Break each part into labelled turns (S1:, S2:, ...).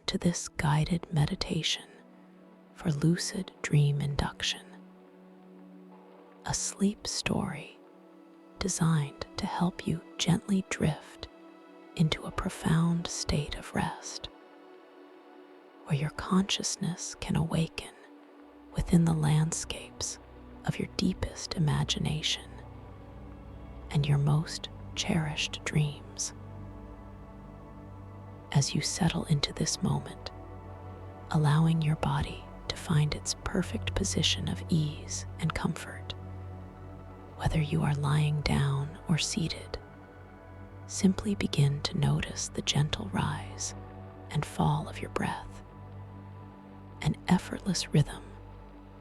S1: to this guided meditation for Lucid Dream Induction, a sleep story designed to help you gently drift into a profound state of rest, where your consciousness can awaken within the landscapes of your deepest imagination and your most cherished dreams. As you settle into this moment, allowing your body to find its perfect position of ease and comfort, whether you are lying down or seated, simply begin to notice the gentle rise and fall of your breath, an effortless rhythm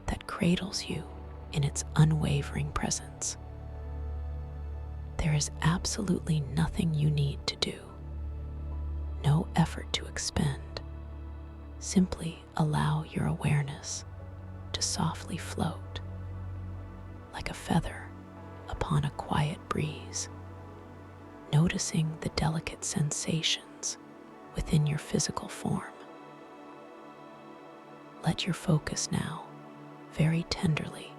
S1: that cradles you in its unwavering presence. There is absolutely nothing you need to do, no effort to expend. Simply allow your awareness to softly float like a feather upon a quiet breeze, noticing the delicate sensations within your physical form. Let your focus now, very tenderly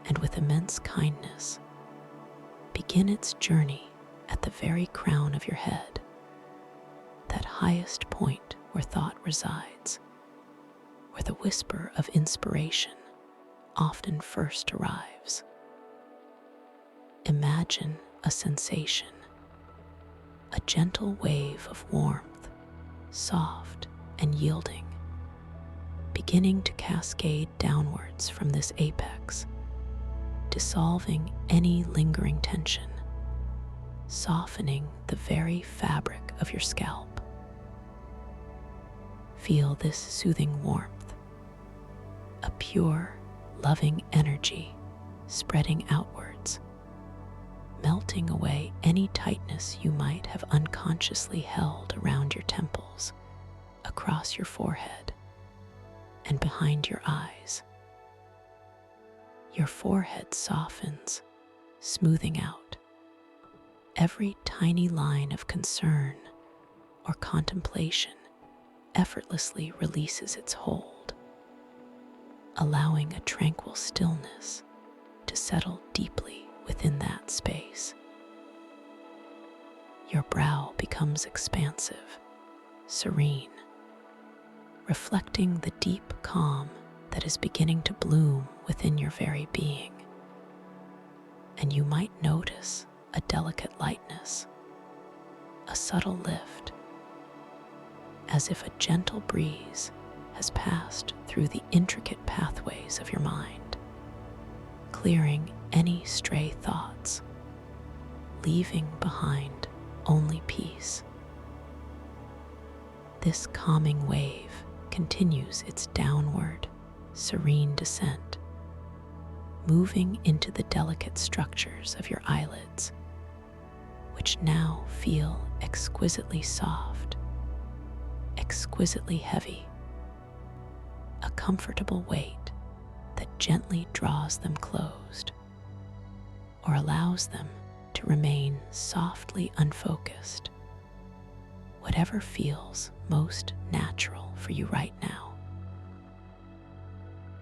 S1: and with immense kindness, begin its journey at the very crown of your head, that highest point where thought resides, where the whisper of inspiration often first arrives. Imagine a sensation, a gentle wave of warmth, soft and yielding, beginning to cascade downwards from this apex, dissolving any lingering tension, softening the very fabric of your scalp. Feel this soothing warmth, a pure, loving energy spreading outwards, melting away any tightness you might have unconsciously held around your temples, across your forehead, and behind your eyes. Your forehead softens, smoothing out. Every tiny line of concern or contemplation effortlessly releases its hold, allowing a tranquil stillness to settle deeply within that space. Your brow becomes expansive, serene, reflecting the deep calm that is beginning to bloom within your very being. And you might notice a delicate lightness, a subtle lift, as if a gentle breeze has passed through the intricate pathways of your mind, clearing any stray thoughts, leaving behind only peace. This calming wave continues its downward, serene descent, moving into the delicate structures of your eyelids, which now feel exquisitely soft, exquisitely heavy, a comfortable weight that gently draws them closed or allows them to remain softly unfocused, whatever feels most natural for you right now.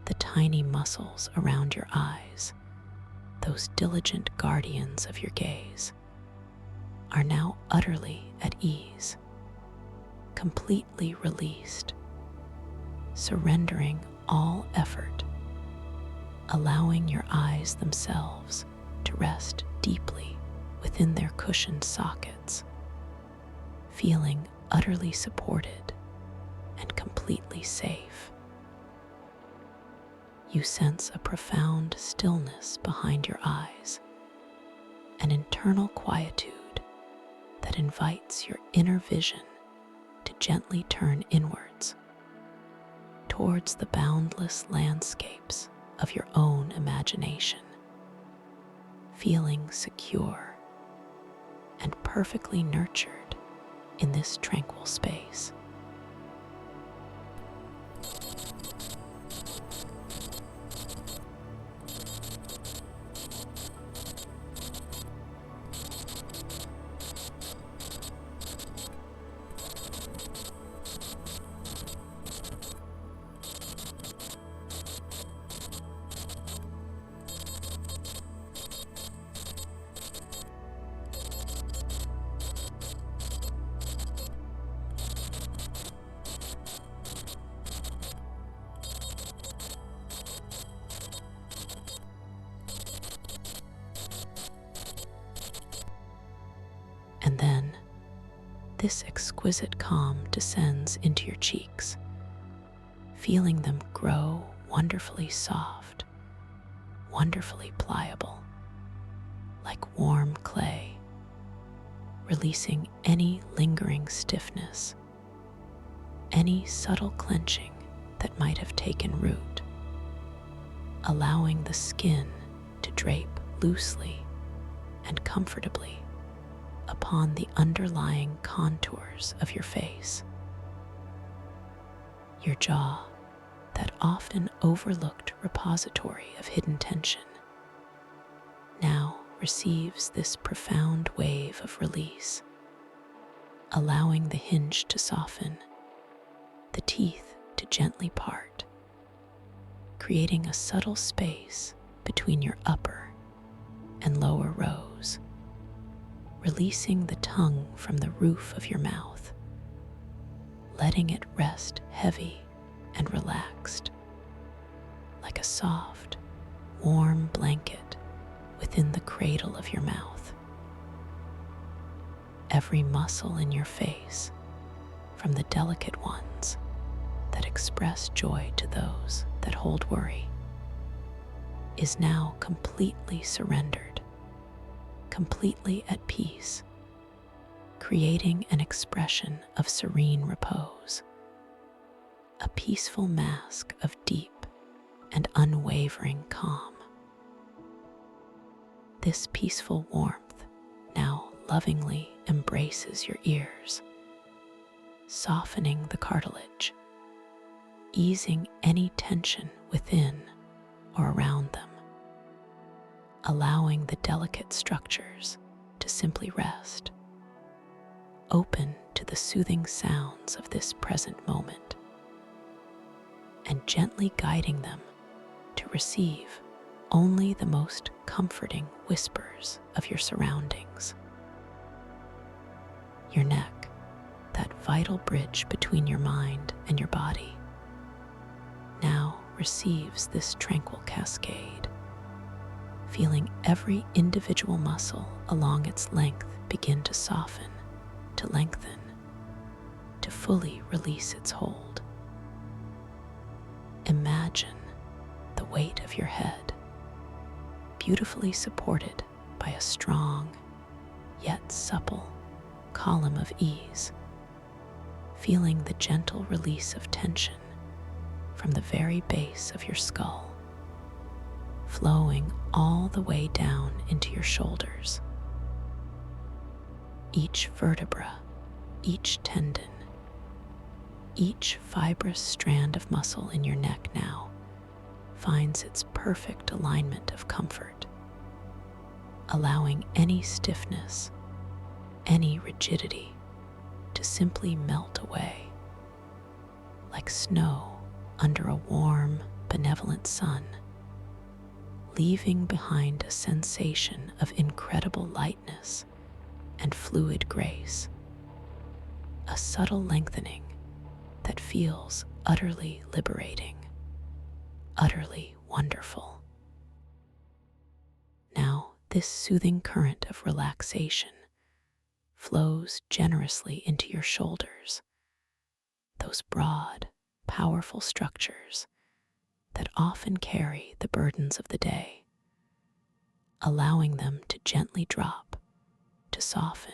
S1: The tiny muscles around your eyes, those diligent guardians of your gaze, are now utterly at ease, completely released, surrendering all effort, allowing your eyes themselves to rest deeply within their cushioned sockets, feeling utterly supported and completely safe. You sense a profound stillness behind your eyes, an internal quietude that invites your inner vision to gently turn inwards, towards the boundless landscapes of your own imagination, feeling secure and perfectly nurtured in this tranquil space. this exquisite calm descends into your cheeks, feeling them grow wonderfully soft, wonderfully pliable, like warm clay, releasing any lingering stiffness, any subtle clenching that might have taken root, allowing the skin to drape loosely and comfortably upon the underlying contours of your face. Your jaw, that often overlooked repository of hidden tension, now receives this profound wave of release, allowing the hinge to soften, the teeth to gently part, creating a subtle space between your upper and lower rows, releasing the tongue from the roof of your mouth, letting it rest heavy and relaxed, like a soft, warm blanket within the cradle of your mouth. Every muscle in your face, from the delicate ones that express joy to those that hold worry, is now completely surrendered, completely at peace, creating an expression of serene repose, a peaceful mask of deep and unwavering calm. This peaceful warmth now lovingly embraces your ears, softening the cartilage, easing any tension within or around them, allowing the delicate structures to simply rest, open to the soothing sounds of this present moment, and gently guiding them to receive only the most comforting whispers of your surroundings. Your neck, that vital bridge between your mind and your body, now receives this tranquil cascade, feeling every individual muscle along its length begin to soften, to lengthen, to fully release its hold. Imagine the weight of your head, beautifully supported by a strong yet supple column of ease, feeling the gentle release of tension from the very base of your skull, flowing all the way down into your shoulders. Each vertebra, each tendon, each fibrous strand of muscle in your neck now finds its perfect alignment of comfort, allowing any stiffness, any rigidity to simply melt away, like snow under a warm, benevolent sun, leaving behind a sensation of incredible lightness and fluid grace, a subtle lengthening that feels utterly liberating, utterly wonderful. Now, this soothing current of relaxation flows generously into your shoulders, those broad, powerful structures that often carry the burdens of the day, allowing them to gently drop, to soften,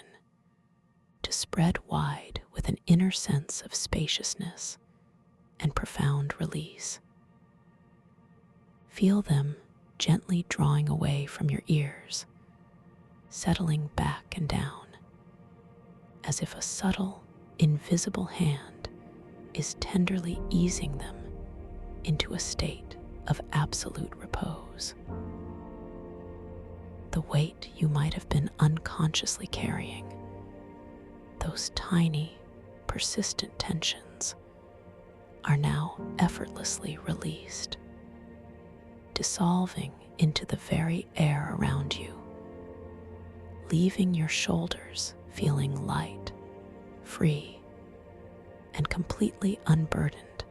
S1: to spread wide with an inner sense of spaciousness and profound release. Feel them gently drawing away from your ears, settling back and down, as if a subtle, invisible hand is tenderly easing them into a state of absolute repose. The weight you might have been unconsciously carrying, those tiny, persistent tensions, are now effortlessly released, dissolving into the very air around you, leaving your shoulders feeling light, free, and completely unburdened,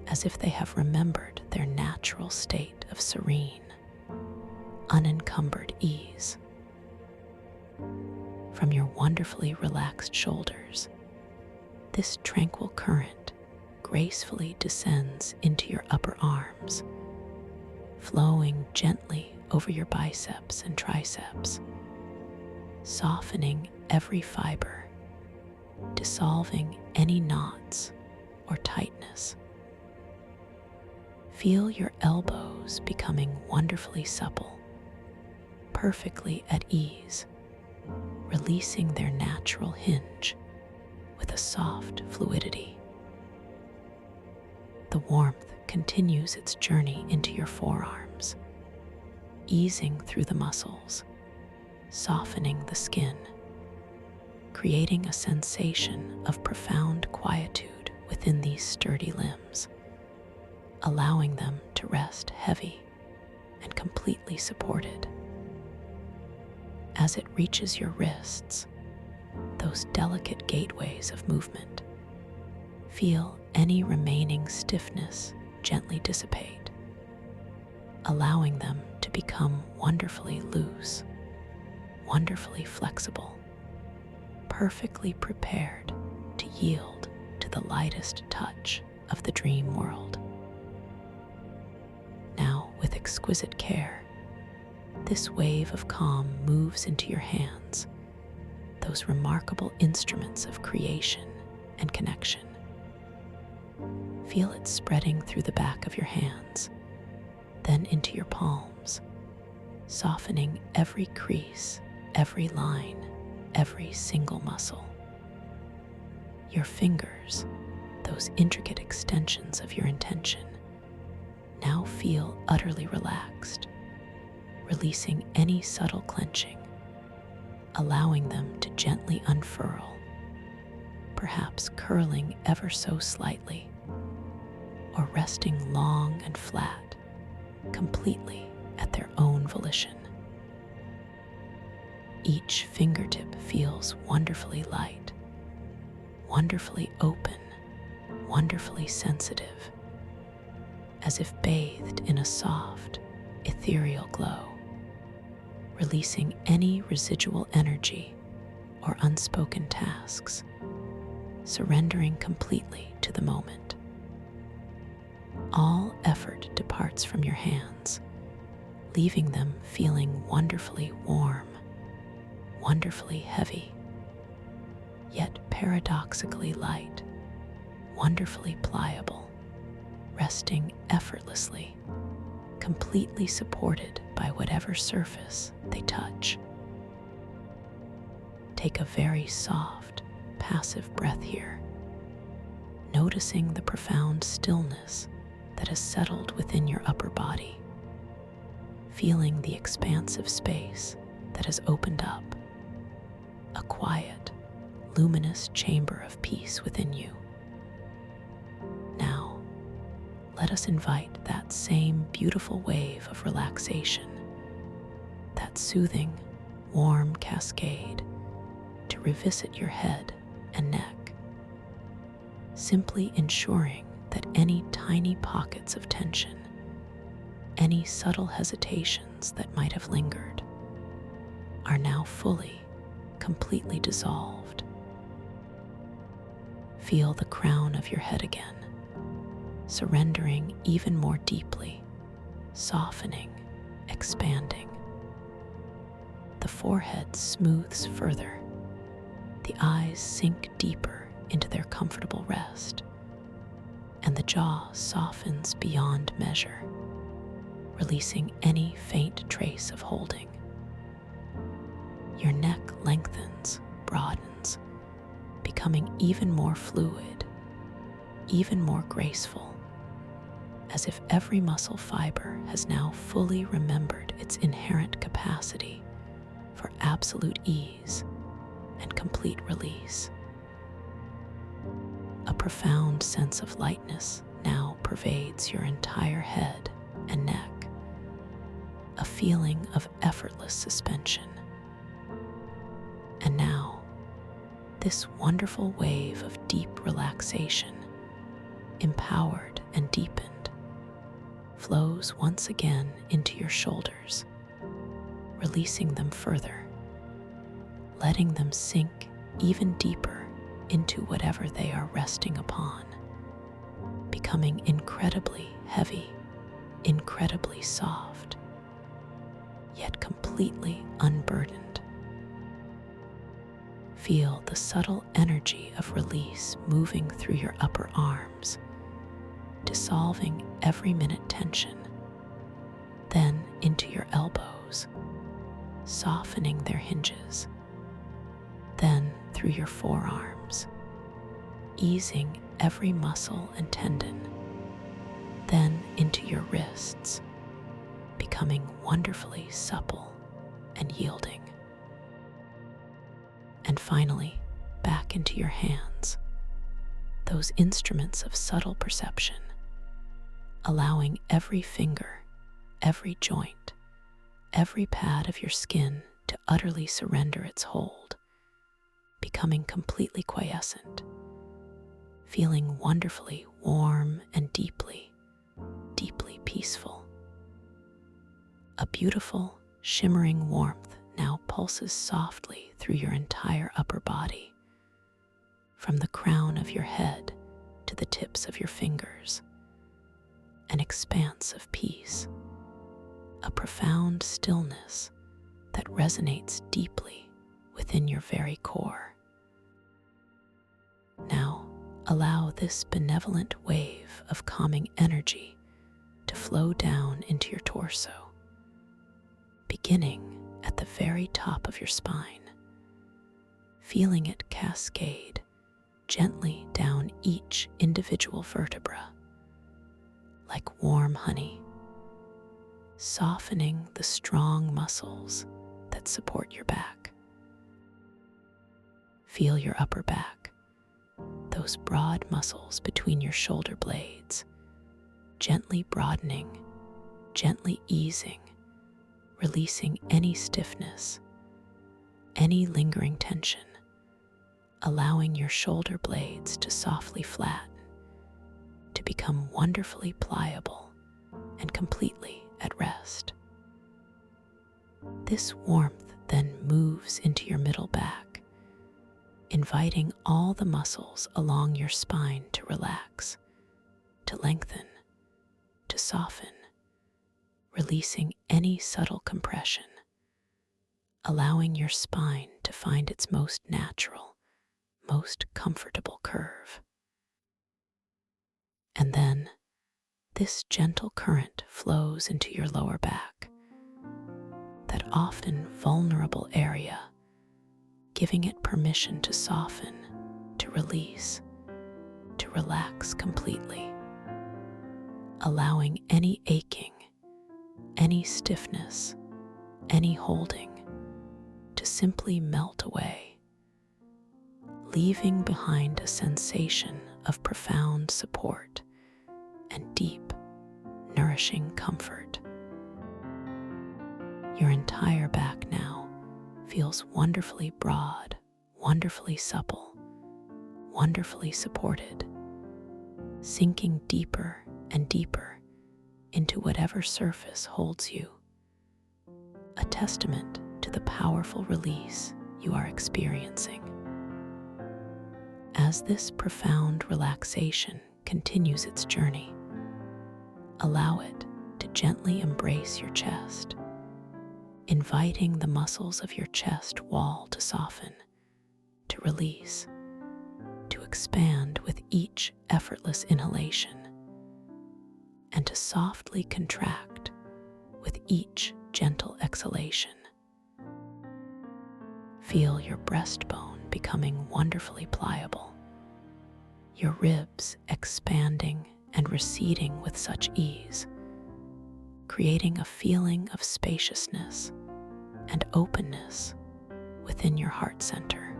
S1: as if they have remembered their natural state of serene, unencumbered ease. from your wonderfully relaxed shoulders. This tranquil current gracefully descends into your upper arms, flowing gently over your biceps and triceps, softening every fiber, dissolving any knots or tightness. Feel your elbows becoming wonderfully supple, perfectly at ease, releasing their natural hinge with a soft fluidity. The warmth continues its journey into your forearms, easing through the muscles, softening the skin, creating a sensation of profound quietude within these sturdy limbs, allowing them to rest heavy and completely supported. As it reaches your wrists, those delicate gateways of movement, feel any remaining stiffness gently dissipate, allowing them to become wonderfully loose, wonderfully flexible, perfectly prepared to yield to the lightest touch of the dream world. Now, with exquisite care, this wave of calm moves into your hands, those remarkable instruments of creation and connection. Feel it spreading through the back of your hands, then into your palms, softening every crease, every line, every single muscle. Your fingers, those intricate extensions of your intention, now feel utterly relaxed, releasing any subtle clenching, allowing them to gently unfurl, perhaps curling ever so slightly, or resting long and flat, completely at their own volition. Each fingertip feels wonderfully light, wonderfully open, wonderfully sensitive, as if bathed in a soft, ethereal glow, releasing any residual energy or unspoken tasks, surrendering completely to the moment. All effort departs from your hands, leaving them feeling wonderfully warm, wonderfully heavy, yet paradoxically light, wonderfully pliable, resting effortlessly, completely supported by whatever surface they touch. Take a very soft, passive breath here, noticing the profound stillness that has settled within your upper body, feeling the expansive space that has opened up, a quiet, luminous chamber of peace within you. Now, let us invite that same beautiful wave of relaxation, that soothing, warm cascade, to revisit your head and neck, simply ensuring that any tiny pockets of tension, any subtle hesitations that might have lingered, are now fully, completely dissolved. Feel the crown of your head again, surrendering even more deeply, softening, expanding. The forehead smooths further, the eyes sink deeper into their comfortable rest, and the jaw softens beyond measure, releasing any faint trace of holding. Your neck lengthens, broadens, becoming even more fluid, even more graceful, as if every muscle fiber has now fully remembered its inherent capacity for absolute ease and complete release. A profound sense of lightness now pervades your entire head and neck, a feeling of effortless suspension. And now, this wonderful wave of deep relaxation, empowered and deepened, flows once again into your shoulders, releasing them further, letting them sink even deeper into whatever they are resting upon, becoming incredibly heavy, incredibly soft, yet completely unburdened. Feel the subtle energy of release moving through your upper arms, dissolving every minute tension, then into your elbows, softening their hinges, then through your forearms, easing every muscle and tendon, then into your wrists, becoming wonderfully supple and yielding. And finally, back into your hands, those instruments of subtle perception, allowing every finger, every joint, every pad of your skin to utterly surrender its hold, becoming completely quiescent, feeling wonderfully warm and deeply, deeply peaceful. A beautiful, shimmering warmth now pulses softly through your entire upper body, from the crown of your head to the tips of your fingers. An expanse of peace, a profound stillness that resonates deeply within your very core. Now, allow this benevolent wave of calming energy to flow down into your torso, beginning at the very top of your spine, feeling it cascade gently down each individual vertebra, like warm honey, softening the strong muscles that support your back. Feel your upper back, those broad muscles between your shoulder blades, gently broadening, gently easing, releasing any stiffness, any lingering tension, allowing your shoulder blades to softly flatten, to become wonderfully pliable and completely at rest. This warmth then moves into your middle back, inviting all the muscles along your spine to relax, to lengthen, to soften, releasing any subtle compression, allowing your spine to find its most natural, most comfortable curve. And then this gentle current flows into your lower back, that often vulnerable area, giving it permission to soften, to release, to relax completely, allowing any aching, any stiffness, any holding to simply melt away, leaving behind a sensation of profound support and deep, nourishing comfort. Your entire back now feels wonderfully broad, wonderfully supple, wonderfully supported, sinking deeper and deeper into whatever surface holds you, a testament to the powerful release you are experiencing. As this profound relaxation continues its journey, allow it to gently embrace your chest, inviting the muscles of your chest wall to soften, to release, to expand with each effortless inhalation, and to softly contract with each gentle exhalation. Feel your breastbone becoming wonderfully pliable, your ribs expanding and receding with such ease, creating a feeling of spaciousness and openness within your heart center.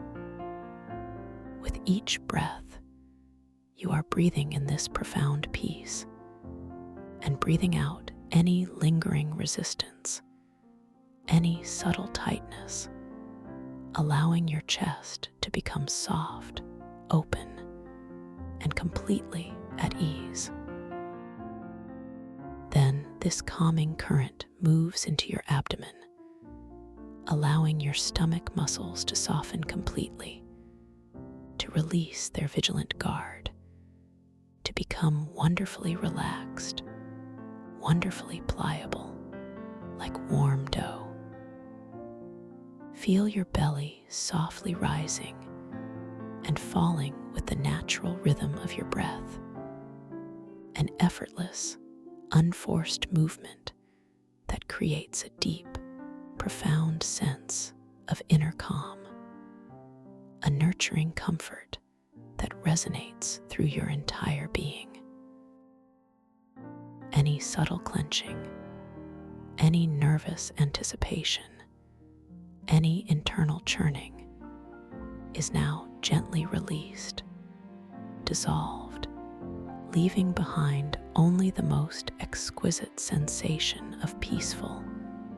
S1: With each breath, you are breathing in this profound peace and breathing out any lingering resistance, any subtle tightness, allowing your chest to become soft, open, and completely at ease. Then this calming current moves into your abdomen, allowing your stomach muscles to soften completely, to release their vigilant guard, to become wonderfully relaxed, wonderfully pliable, like warm dough. Feel your belly softly rising and falling with the natural rhythm of your breath, an effortless, unforced movement that creates a deep, profound sense of inner calm, a nurturing comfort that resonates through your entire being. Any subtle clenching, any nervous anticipation, any internal churning is now gently released, dissolved, leaving behind only the most exquisite sensation of peaceful,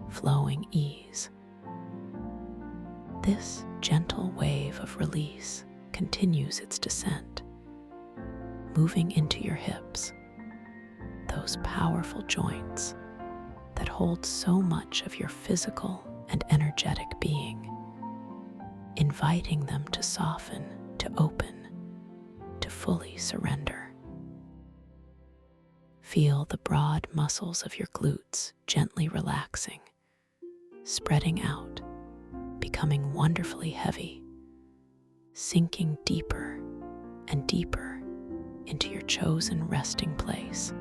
S1: flowing ease. This gentle wave of release continues its descent, moving into your hips, those powerful joints that hold so much of your physical and energetic being, inviting them to soften, to open, to fully surrender. Feel the broad muscles of your glutes gently relaxing, spreading out, becoming wonderfully heavy, sinking deeper and deeper into your chosen resting place.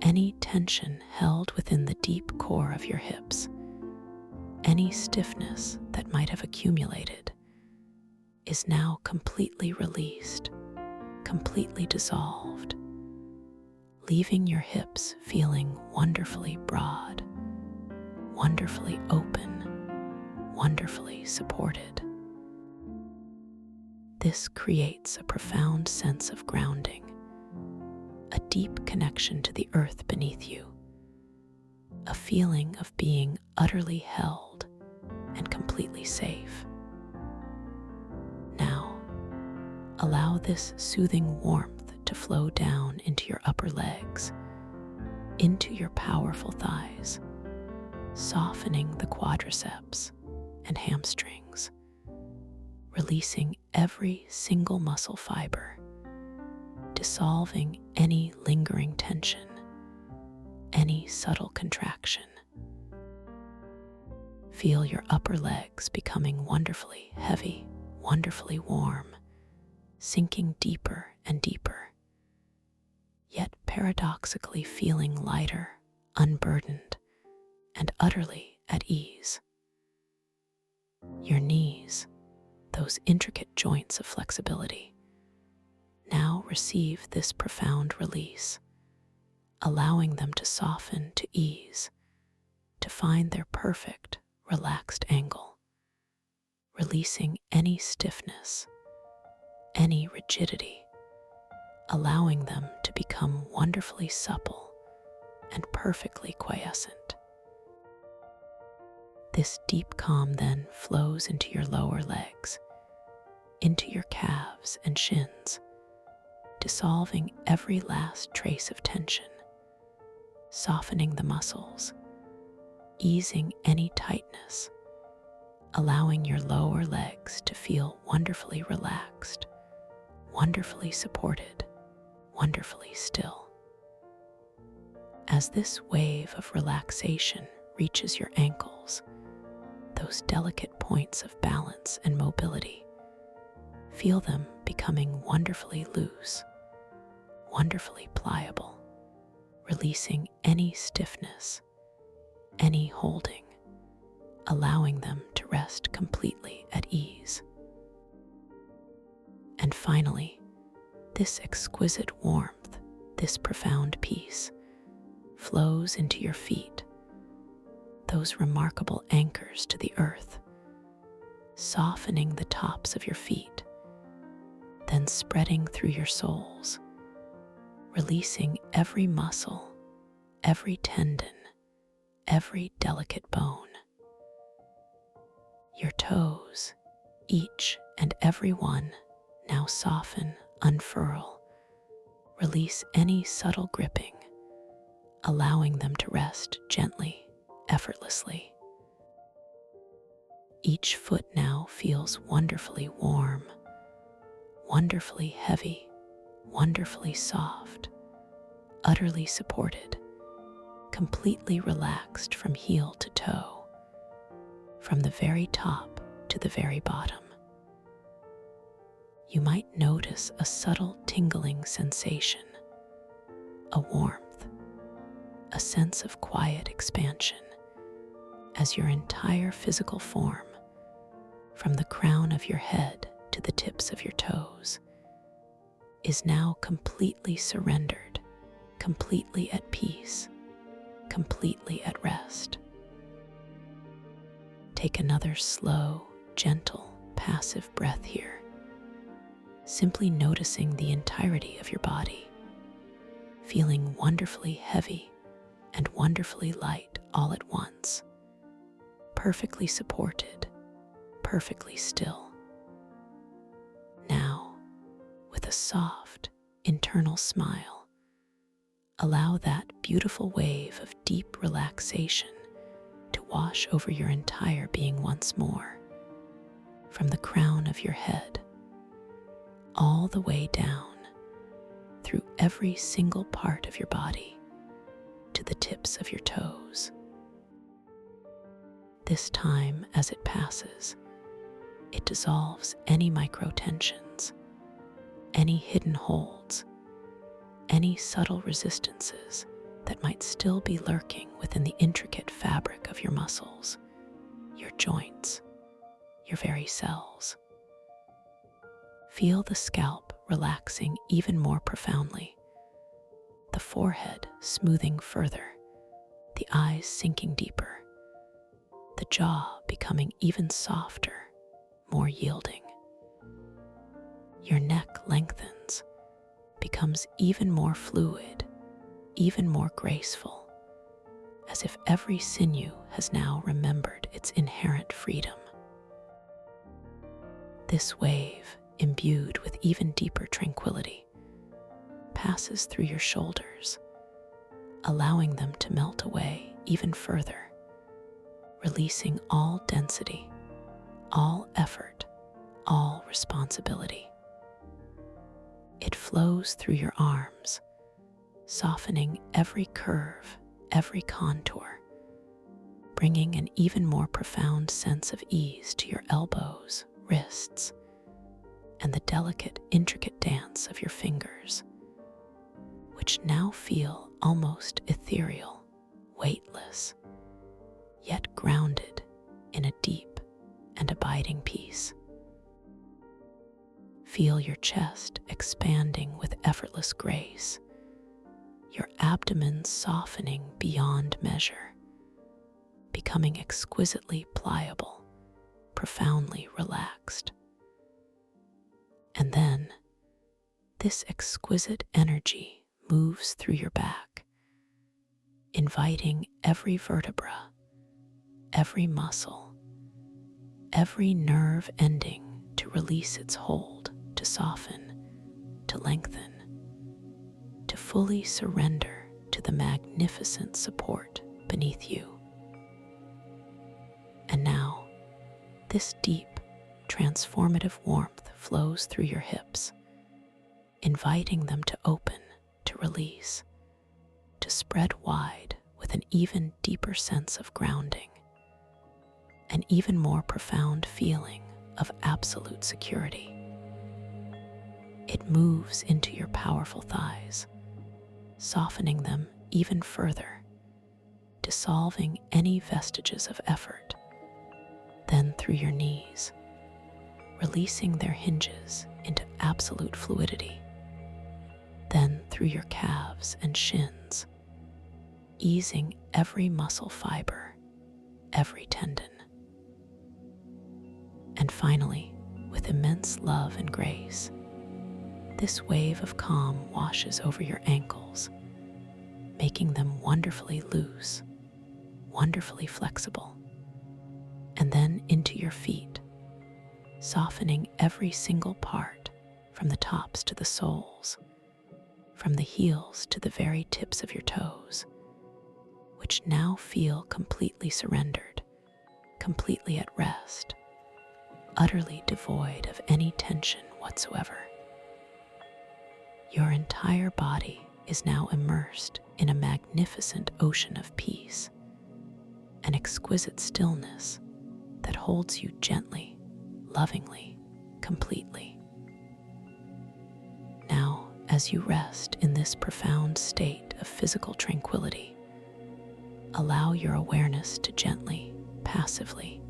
S1: Any tension held within the deep core of your hips, any stiffness that might have accumulated, is now completely released, completely dissolved, leaving your hips feeling wonderfully broad, wonderfully open, wonderfully supported. This creates a profound sense of grounding, a deep connection to the earth beneath you, a feeling of being utterly held and completely safe. Now, allow this soothing warmth to flow down into your upper legs, into your powerful thighs, softening the quadriceps and hamstrings, releasing every single muscle fiber, dissolving any lingering tension, any subtle contraction. Feel your upper legs becoming wonderfully heavy, wonderfully warm, sinking deeper and deeper, yet paradoxically feeling lighter, unburdened, and utterly at ease. Your knees, those intricate joints of flexibility, now receive this profound release, allowing them to soften to ease, to find their perfect, relaxed angle, releasing any stiffness, any rigidity, allowing them to become wonderfully supple and perfectly quiescent. This deep calm then flows into your lower legs, into your calves and shins, dissolving every last trace of tension, softening the muscles, easing any tightness, allowing your lower legs to feel wonderfully relaxed, wonderfully supported, wonderfully still. As this wave of relaxation reaches your ankles, those delicate points of balance and mobility, feel them becoming wonderfully loose, wonderfully pliable, releasing any stiffness, any holding, allowing them to rest completely at ease. And finally, this exquisite warmth, this profound peace, flows into your feet, those remarkable anchors to the earth, softening the tops of your feet, then spreading through your soles, releasing every muscle, every tendon, every delicate bone. Your toes, each and every one, now soften, unfurl, release any subtle gripping, allowing them to rest gently, effortlessly. Each foot now feels wonderfully warm, wonderfully heavy, wonderfully soft, utterly supported, completely relaxed from heel to toe, from the very top to the very bottom. You might notice a subtle tingling sensation, a warmth, a sense of quiet expansion, as your entire physical form, from the crown of your head to the tips of your toes, is now completely surrendered, completely at peace, completely at rest. Take another slow, gentle, passive breath here, simply noticing the entirety of your body, feeling wonderfully heavy and wonderfully light all at once, perfectly supported, perfectly still. Now, with a soft, internal smile, allow that beautiful wave of deep relaxation to wash over your entire being once more, from the crown of your head, all the way down, through every single part of your body, to the tips of your toes. This time, as it passes, it dissolves any micro-tensions, any hidden holds, any subtle resistances that might still be lurking within the intricate fabric of your muscles, your joints, your very cells. Feel the scalp relaxing even more profoundly, the forehead smoothing further, the eyes sinking deeper, the jaw becoming even softer, more yielding. Your neck lengthens, becomes even more fluid, even more graceful, as if every sinew has now remembered its inherent freedom. This wave, imbued with even deeper tranquility, passes through your shoulders, allowing them to melt away even further, releasing all density, all effort, all responsibility. It flows through your arms, softening every curve, every contour, bringing an even more profound sense of ease to your elbows, wrists, and the delicate, intricate dance of your fingers, which now feel almost ethereal, weightless, yet grounded in a deep and abiding peace. Feel your chest expanding with effortless grace, your abdomen softening beyond measure, becoming exquisitely pliable, profoundly relaxed. And then, this exquisite energy moves through your back, inviting every vertebra, every muscle, every nerve ending to release its hold, to soften, to lengthen, to fully surrender to the magnificent support beneath you. And now, this deep, transformative warmth flows through your hips, inviting them to open, to release, to spread wide with an even deeper sense of grounding, an even more profound feeling of absolute security. It moves into your powerful thighs, softening them even further, dissolving any vestiges of effort, then through your knees, releasing their hinges into absolute fluidity, then through your calves and shins, easing every muscle fiber, every tendon. And finally, with immense love and grace, this wave of calm washes over your ankles, making them wonderfully loose, wonderfully flexible, and then into your feet, softening every single part from the tops to the soles, from the heels to the very tips of your toes, which now feel completely surrendered, completely at rest, utterly devoid of any tension whatsoever. Your entire body is now immersed in a magnificent ocean of peace, an exquisite stillness that holds you gently, lovingly, completely. Now, as you rest in this profound state of physical tranquility, allow your awareness to gently, passively,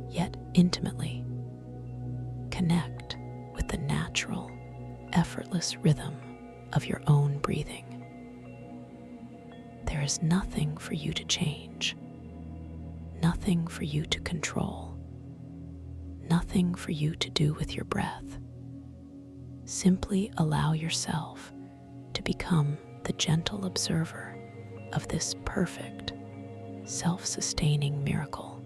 S1: yet intimately connect with the natural, effortless rhythm of your own breathing. There is nothing for you to change, nothing for you to control, nothing for you to do with your breath. Simply allow yourself to become the gentle observer of this perfect, self-sustaining miracle.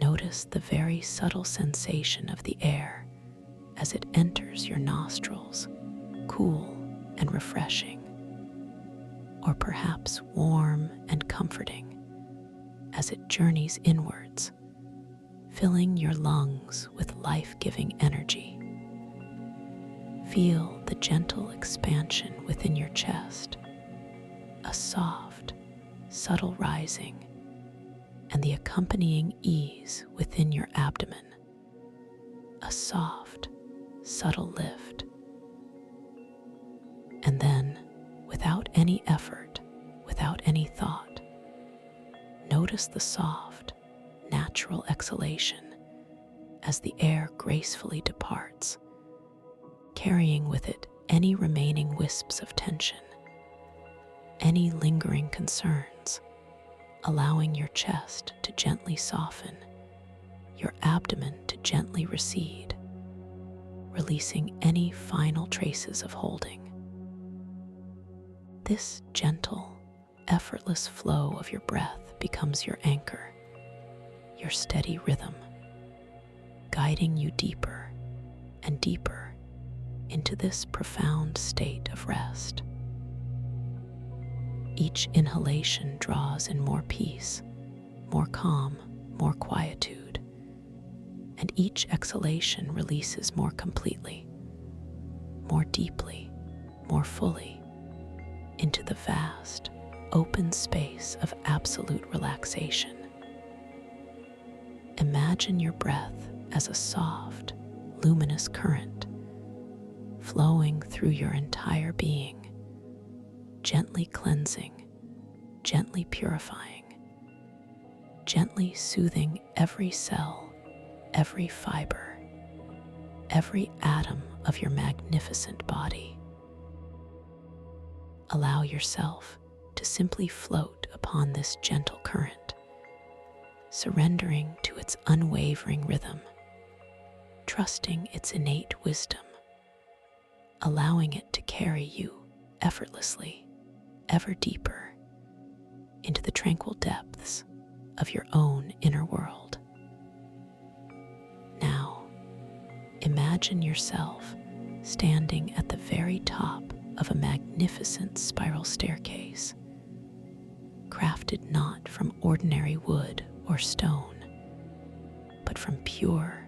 S1: Notice the very subtle sensation of the air as it enters your nostrils, cool and refreshing, or perhaps warm and comforting as it journeys inwards, filling your lungs with life-giving energy. Feel the gentle expansion within your chest, a soft, subtle rising, and the accompanying ease within your abdomen, a soft, subtle lift. And then, without any effort, without any thought, notice the soft, natural exhalation as the air gracefully departs, carrying with it any remaining wisps of tension, any lingering concerns, allowing your chest to gently soften, your abdomen to gently recede, releasing any final traces of holding. This gentle, effortless flow of your breath becomes your anchor, your steady rhythm, guiding you deeper and deeper into this profound state of rest. Each inhalation draws in more peace, more calm, more quietude, and each exhalation releases more completely, more deeply, more fully into the vast, open space of absolute relaxation. Imagine your breath as a soft, luminous current flowing through your entire being, gently cleansing, gently purifying, gently soothing every cell, every fiber, every atom of your magnificent body. Allow yourself to simply float upon this gentle current, surrendering to its unwavering rhythm, trusting its innate wisdom, allowing it to carry you effortlessly, ever deeper into the tranquil depths of your own inner world. Now, imagine yourself standing at the very top of a magnificent spiral staircase, crafted not from ordinary wood or stone, but from pure,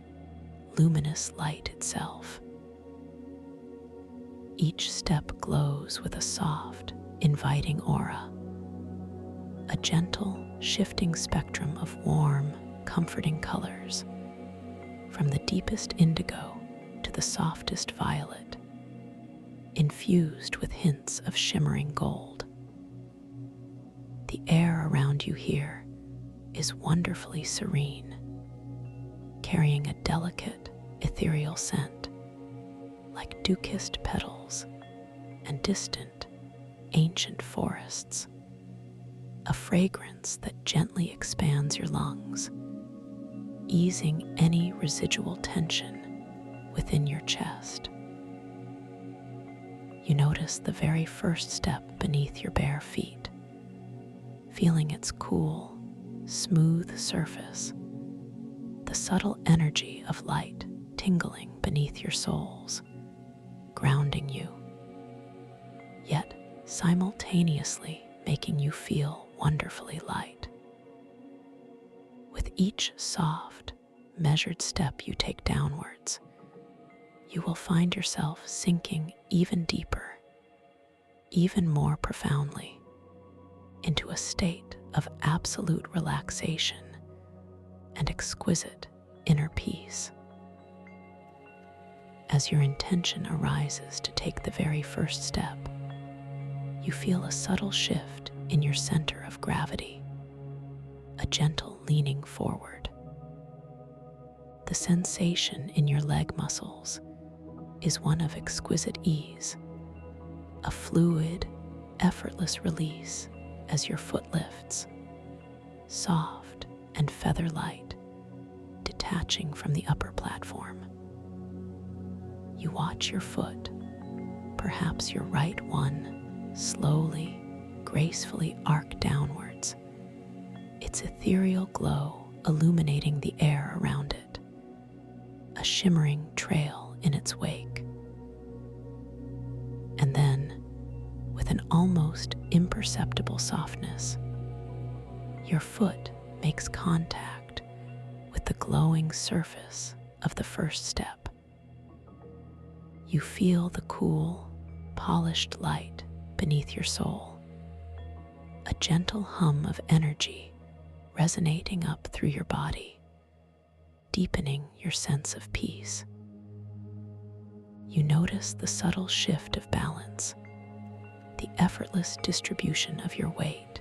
S1: luminous light itself. Each step glows with a soft, inviting aura, a gentle, shifting spectrum of warm, comforting colors, from the deepest indigo to the softest violet, infused with hints of shimmering gold. The air around you here is wonderfully serene, carrying a delicate, ethereal scent, like dew-kissed petals and distant, ancient forests, a fragrance that gently expands your lungs, easing any residual tension within your chest. You notice the very first step beneath your bare feet, feeling its cool, smooth surface, the subtle energy of light tingling beneath your soles, grounding you, yet simultaneously making you feel wonderfully light. With each soft, measured step you take downwards, you will find yourself sinking even deeper, even more profoundly, into a state of absolute relaxation and exquisite inner peace. As your intention arises to take the very first step, you feel a subtle shift in your center of gravity, a gentle leaning forward. The sensation in your leg muscles is one of exquisite ease, a fluid, effortless release as your foot lifts, soft and feather-light, detaching from the upper platform. You watch your foot, perhaps your right one, slowly, gracefully arc downwards, its ethereal glow illuminating the air around it, a shimmering trail in its wake. And then, with an almost imperceptible softness, your foot makes contact with the glowing surface of the first step. You feel the cool, polished light beneath your sole, a gentle hum of energy resonating up through your body, deepening your sense of peace. You notice the subtle shift of balance, the effortless distribution of your weight,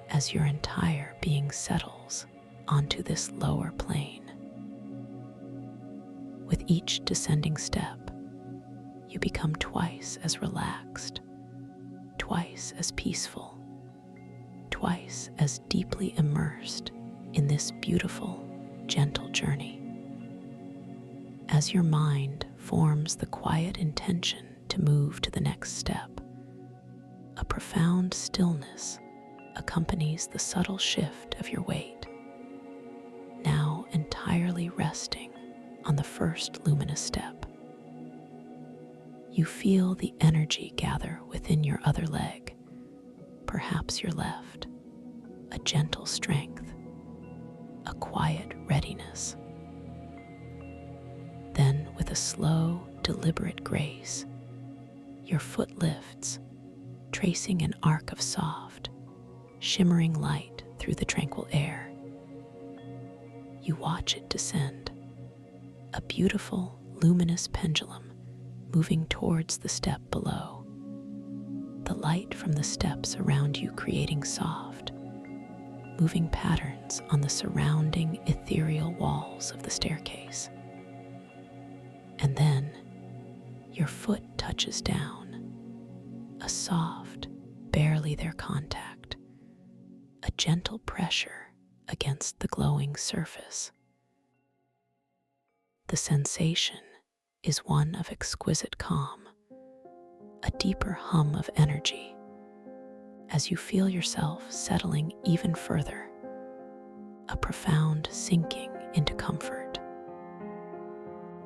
S1: as your entire being settles onto this lower plane. With each descending step, you become twice as relaxed, twice as peaceful, twice as deeply immersed in this beautiful, gentle journey. As your mind forms the quiet intention to move to the next step, a profound stillness accompanies the subtle shift of your weight, now entirely resting on the first luminous step. You feel the energy gather within your other leg, perhaps your left, a gentle strength, a quiet readiness. Then, with a slow, deliberate grace, your foot lifts, tracing an arc of soft, shimmering light through the tranquil air. You watch it descend, a beautiful, luminous pendulum moving towards the step below, the light from the steps around you creating soft, moving patterns on the surrounding ethereal walls of the staircase. And then your foot touches down, a soft, barely there contact, a gentle pressure against the glowing surface. The sensation is one of exquisite calm, a deeper hum of energy, as you feel yourself settling even further, a profound sinking into comfort.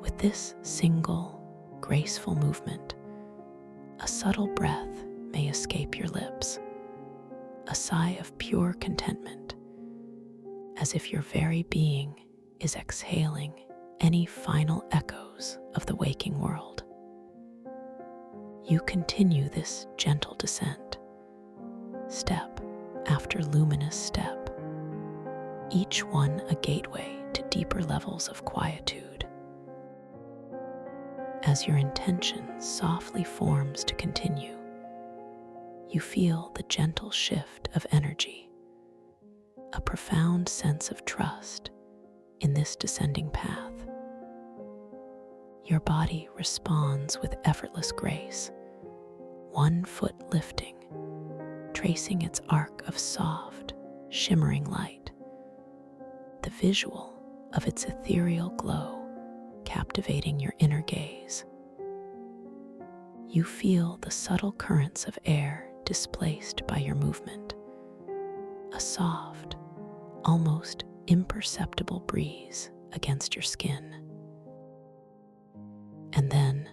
S1: With this single, graceful movement, a subtle breath may escape your lips, a sigh of pure contentment, as if your very being is exhaling any final echoes of the waking world. You continue this gentle descent, step after luminous step, each one a gateway to deeper levels of quietude. As your intention softly forms to continue, you feel the gentle shift of energy, a profound sense of trust in this descending path. Your body responds with effortless grace, one foot lifting, tracing its arc of soft, shimmering light, the visual of its ethereal glow captivating your inner gaze. You feel the subtle currents of air displaced by your movement, a soft, almost imperceptible breeze against your skin. And then,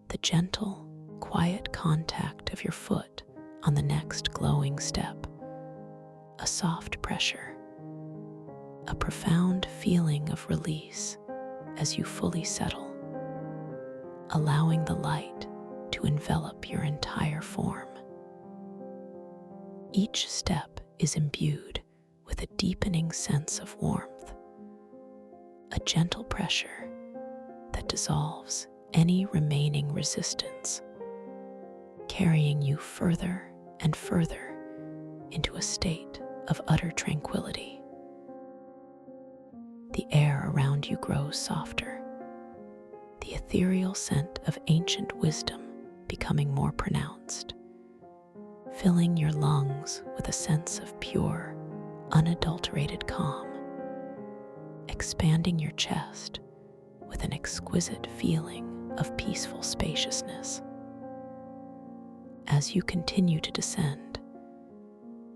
S1: the gentle, quiet contact of your foot on the next glowing step, a soft pressure, a profound feeling of release as you fully settle, allowing the light to envelop your entire form. Each step is imbued with a deepening sense of warmth, a gentle pressure that dissolves any remaining resistance, carrying you further and further into a state of utter tranquility. The air around you grows softer, the ethereal scent of ancient wisdom becoming more pronounced, filling your lungs with a sense of pure, unadulterated calm, expanding your chest with an exquisite feeling of peaceful spaciousness. As you continue to descend,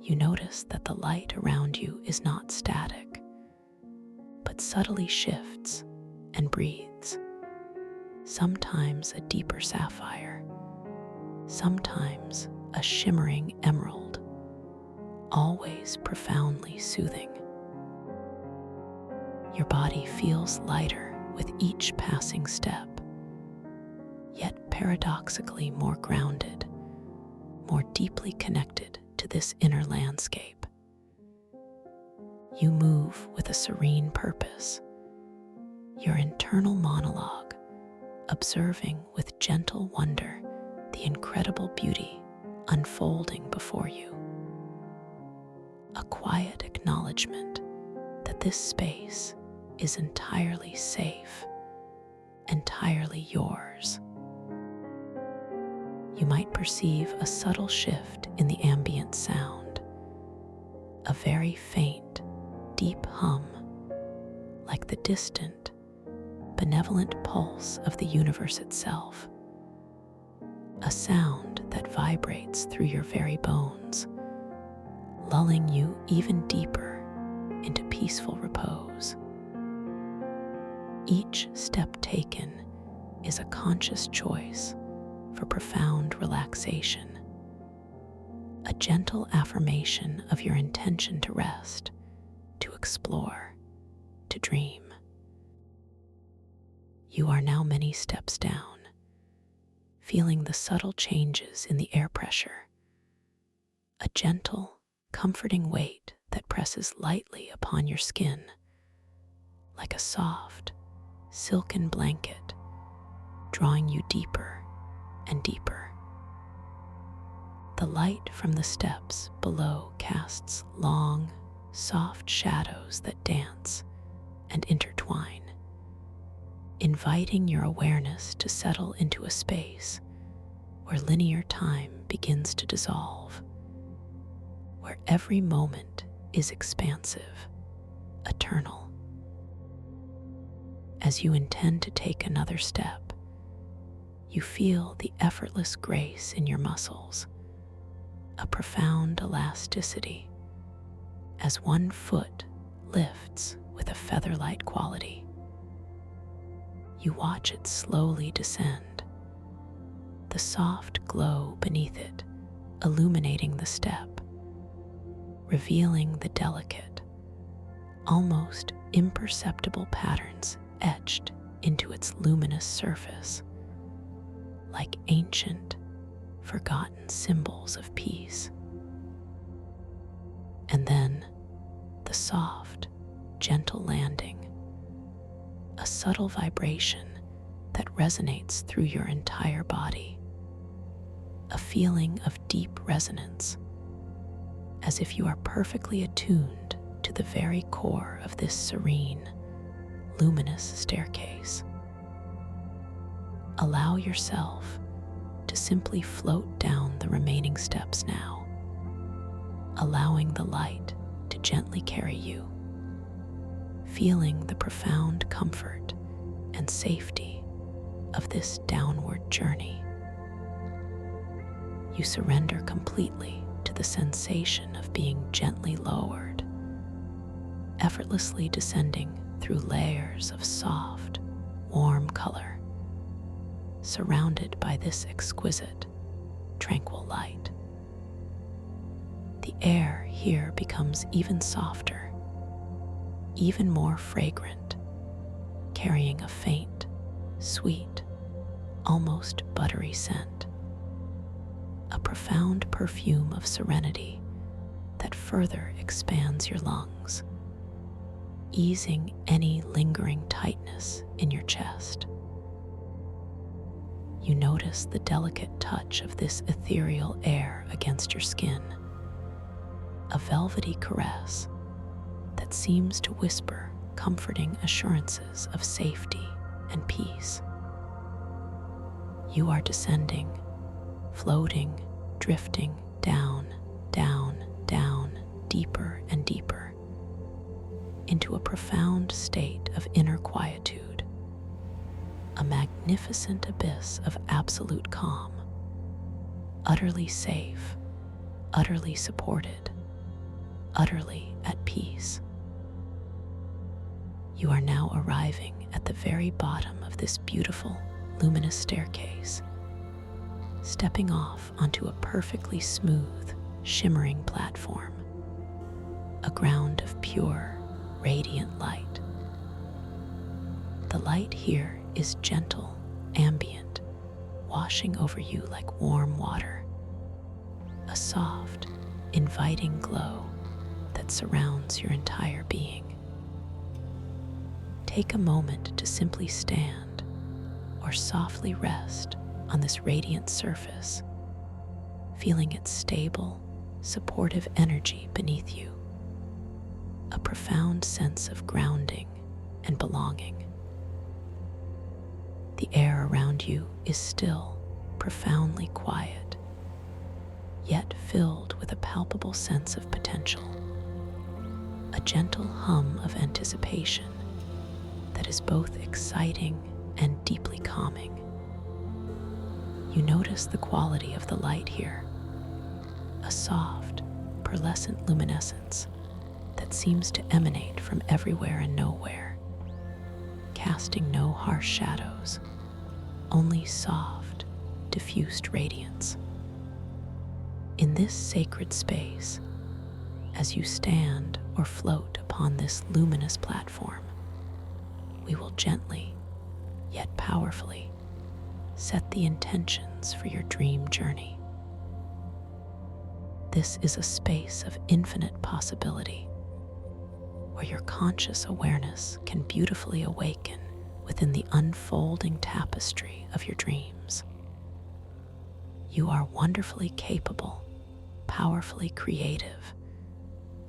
S1: you notice that the light around you is not static, but subtly shifts and breathes, sometimes a deeper sapphire, sometimes a shimmering emerald, always profoundly soothing. Your body feels lighter with each passing step, yet paradoxically more grounded, more deeply connected to this inner landscape. You move with a serene purpose, your internal monologue observing with gentle wonder the incredible beauty unfolding before you. A quiet acknowledgement that this space is entirely safe, entirely yours. You might perceive a subtle shift in the ambient sound, a very faint, deep hum, like the distant, benevolent pulse of the universe itself, a sound that vibrates through your very bones, lulling you even deeper into peaceful repose. Each step taken is a conscious choice for profound relaxation, a gentle affirmation of your intention to rest, to explore, to dream. You are now many steps down, feeling the subtle changes in the air pressure, a gentle, comforting weight that presses lightly upon your skin, like a soft, silken blanket, drawing you deeper and deeper. The light from the steps below casts long, soft shadows that dance and intertwine, inviting your awareness to settle into a space where linear time begins to dissolve, where every moment is expansive, eternal. As you intend to take another step, you feel the effortless grace in your muscles, a profound elasticity, as one foot lifts with a feather-light quality. You watch it slowly descend, the soft glow beneath it illuminating the step, revealing the delicate, almost imperceptible patterns etched into its luminous surface, like ancient, forgotten symbols of peace. And then the soft, gentle landing, a subtle vibration that resonates through your entire body, a feeling of deep resonance, as if you are perfectly attuned to the very core of this serene, luminous staircase. Allow yourself to simply float down the remaining steps now, allowing the light to gently carry you, feeling the profound comfort and safety of this downward journey. You surrender completely to the sensation of being gently lowered, effortlessly descending through layers of soft, warm color, surrounded by this exquisite, tranquil light. The air here becomes even softer, even more fragrant, carrying a faint, sweet, almost buttery scent. A profound perfume of serenity that further expands your lungs, easing any lingering tightness in your chest. You notice the delicate touch of this ethereal air against your skin, a velvety caress that seems to whisper comforting assurances of safety and peace. You are descending, floating, drifting down, down, down, deeper and deeper, into a profound state of inner quietude, a magnificent abyss of absolute calm, utterly safe, utterly supported, utterly at peace. You are now arriving at the very bottom of this beautiful, luminous staircase, stepping off onto a perfectly smooth, shimmering platform, a ground of pure, radiant light. The light here is gentle, ambient, washing over you like warm water, a soft, inviting glow that surrounds your entire being. Take a moment to simply stand or softly rest on this radiant surface, feeling its stable, supportive energy beneath you, a profound sense of grounding and belonging. The air around you is still profoundly quiet, yet filled with a palpable sense of potential, a gentle hum of anticipation that is both exciting and deeply calming. You notice the quality of the light here, a soft, pearlescent luminescence that seems to emanate from everywhere and nowhere, casting no harsh shadows, only soft, diffused radiance. In this sacred space, as you stand or float upon this luminous platform, we will gently, yet powerfully, set the intentions for your dream journey. This is a space of infinite possibility, where your conscious awareness can beautifully awaken within the unfolding tapestry of your dreams. You are wonderfully capable, powerfully creative,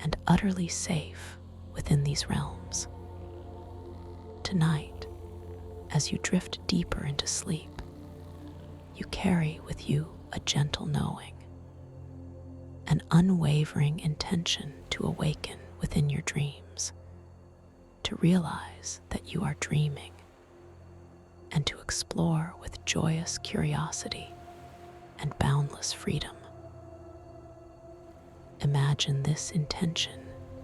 S1: and utterly safe within these realms. Tonight, as you drift deeper into sleep, you carry with you a gentle knowing, an unwavering intention to awaken within your dreams, to realize that you are dreaming, and to explore with joyous curiosity and boundless freedom. Imagine this intention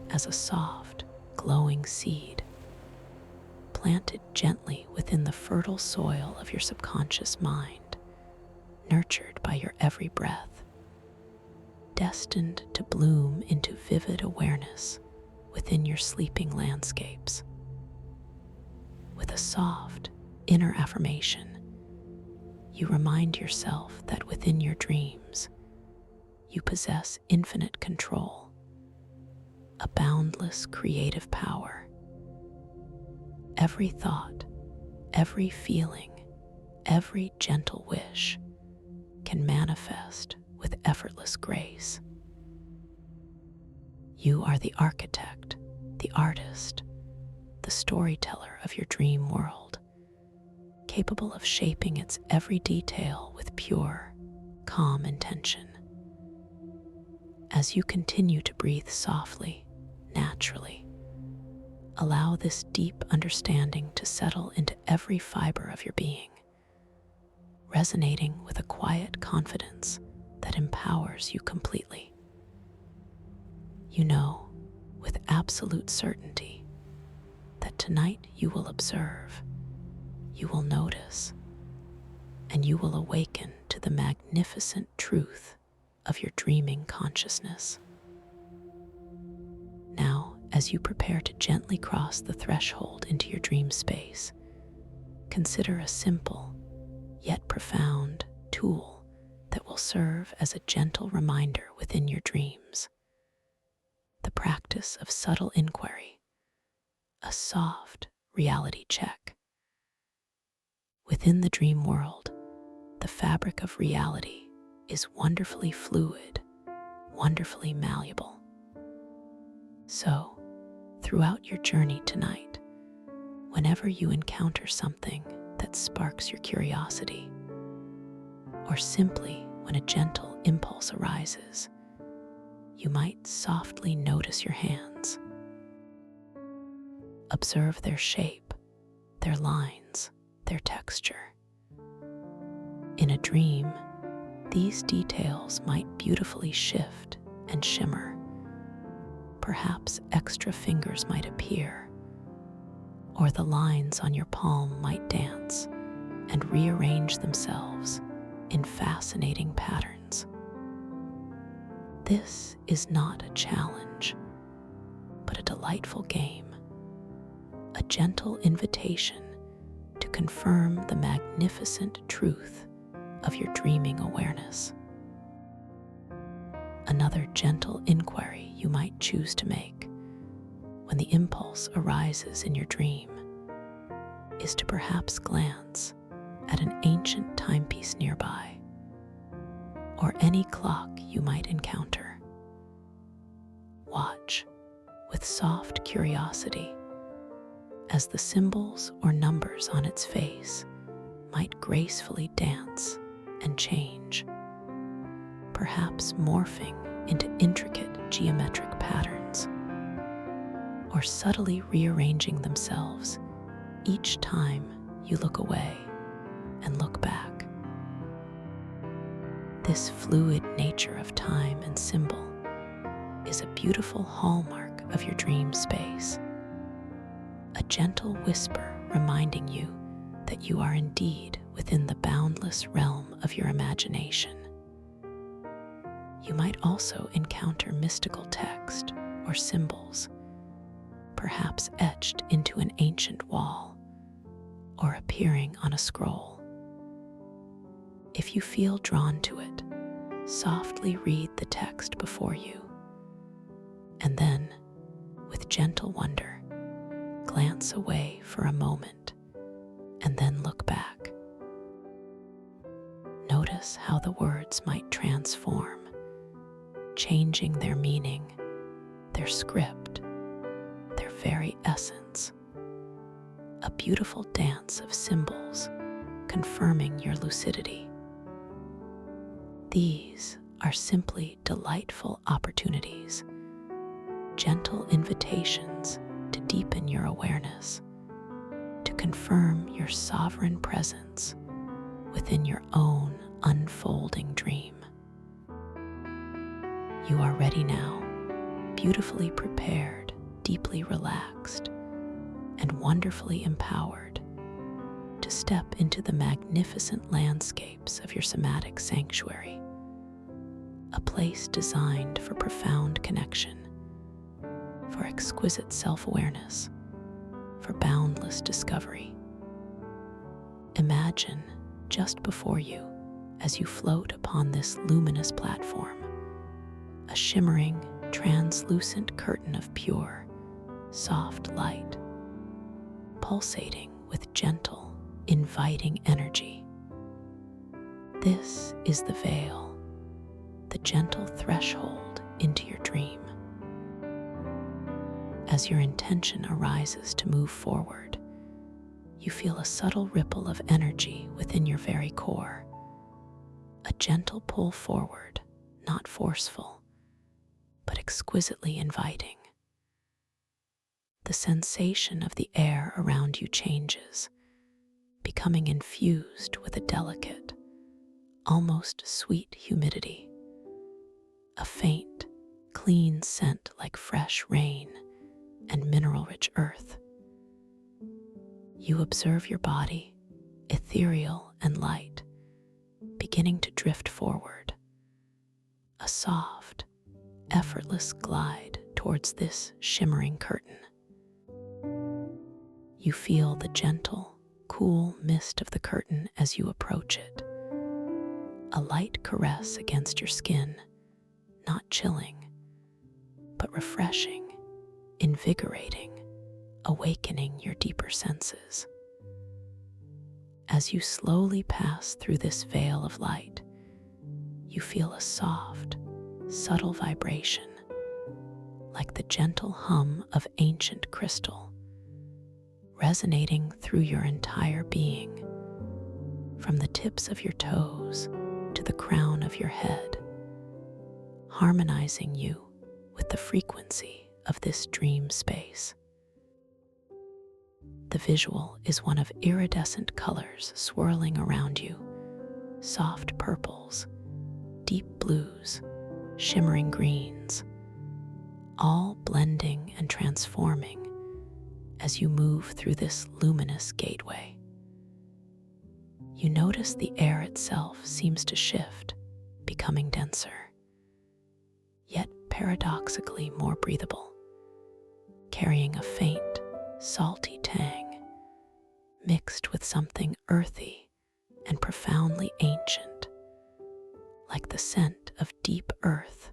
S1: as a soft, glowing seed, planted gently within the fertile soil of your subconscious mind, nurtured by your every breath, destined to bloom into vivid awareness within your sleeping landscapes. With a soft, inner affirmation, you remind yourself that within your dreams, you possess infinite control, a boundless creative power. Every thought, every feeling, every gentle wish can manifest with effortless grace. You are the architect, the artist, the storyteller of your dream world, capable of shaping its every detail with pure, calm intention. As you continue to breathe softly, naturally, allow this deep understanding to settle into every fiber of your being, resonating with a quiet confidence that empowers you completely. You know, with absolute certainty, that tonight you will observe, you will notice, and you will awaken to the magnificent truth of your dreaming consciousness. Now, As you prepare to gently cross the threshold into your dream space, consider a simple yet profound tool that will serve as a gentle reminder within your dreams. The practice of subtle inquiry, a soft reality check. Within the dream world, the fabric of reality is wonderfully fluid, wonderfully malleable. So, throughout your journey tonight, whenever you encounter something that sparks your curiosity, or simply when a gentle impulse arises, you might softly notice your hands. Observe their shape, their lines, their texture. In a dream, these details might beautifully shift and shimmer. Perhaps extra fingers might appear, or the lines on your palm might dance and rearrange themselves in fascinating patterns. This is not a challenge, but a delightful game, a gentle invitation to confirm the magnificent truth of your dreaming awareness. Another gentle inquiry you might choose to make when the impulse arises in your dream is to perhaps glance at an ancient timepiece nearby, or any clock you might encounter. Watch with soft curiosity as the symbols or numbers on its face might gracefully dance and change, perhaps morphing into intricate geometric patterns, or subtly rearranging themselves each time you look away and look back. This fluid nature of time and symbol is a beautiful hallmark of your dream space, a gentle whisper reminding you that you are indeed within the boundless realm of your imagination. You might also encounter mystical text or symbols, perhaps etched into an ancient wall or appearing on a scroll. If you feel drawn to it, softly read the text before you, and then, with gentle wonder, glance away for a moment and then look back. Notice how the words might transform, changing their meaning, their script, their very essence. A beautiful dance of symbols confirming your lucidity. These are simply delightful opportunities, gentle invitations to deepen your awareness, to confirm your sovereign presence within your own unfolding dream. You are ready now, beautifully prepared, deeply relaxed, and wonderfully empowered to step into the magnificent landscapes of your somatic sanctuary, a place designed for profound connection, for exquisite self-awareness, for boundless discovery. Imagine just before you, as you float upon this luminous platform, a shimmering, translucent curtain of pure, soft light, pulsating with gentle, inviting energy. This is the veil, the gentle threshold into your dream. As your intention arises to move forward, you feel a subtle ripple of energy within your very core, a gentle pull forward, not forceful, but exquisitely inviting. The sensation of the air around you changes, becoming infused with a delicate, almost sweet humidity, a faint, clean scent like fresh rain and mineral-rich earth. You observe your body, ethereal and light, beginning to drift forward, a soft, effortless glide towards this shimmering curtain. You feel the gentle, cool mist of the curtain as you approach it. A light caress against your skin, not chilling, but refreshing, invigorating, awakening your deeper senses. As you slowly pass through this veil of light, you feel a soft, subtle vibration, like the gentle hum of ancient crystal, resonating through your entire being, from the tips of your toes to the crown of your head, harmonizing you with the frequency of this dream space. The visual is one of iridescent colors swirling around you, soft purples, deep blues, shimmering greens, all blending and transforming as you move through this luminous gateway. You notice the air itself seems to shift, becoming denser, yet paradoxically more breathable, carrying a faint, salty tang, mixed with something earthy and profoundly ancient, like the scent of deep earth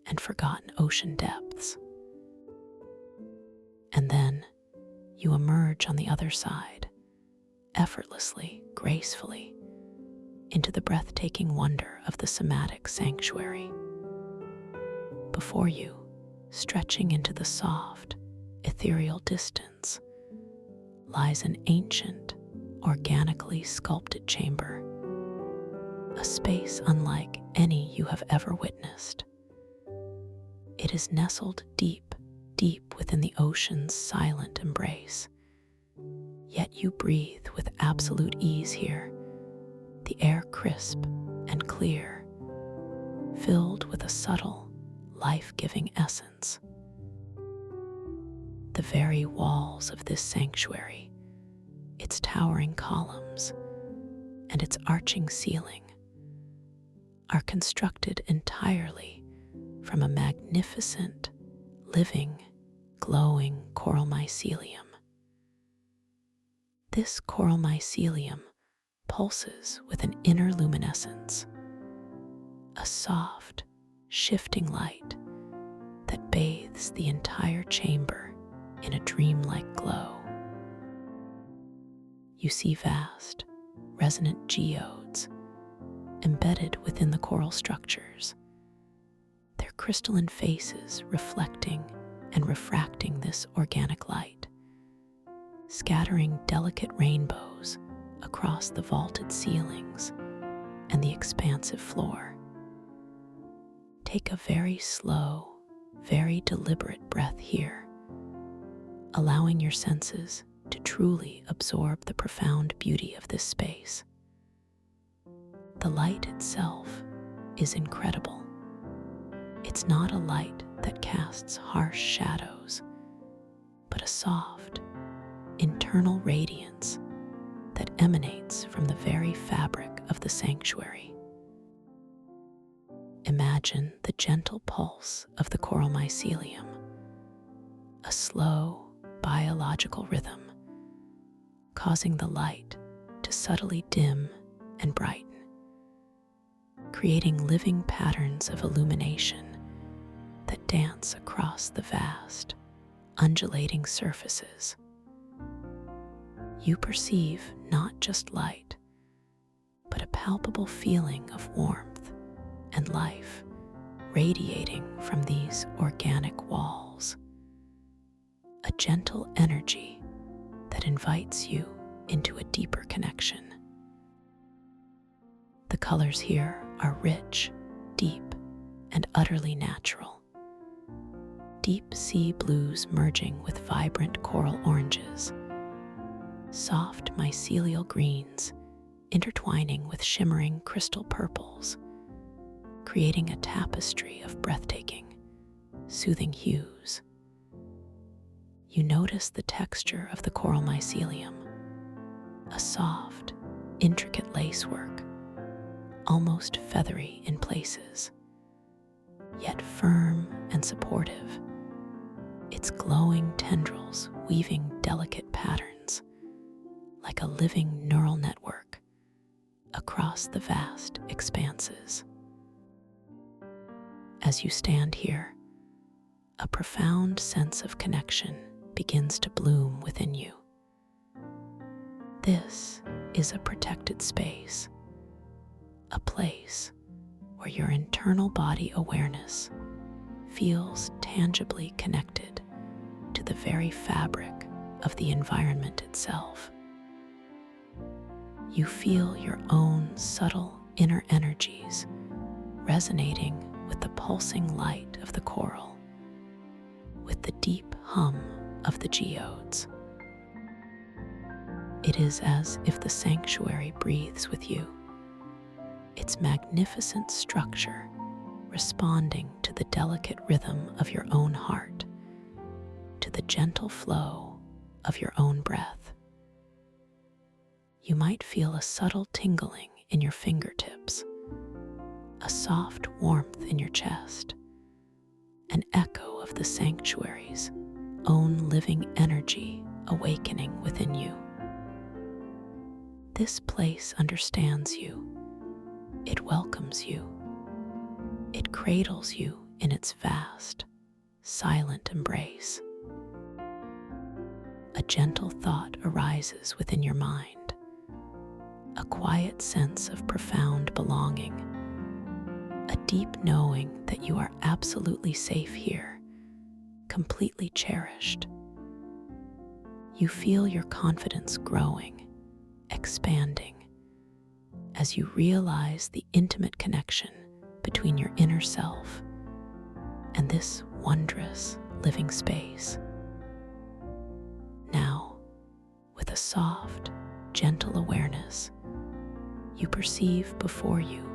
S1: and forgotten ocean depths. And then you emerge on the other side, effortlessly, gracefully, into the breathtaking wonder of the somatic sanctuary. Before you, stretching into the soft, ethereal distance, lies an ancient, organically sculpted chamber, a space unlike any you have ever witnessed. It is nestled deep, deep within the ocean's silent embrace, yet you breathe with absolute ease here, the air crisp and clear, filled with a subtle, life-giving essence. The very walls of this sanctuary, its towering columns, and its arching ceiling, are constructed entirely from a magnificent, living, glowing coral mycelium. This coral mycelium pulses with an inner luminescence, a soft, shifting light that bathes the entire chamber in a dreamlike glow. You see vast, resonant geodes embedded within the coral structures, their crystalline faces reflecting and refracting this organic light, scattering delicate rainbows across the vaulted ceilings and the expansive floor. Take a very slow, very deliberate breath here, allowing your senses to truly absorb the profound beauty of this space. The light itself is incredible. It's not a light that casts harsh shadows, but a soft, internal radiance that emanates from the very fabric of the sanctuary. Imagine the gentle pulse of the coral mycelium, a slow, biological rhythm, causing the light to subtly dim and brighten, creating living patterns of illumination that dance across the vast, undulating surfaces. You perceive not just light, but a palpable feeling of warmth and life radiating from these organic walls, a gentle energy that invites you into a deeper connection. The colors here are rich, deep, and utterly natural. Deep sea blues merging with vibrant coral oranges, soft mycelial greens intertwining with shimmering crystal purples, creating a tapestry of breathtaking, soothing hues. You notice the texture of the coral mycelium, a soft, intricate lacework, almost feathery in places, yet firm and supportive, its glowing tendrils weaving delicate patterns like a living neural network across the vast expanses. As you stand here, a profound sense of connection begins to bloom within you. This is a protected space, a place where your internal body awareness feels tangibly connected to the very fabric of the environment itself. You feel your own subtle inner energies resonating with the pulsing light of the coral, with the deep hum of the geodes. It is as if the sanctuary breathes with you, its magnificent structure responding to the delicate rhythm of your own heart, to the gentle flow of your own breath. You might feel a subtle tingling in your fingertips, a soft warmth in your chest, an echo of the sanctuary's own living energy awakening within you. This place understands you. It welcomes you. It cradles you in its vast, silent embrace. A gentle thought arises within your mind, a quiet sense of profound belonging, a deep knowing that you are absolutely safe here, completely cherished. You feel your confidence growing, expanding, as you realize the intimate connection between your inner self and this wondrous living space. Now, with a soft, gentle awareness, you perceive before you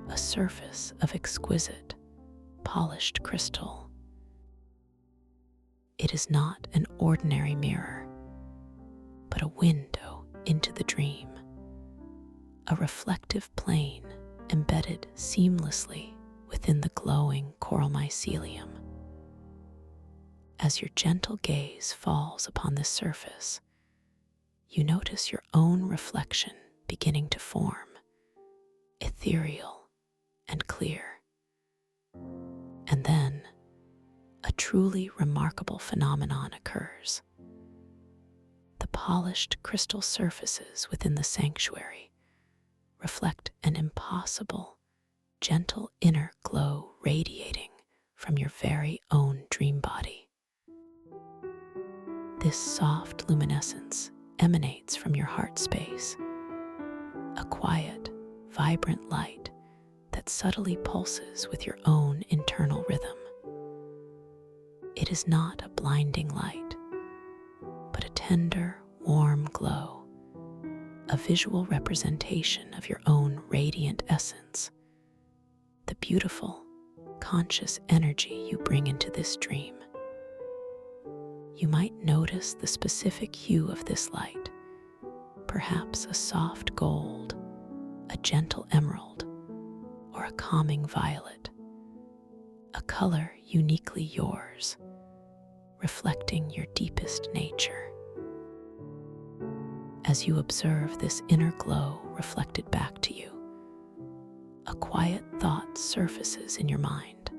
S1: a surface of exquisite, polished crystal. It is not an ordinary mirror, but a window into the dream, a reflective plane embedded seamlessly within the glowing coral mycelium. As your gentle gaze falls upon this surface, you notice your own reflection beginning to form, ethereal and clear. And then, a truly remarkable phenomenon occurs. The polished crystal surfaces within the sanctuary reflect an impossible, gentle inner glow radiating from your very own dream body. This soft luminescence emanates from your heart space, a quiet, vibrant light that subtly pulses with your own internal rhythm. It is not a blinding light, but a tender, warm glow, a visual representation of your own radiant essence, the beautiful, conscious energy you bring into this dream. You might notice the specific hue of this light, perhaps a soft gold, a gentle emerald, or a calming violet, a color uniquely yours, reflecting your deepest nature. As you observe this inner glow reflected back to you, a quiet thought surfaces in your mind.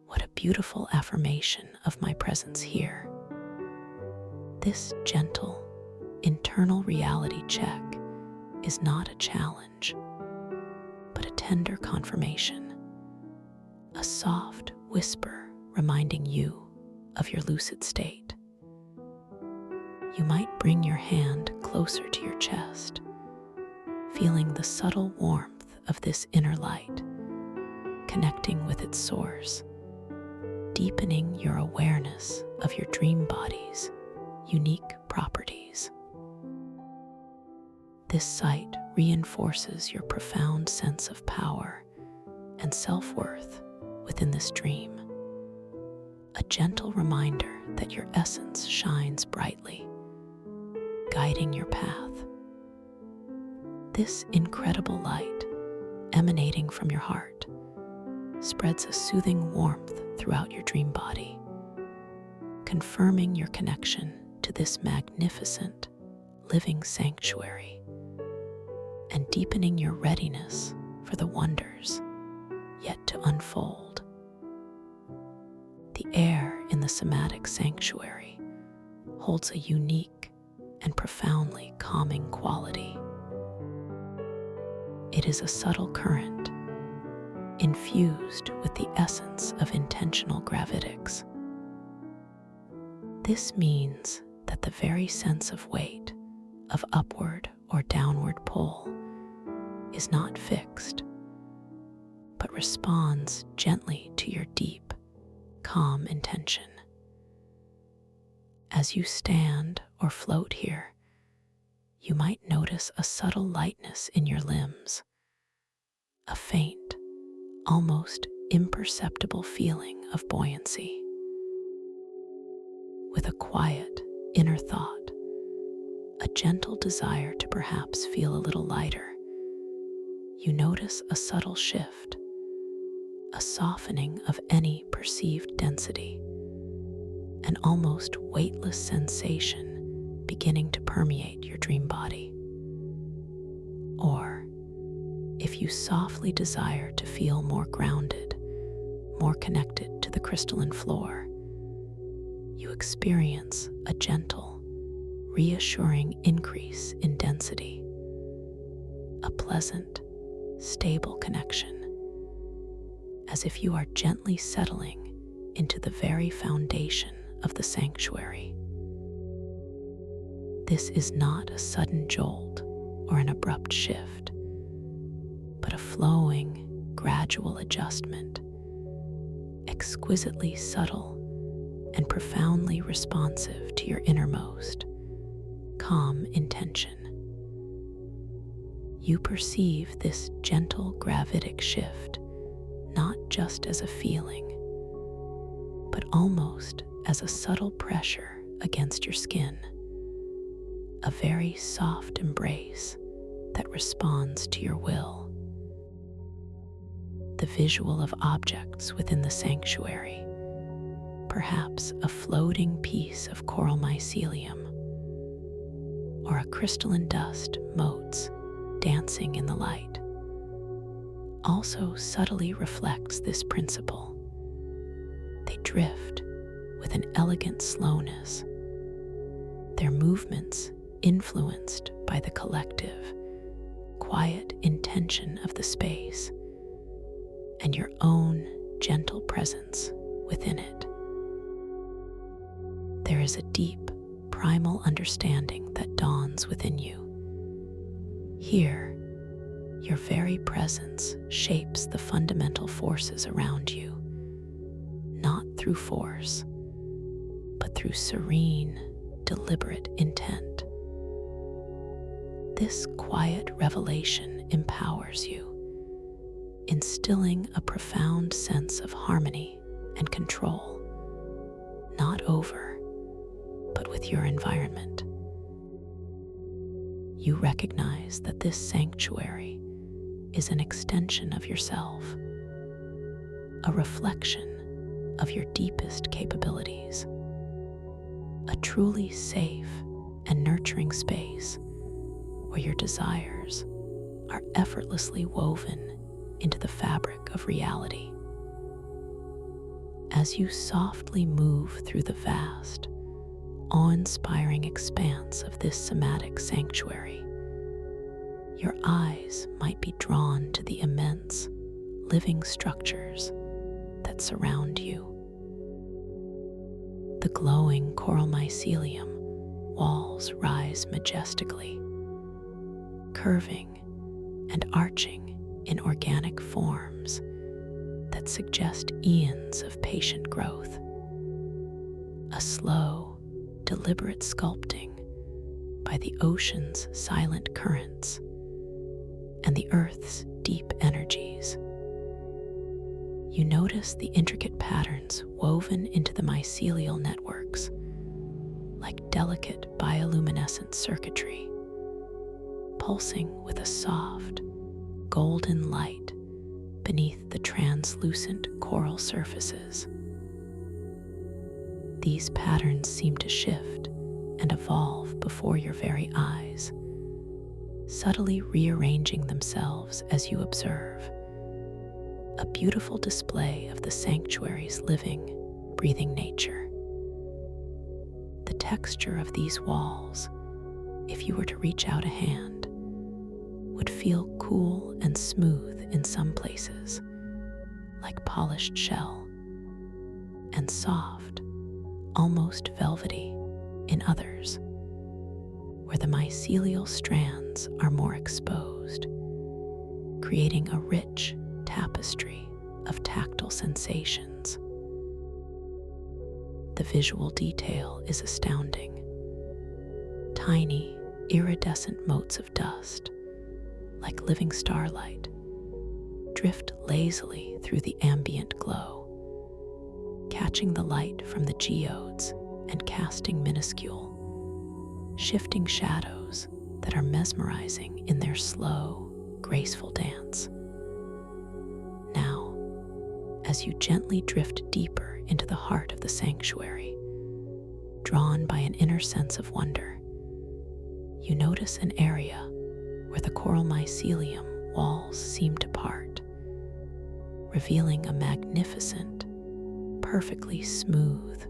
S1: What a beautiful affirmation of my presence here. This gentle, internal reality check is not a challenge, but a tender confirmation, a soft whisper reminding you of your lucid state. You might bring your hand closer to your chest, feeling the subtle warmth of this inner light, connecting with its source, deepening your awareness of your dream body's unique properties. This sight reinforces your profound sense of power and self-worth within this dream, a gentle reminder that your essence shines brightly, guiding your path. This incredible light, emanating from your heart, spreads a soothing warmth throughout your dream body, confirming your connection to this magnificent living sanctuary and deepening your readiness for the wonders yet to unfold. The air in the somatic sanctuary holds a unique and profoundly calming quality. It is a subtle current infused with the essence of intentional gravitics. This means that the very sense of weight, of upward or downward pull, is not fixed, but responds gently to your deep, calm intention. As you stand or float here, you might notice a subtle lightness in your limbs, a faint, almost imperceptible feeling of buoyancy. With a quiet inner thought, a gentle desire to perhaps feel a little lighter, you notice a subtle shift, a softening of any perceived density, an almost weightless sensation beginning to permeate your dream body. Or, if you softly desire to feel more grounded, more connected to the crystalline floor, you experience a gentle, reassuring increase in density, a pleasant, stable connection, as if you are gently settling into the very foundation of the sanctuary. This is not a sudden jolt or an abrupt shift, but a flowing, gradual adjustment, exquisitely subtle and profoundly responsive to your innermost, calm intention. You perceive this gentle gravitic shift not just as a feeling, but almost as a subtle pressure against your skin, a very soft embrace that responds to your will. The visual of objects within the sanctuary, perhaps a floating piece of coral mycelium or a crystalline dust motes dancing in the light, also subtly reflects this principle. They drift with an elegant slowness, their movements influenced by the collective, quiet intention of the space and your own gentle presence within it. There is a deep, primal understanding that dawns within you. Here, your very presence shapes the fundamental forces around you, not through force, but through serene, deliberate intent. This quiet revelation empowers you, instilling a profound sense of harmony and control, not over, but with your environment. You recognize that this sanctuary is an extension of yourself, a reflection of your deepest capabilities, a truly safe and nurturing space where your desires are effortlessly woven into the fabric of reality. As you softly move through the vast, awe-inspiring expanse of this somatic sanctuary, your eyes might be drawn to the immense, living structures that surround you. The glowing coral mycelium walls rise majestically, curving and arching in organic forms that suggest eons of patient growth. A slow, deliberate sculpting by the ocean's silent currents and the earth's deep energies. You notice the intricate patterns woven into the mycelial networks, like delicate bioluminescent circuitry, pulsing with a soft, golden light beneath the translucent coral surfaces. These patterns seem to shift and evolve before your very eyes, subtly rearranging themselves as you observe. A beautiful display of the sanctuary's living, breathing nature. The texture of these walls, if you were to reach out a hand, would feel cool and smooth in some places, like polished shell, and soft, almost velvety in others, where the mycelial strands are more exposed, creating a rich tapestry of tactile sensations. The visual detail is astounding. Tiny, iridescent motes of dust, like living starlight, drift lazily through the ambient glow, catching the light from the geodes and casting minuscule, shifting shadows that are mesmerizing in their slow, graceful dance. Now, as you gently drift deeper into the heart of the sanctuary, drawn by an inner sense of wonder, you notice an area where the coral mycelium walls seem to part, revealing a magnificent, perfectly smooth,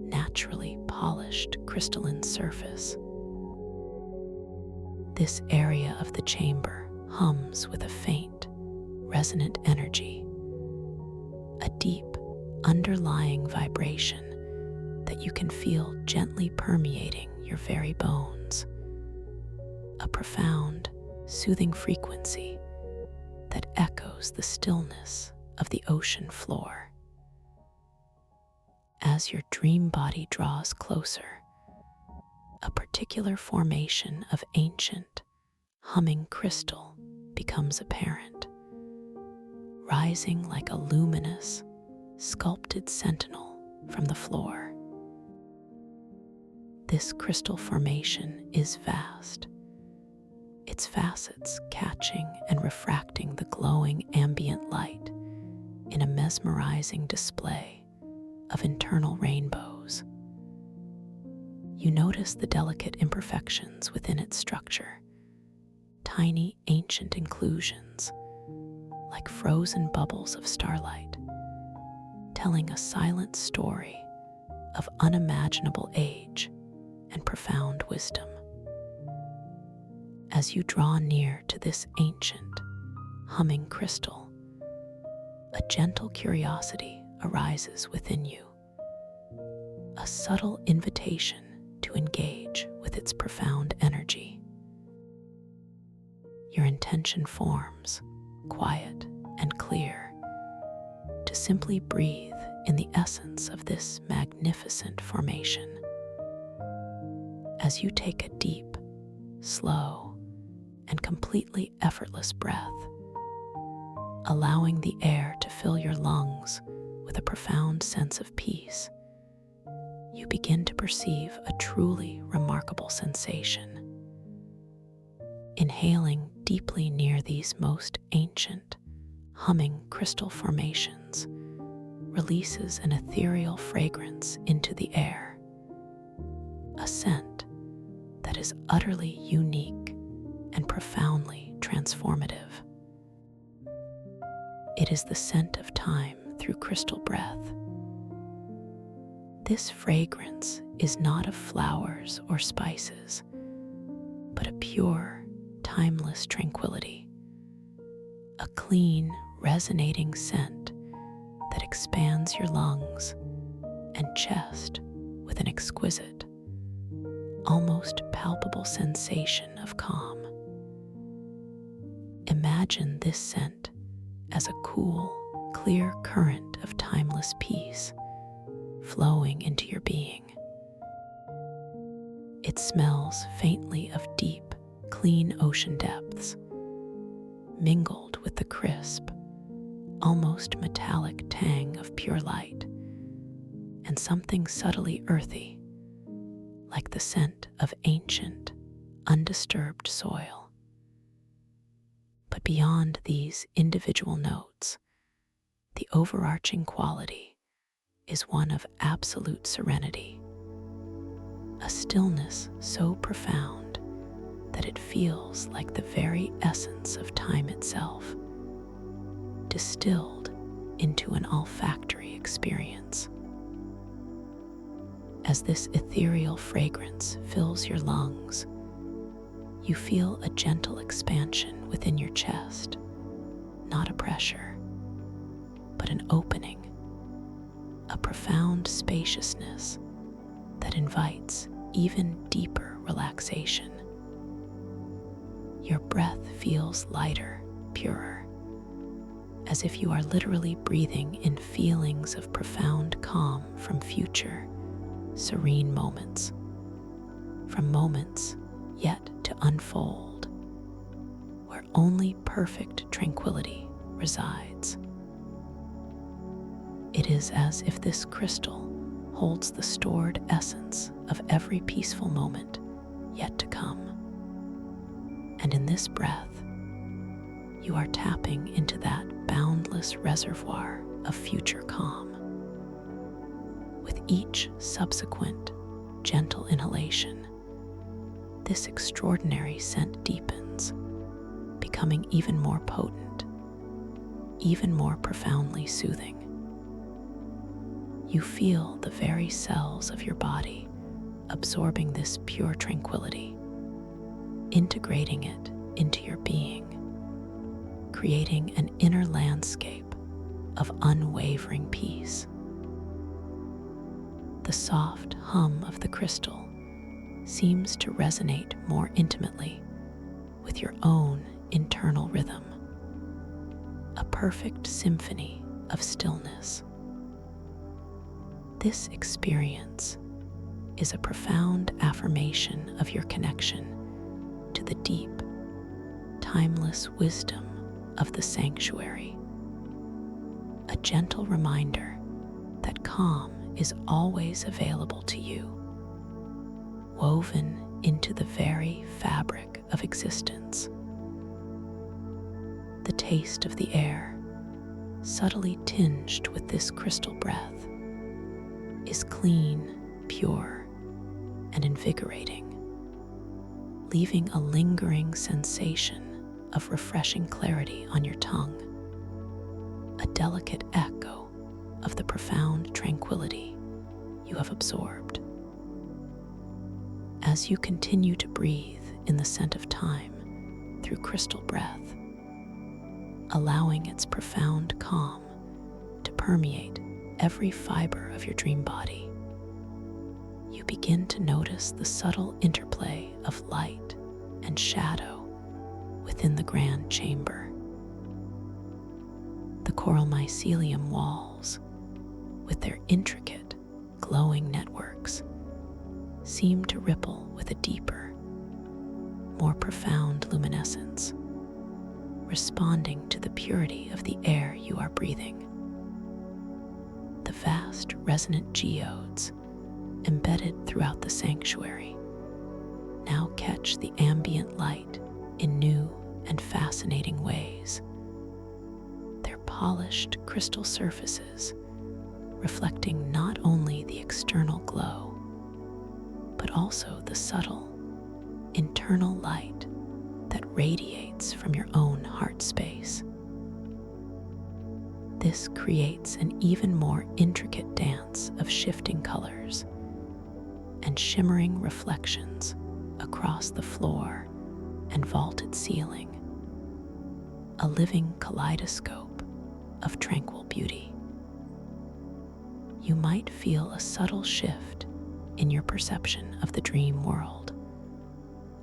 S1: naturally polished crystalline surface. This area of the chamber hums with a faint, resonant energy, a deep, underlying vibration that you can feel gently permeating your very bones. A profound, soothing frequency that echoes the stillness of the ocean floor. As your dream body draws closer, a particular formation of ancient, humming crystal becomes apparent, rising like a luminous, sculpted sentinel from the floor. This crystal formation is vast, its facets catching and refracting the glowing ambient light in a mesmerizing display of internal rainbows. You notice the delicate imperfections within its structure, tiny ancient inclusions, like frozen bubbles of starlight, telling a silent story of unimaginable age and profound wisdom. As you draw near to this ancient, humming crystal, a gentle curiosity arises within you, a subtle invitation to engage with its profound energy. Your intention forms, quiet and clear, to simply breathe in the essence of this magnificent formation. As you take a deep, slow, and completely effortless breath, allowing the air to fill your lungs with a profound sense of peace, you begin to perceive a truly remarkable sensation. Inhaling deeply near these most ancient, humming crystal formations releases an ethereal fragrance into the air, a scent that is utterly unique and profoundly transformative. It is the scent of time through crystal breath. This fragrance is not of flowers or spices, but a pure, timeless tranquility, a clean, resonating scent that expands your lungs and chest with an exquisite, almost palpable sensation of calm. Imagine this scent as a cool, clear current of timeless peace flowing into your being. It smells faintly of deep, clean ocean depths, mingled with the crisp, almost metallic tang of pure light, and something subtly earthy, like the scent of ancient, undisturbed soil. But beyond these individual notes, the overarching quality is one of absolute serenity, a stillness so profound that it feels like the very essence of time itself, distilled into an olfactory experience. As this ethereal fragrance fills your lungs, you feel a gentle expansion within your chest, not a pressure, but an opening, a profound spaciousness that invites even deeper relaxation. Your breath feels lighter, purer, as if you are literally breathing in feelings of profound calm from future, serene moments, from moments yet to unfold, where only perfect tranquility resides. It is as if this crystal holds the stored essence of every peaceful moment yet to come. And in this breath, you are tapping into that boundless reservoir of future calm. With each subsequent gentle inhalation, this extraordinary scent deepens, becoming even more potent, even more profoundly soothing. You feel the very cells of your body absorbing this pure tranquility, integrating it into your being, creating an inner landscape of unwavering peace. The soft hum of the crystal seems to resonate more intimately with your own internal rhythm, a perfect symphony of stillness. This experience is a profound affirmation of your connection to the deep, timeless wisdom of the sanctuary, a gentle reminder that calm is always available to you, woven into the very fabric of existence. The taste of the air, subtly tinged with this crystal breath, is clean, pure, and invigorating, leaving a lingering sensation of refreshing clarity on your tongue, a delicate echo of the profound tranquility you have absorbed. As you continue to breathe in the scent of time through crystal breath, allowing its profound calm to permeate every fiber of your dream body, you begin to notice the subtle interplay of light and shadow within the grand chamber. The coral mycelium walls, with their intricate, glowing networks, seem to ripple with a deeper, more profound luminescence, responding to the purity of the air you are breathing. The vast resonant geodes embedded throughout the sanctuary now catch the ambient light in new and fascinating ways, their polished crystal surfaces reflecting not only the external glow, but also the subtle, internal light that radiates from your own heart space. This creates an even more intricate dance of shifting colors and shimmering reflections across the floor and vaulted ceiling, a living kaleidoscope of tranquil beauty. You might feel a subtle shift in your perception of the dream world,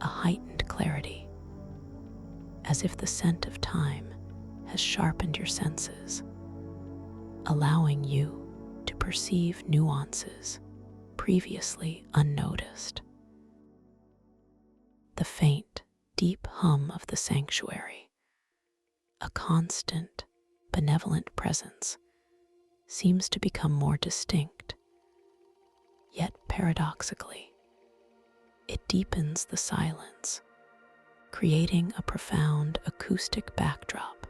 S1: a heightened clarity, as if the scent of time has sharpened your senses, allowing you to perceive nuances previously unnoticed. The faint, deep hum of the sanctuary, a constant, benevolent presence, seems to become more distinct. Yet paradoxically, it deepens the silence, creating a profound acoustic backdrop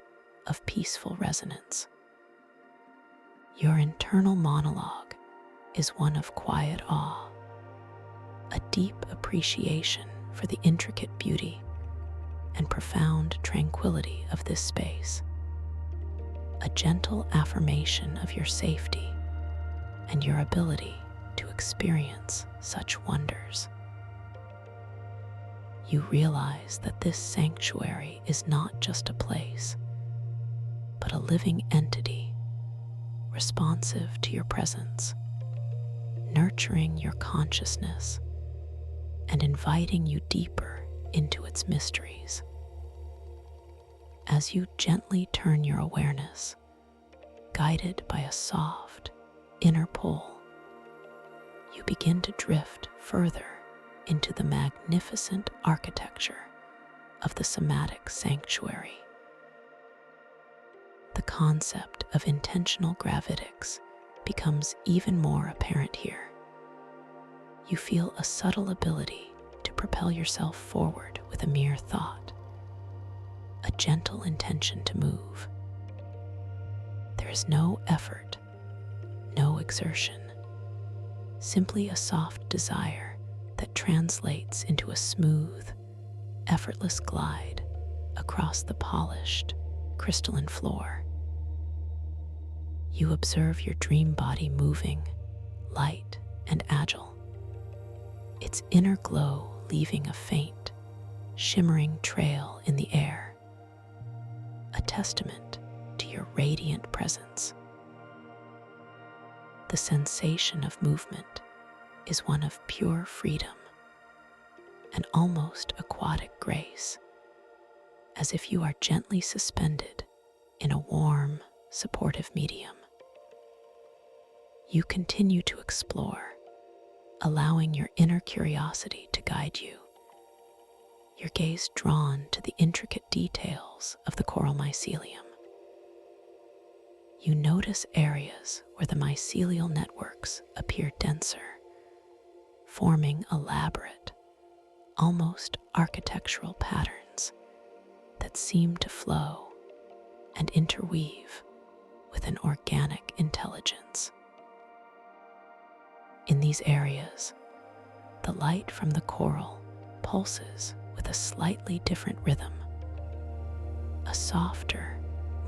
S1: of peaceful resonance. Your internal monologue is one of quiet awe, a deep appreciation for the intricate beauty and profound tranquility of this space, a gentle affirmation of your safety and your ability to experience such wonders. You realize that this sanctuary is not just a place, but a living entity responsive to your presence, nurturing your consciousness and inviting you deeper into its mysteries. As you gently turn your awareness, guided by a soft inner pull, you begin to drift further into the magnificent architecture of the somatic sanctuary. The concept of intentional gravitics becomes even more apparent here. You feel a subtle ability to propel yourself forward with a mere thought, a gentle intention to move. There is no effort, no exertion, simply a soft desire that translates into a smooth, effortless glide across the polished, crystalline floor. You observe your dream body moving, light and agile, its inner glow leaving a faint, shimmering trail in the air, a testament to your radiant presence. The sensation of movement is one of pure freedom and almost aquatic grace, as if you are gently suspended in a warm, supportive medium. You continue to explore, allowing your inner curiosity to guide you, your gaze drawn to the intricate details of the coral mycelium. You notice areas where the mycelial networks appear denser, forming elaborate, almost architectural patterns that seem to flow and interweave with an organic intelligence. In these areas, the light from the coral pulses with a slightly different rhythm, a softer,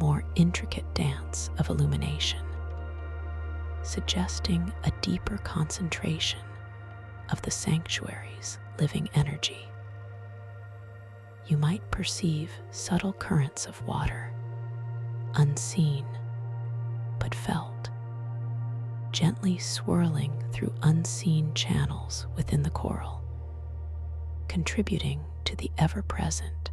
S1: more intricate dance of illumination, suggesting a deeper concentration of the sanctuary's living energy. You might perceive subtle currents of water, unseen but felt, gently swirling through unseen channels within the coral, contributing to the ever-present,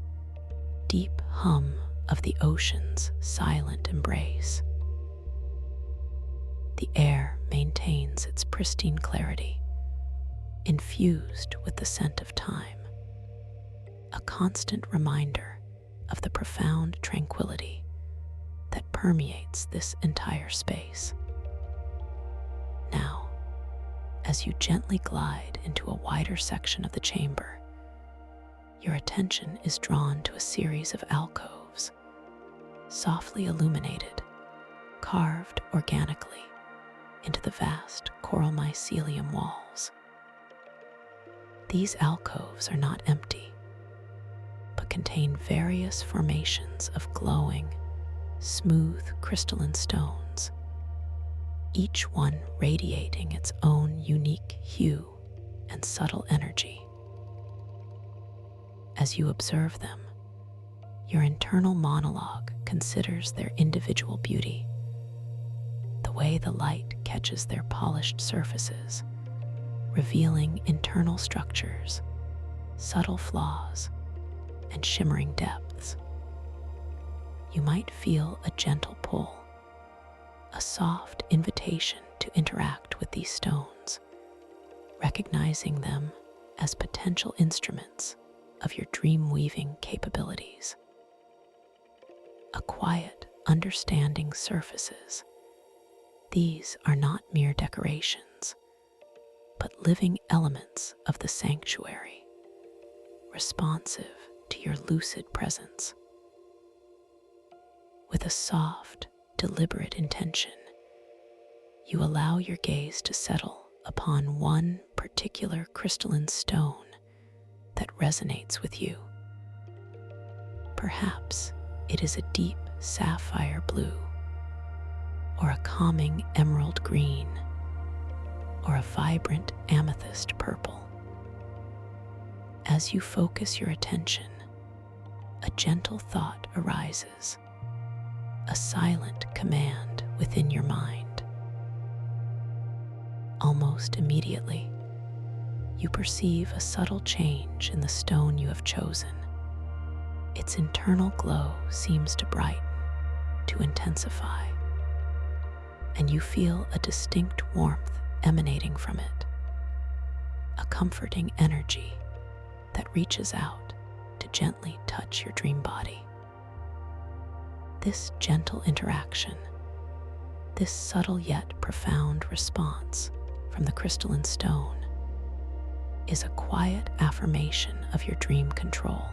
S1: deep hum of the ocean's silent embrace. The air maintains its pristine clarity, infused with the scent of time, a constant reminder of the profound tranquility that permeates this entire space. Now, as you gently glide into a wider section of the chamber, your attention is drawn to a series of alcoves, softly illuminated, carved organically into the vast coral mycelium walls. These alcoves are not empty, but contain various formations of glowing, smooth crystalline stones, each one radiating its own unique hue and subtle energy. As you observe them, your internal monologue considers their individual beauty, the way the light catches their polished surfaces, revealing internal structures, subtle flaws, and shimmering depths. You might feel a gentle pull, a soft invitation to interact with these stones, recognizing them as potential instruments of your dream-weaving capabilities. A quiet, understanding surfaces. These are not mere decorations, but living elements of the sanctuary, responsive to your lucid presence. With a soft, deliberate intention, you allow your gaze to settle upon one particular crystalline stone that resonates with you. Perhaps it is a deep sapphire blue, or a calming emerald green, or a vibrant amethyst purple. As you focus your attention, a gentle thought arises, a silent command within your mind. Almost immediately, you perceive a subtle change in the stone you have chosen. Its internal glow seems to brighten, to intensify, and you feel a distinct warmth emanating from it, a comforting energy that reaches out to gently touch your dream body. This gentle interaction, this subtle yet profound response from the crystalline stone, is a quiet affirmation of your dream control,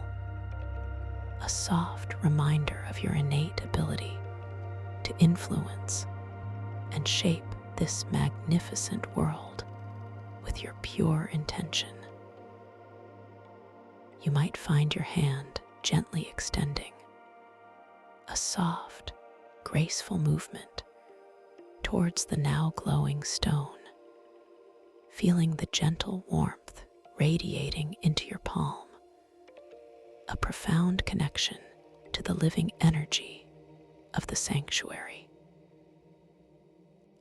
S1: a soft reminder of your innate ability to influence and shape this magnificent world with your pure intention. You might find your hand gently extending, a soft, graceful movement towards the now glowing stone, feeling the gentle warmth radiating into your palm, a profound connection to the living energy of the sanctuary.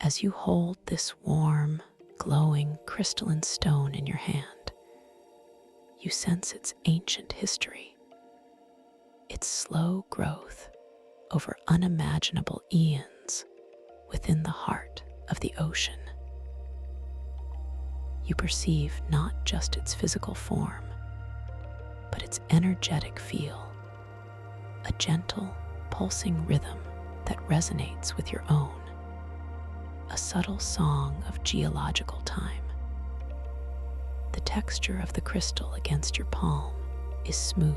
S1: As you hold this warm, glowing crystalline stone in your hand, you sense its ancient history, its slow growth over unimaginable eons within the heart of the ocean. You perceive not just its physical form, but its energetic feel, a gentle, pulsing rhythm that resonates with your own, a subtle song of geological time. The texture of the crystal against your palm is smooth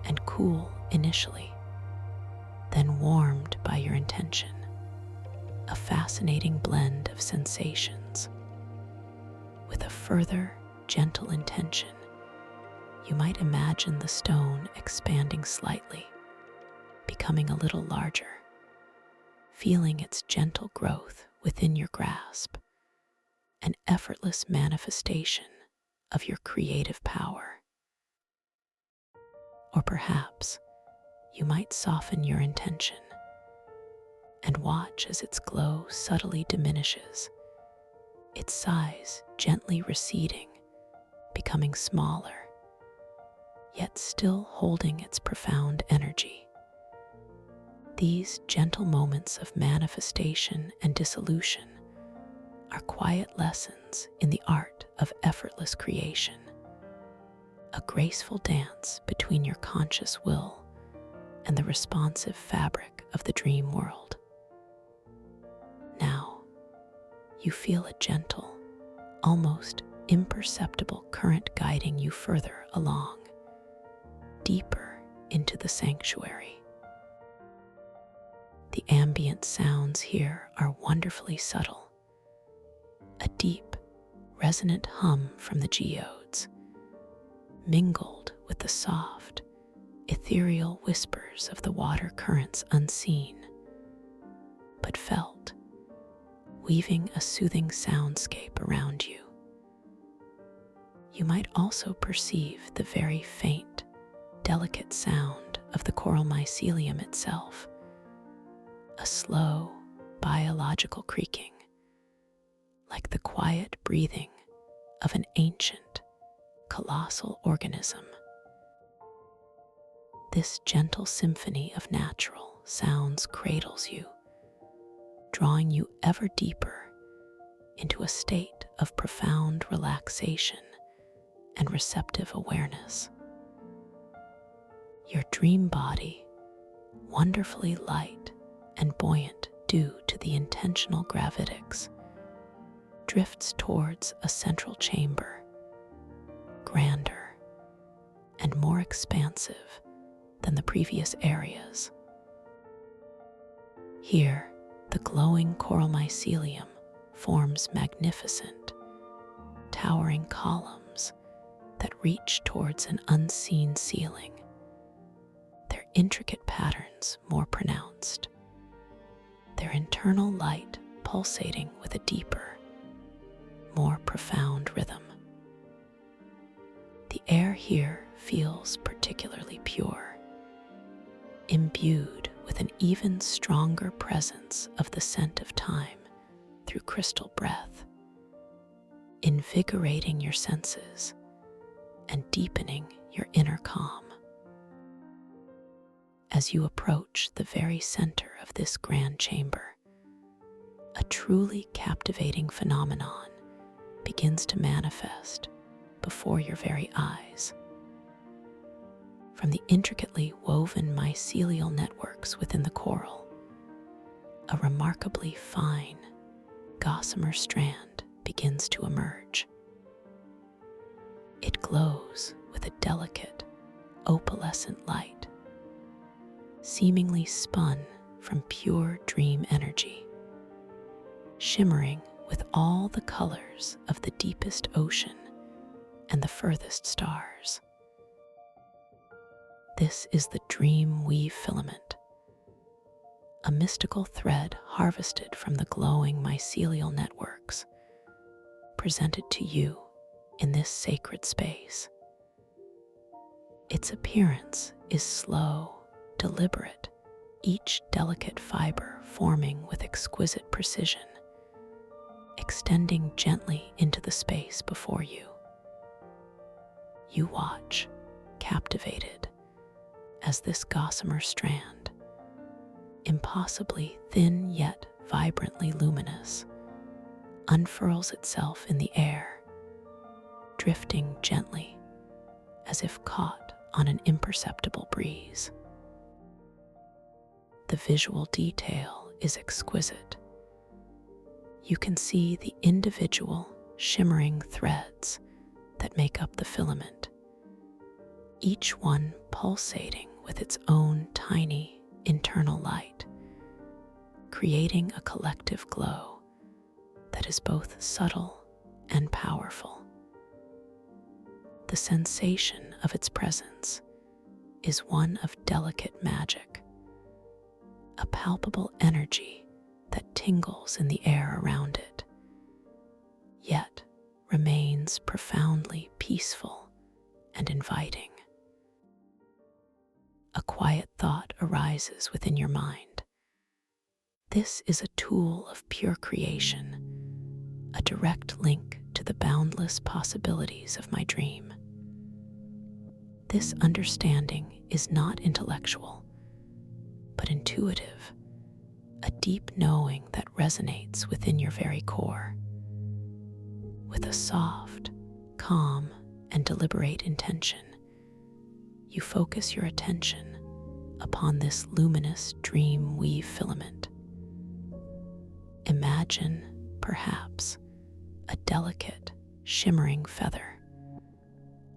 S1: and cool initially, then warmed by your intention, a fascinating blend of sensations. With a further gentle intention, you might imagine the stone expanding slightly, becoming a little larger, feeling its gentle growth within your grasp, an effortless manifestation of your creative power. Or perhaps you might soften your intention and watch as its glow subtly diminishes, its size gently receding, becoming smaller, yet still holding its profound energy. These gentle moments of manifestation and dissolution are quiet lessons in the art of effortless creation, a graceful dance between your conscious will and the responsive fabric of the dream world. Now, you feel a gentle, almost imperceptible current guiding you further along, deeper into the sanctuary. The ambient sounds here are wonderfully subtle, a deep, resonant hum from the geodes, mingled with the soft, ethereal whispers of the water currents unseen, but felt, weaving a soothing soundscape around you. You might also perceive the very faint, delicate sound of the coral mycelium itself, a slow, biological creaking, like the quiet breathing of an ancient, colossal organism. This gentle symphony of natural sounds cradles you, drawing you ever deeper into a state of profound relaxation and receptive awareness. Your dream body, wonderfully light and buoyant due to the intentional gravitics, drifts towards a central chamber, grander and more expansive than the previous areas. Here, the glowing coral mycelium forms magnificent, towering columns that reach towards an unseen ceiling, their intricate patterns more pronounced, their internal light pulsating with a deeper, more profound rhythm. The air here feels particularly pure, imbued with an even stronger presence of the scent of time through crystal breath, invigorating your senses and deepening your inner calm. As you approach the very center of this grand chamber, a truly captivating phenomenon begins to manifest before your very eyes. From the intricately woven mycelial networks within the coral, a remarkably fine, gossamer strand begins to emerge. It glows with a delicate, opalescent light, seemingly spun from pure dream energy, shimmering with all the colors of the deepest ocean and the furthest stars. This is the dream weave filament, a mystical thread harvested from the glowing mycelial networks, presented to you in this sacred space. Its appearance is slow, deliberate, each delicate fiber forming with exquisite precision, extending gently into the space before you. You watch, captivated, as this gossamer strand, impossibly thin yet vibrantly luminous, unfurls itself in the air, drifting gently as if caught on an imperceptible breeze. The visual detail is exquisite. You can see the individual shimmering threads that make up the filament, each one pulsating with its own tiny internal light, creating a collective glow that is both subtle and powerful. The sensation of its presence is one of delicate magic, a palpable energy that tingles in the air around it, yet remains profoundly peaceful and inviting. A quiet thought arises within your mind. This is a tool of pure creation, a direct link to the boundless possibilities of my dream. This understanding is not intellectual, but intuitive, a deep knowing that resonates within your very core. With a soft, calm, and deliberate intention, you focus your attention upon this luminous dream weave filament. Imagine, perhaps, a delicate, shimmering feather,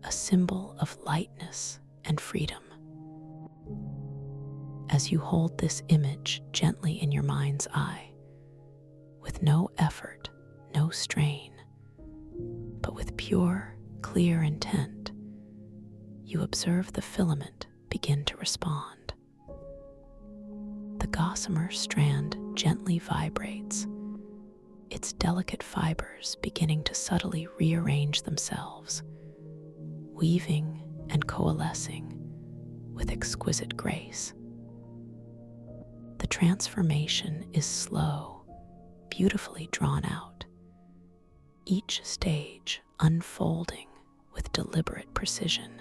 S1: a symbol of lightness and freedom. As you hold this image gently in your mind's eye, with no effort, no strain, but with pure, clear intent, you observe the filament begin to respond. The gossamer strand gently vibrates, its delicate fibers beginning to subtly rearrange themselves, weaving and coalescing with exquisite grace. The transformation is slow, beautifully drawn out, each stage unfolding with deliberate precision.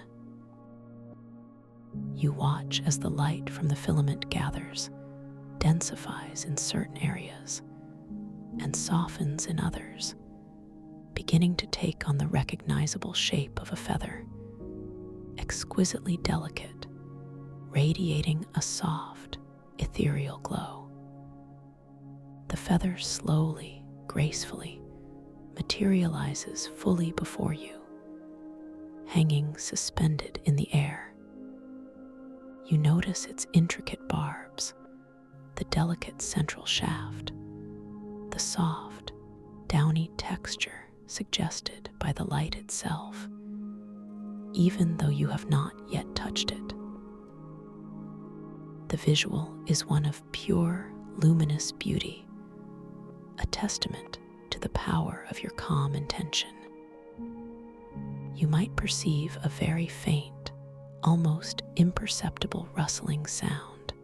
S1: You watch as the light from the filament gathers, densifies in certain areas, and softens in others, beginning to take on the recognizable shape of a feather, exquisitely delicate, radiating a soft, ethereal glow. The feather slowly, gracefully, materializes fully before you, hanging suspended in the air. You notice its intricate barbs, the delicate central shaft, the soft, downy texture suggested by the light itself, even though you have not yet touched it. The visual is one of pure, luminous beauty, a testament to the power of your calm intention. You might perceive a very faint, almost imperceptible rustling sound,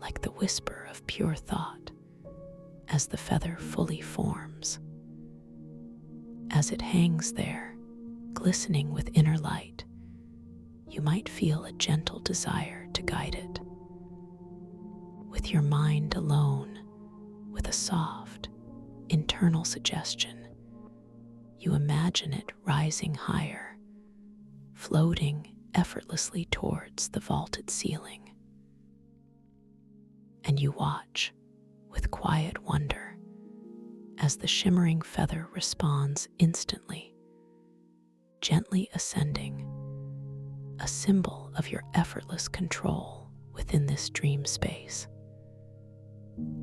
S1: like the whisper of pure thought, as the feather fully forms. As it hangs there, glistening with inner light, you might feel a gentle desire to guide it. With your mind alone, with a soft, internal suggestion, you imagine it rising higher, floating effortlessly towards the vaulted ceiling. And you watch with quiet wonder as the shimmering feather responds instantly, gently ascending, a symbol of your effortless control within this dream space.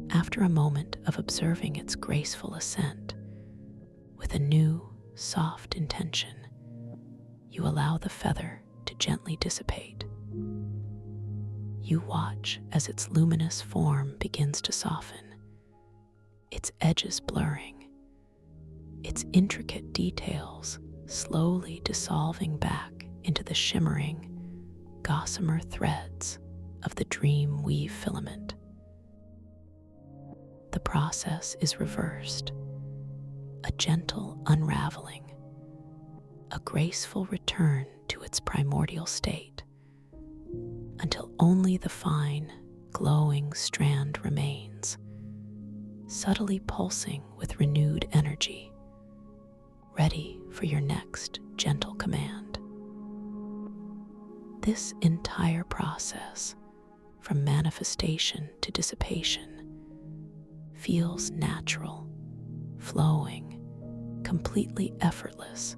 S1: After a moment of observing its graceful ascent, with a new, soft intention, you allow the feather to gently dissipate. You watch as its luminous form begins to soften, its edges blurring, its intricate details slowly dissolving back into the shimmering, gossamer threads of the dream weave filament. The process is reversed, a gentle unraveling, a graceful return to its primordial state, until only the fine, glowing strand remains, subtly pulsing with renewed energy, ready for your next gentle command. This entire process, from manifestation to dissipation, feels natural, flowing, completely effortless,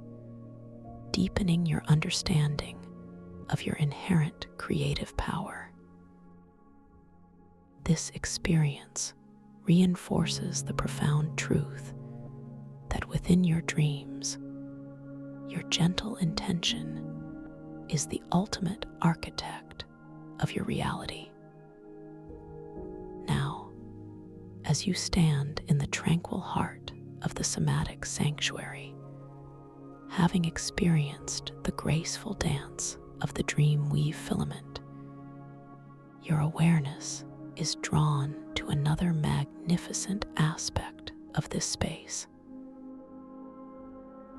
S1: deepening your understanding of your inherent creative power. This experience reinforces the profound truth that within your dreams, your gentle intention is the ultimate architect of your reality. Now, as you stand in the tranquil heart of the somatic sanctuary, having experienced the graceful dance of the dream weave filament, your awareness is drawn to another magnificent aspect of this space.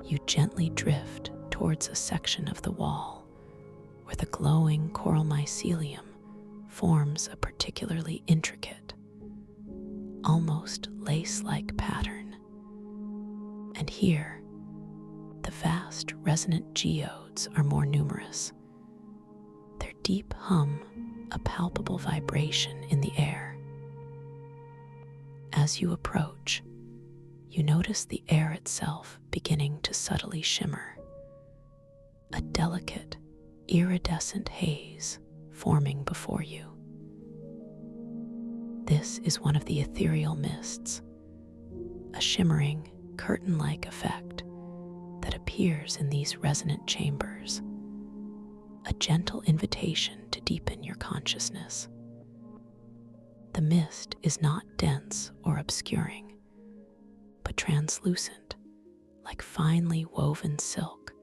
S1: You gently drift towards a section of the wall where the glowing coral mycelium forms a particularly intricate, almost lace-like pattern. And here, the vast resonant geodes are more numerous, their deep hum a palpable vibration in the air. As you approach, you notice the air itself beginning to subtly shimmer, a delicate, iridescent haze forming before you. This is one of the ethereal mists, a shimmering, curtain-like effect that appears in these resonant chambers, a gentle invitation to deepen your consciousness. The mist is not dense or obscuring, but translucent, like finely woven silk,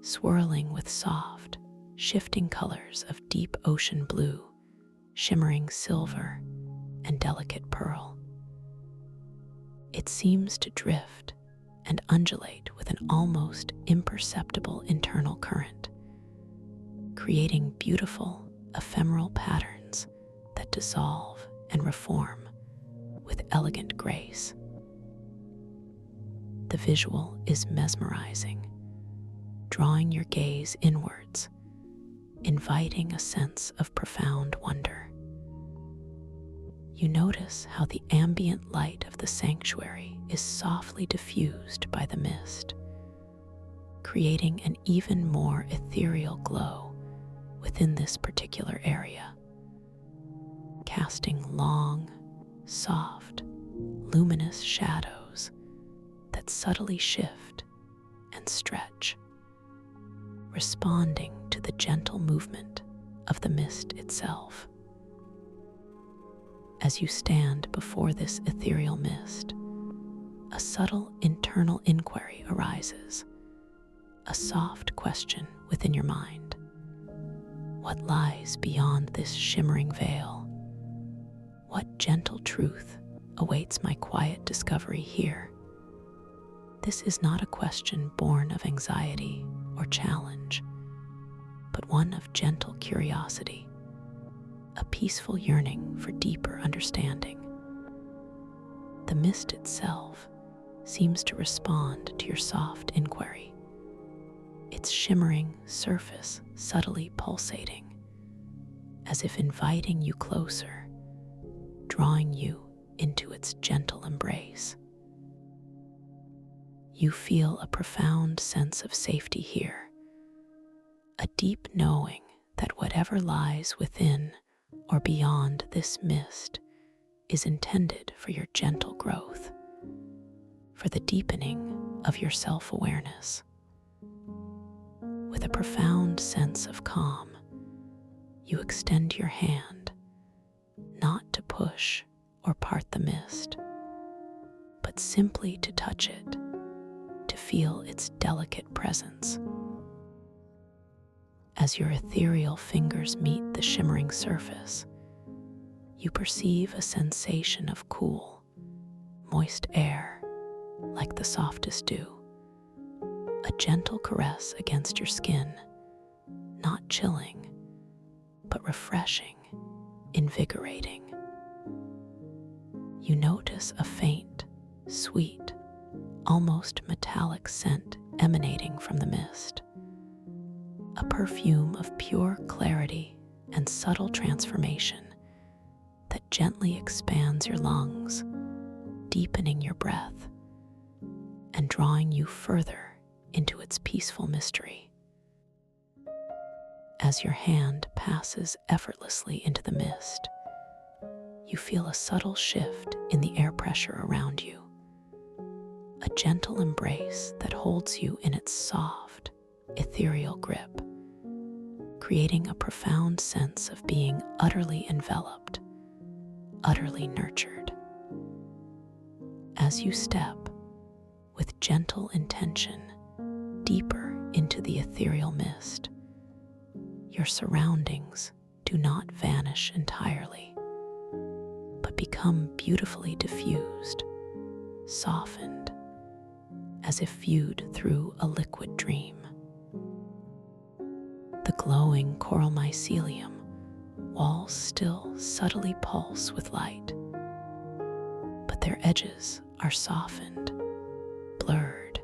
S1: swirling with soft, shifting colors of deep ocean blue, shimmering silver, and delicate pearl. It seems to drift and undulate with an almost imperceptible internal current, creating beautiful, ephemeral patterns that dissolve and reform with elegant grace. The visual is mesmerizing, drawing your gaze inwards, inviting a sense of profound wonder. You notice how the ambient light of the sanctuary is softly diffused by the mist, creating an even more ethereal glow within this particular area, casting long, soft, luminous shadows that subtly shift and stretch, responding to the gentle movement of the mist itself. As you stand before this ethereal mist, a subtle internal inquiry arises, a soft question within your mind. What lies beyond this shimmering veil? What gentle truth awaits my quiet discovery here? This is not a question born of anxiety or challenge, but one of gentle curiosity, a peaceful yearning for deeper understanding. The mist itself seems to respond to your soft inquiry, its shimmering surface subtly pulsating, as if inviting you closer, drawing you into its gentle embrace. You feel a profound sense of safety here, a deep knowing that whatever lies within or beyond this mist is intended for your gentle growth, for the deepening of your self-awareness. With a profound sense of calm, you extend your hand, not to push or part the mist, but simply to touch it, to feel its delicate presence. As your ethereal fingers meet the shimmering surface, you perceive a sensation of cool, moist air, like the softest dew, a gentle caress against your skin, not chilling, but refreshing, invigorating. You notice a faint, sweet, almost metallic scent emanating from the mist, a perfume of pure clarity and subtle transformation that gently expands your lungs, deepening your breath, and drawing you further into its peaceful mystery. As your hand passes effortlessly into the mist, you feel a subtle shift in the air pressure around you, a gentle embrace that holds you in its soft, ethereal grip, creating a profound sense of being utterly enveloped, utterly nurtured. As you step, with gentle intention, deeper into the ethereal mist, your surroundings do not vanish entirely, but become beautifully diffused, softened, as if viewed through a liquid dream. The glowing coral mycelium walls still subtly pulse with light, but their edges are softened, blurred,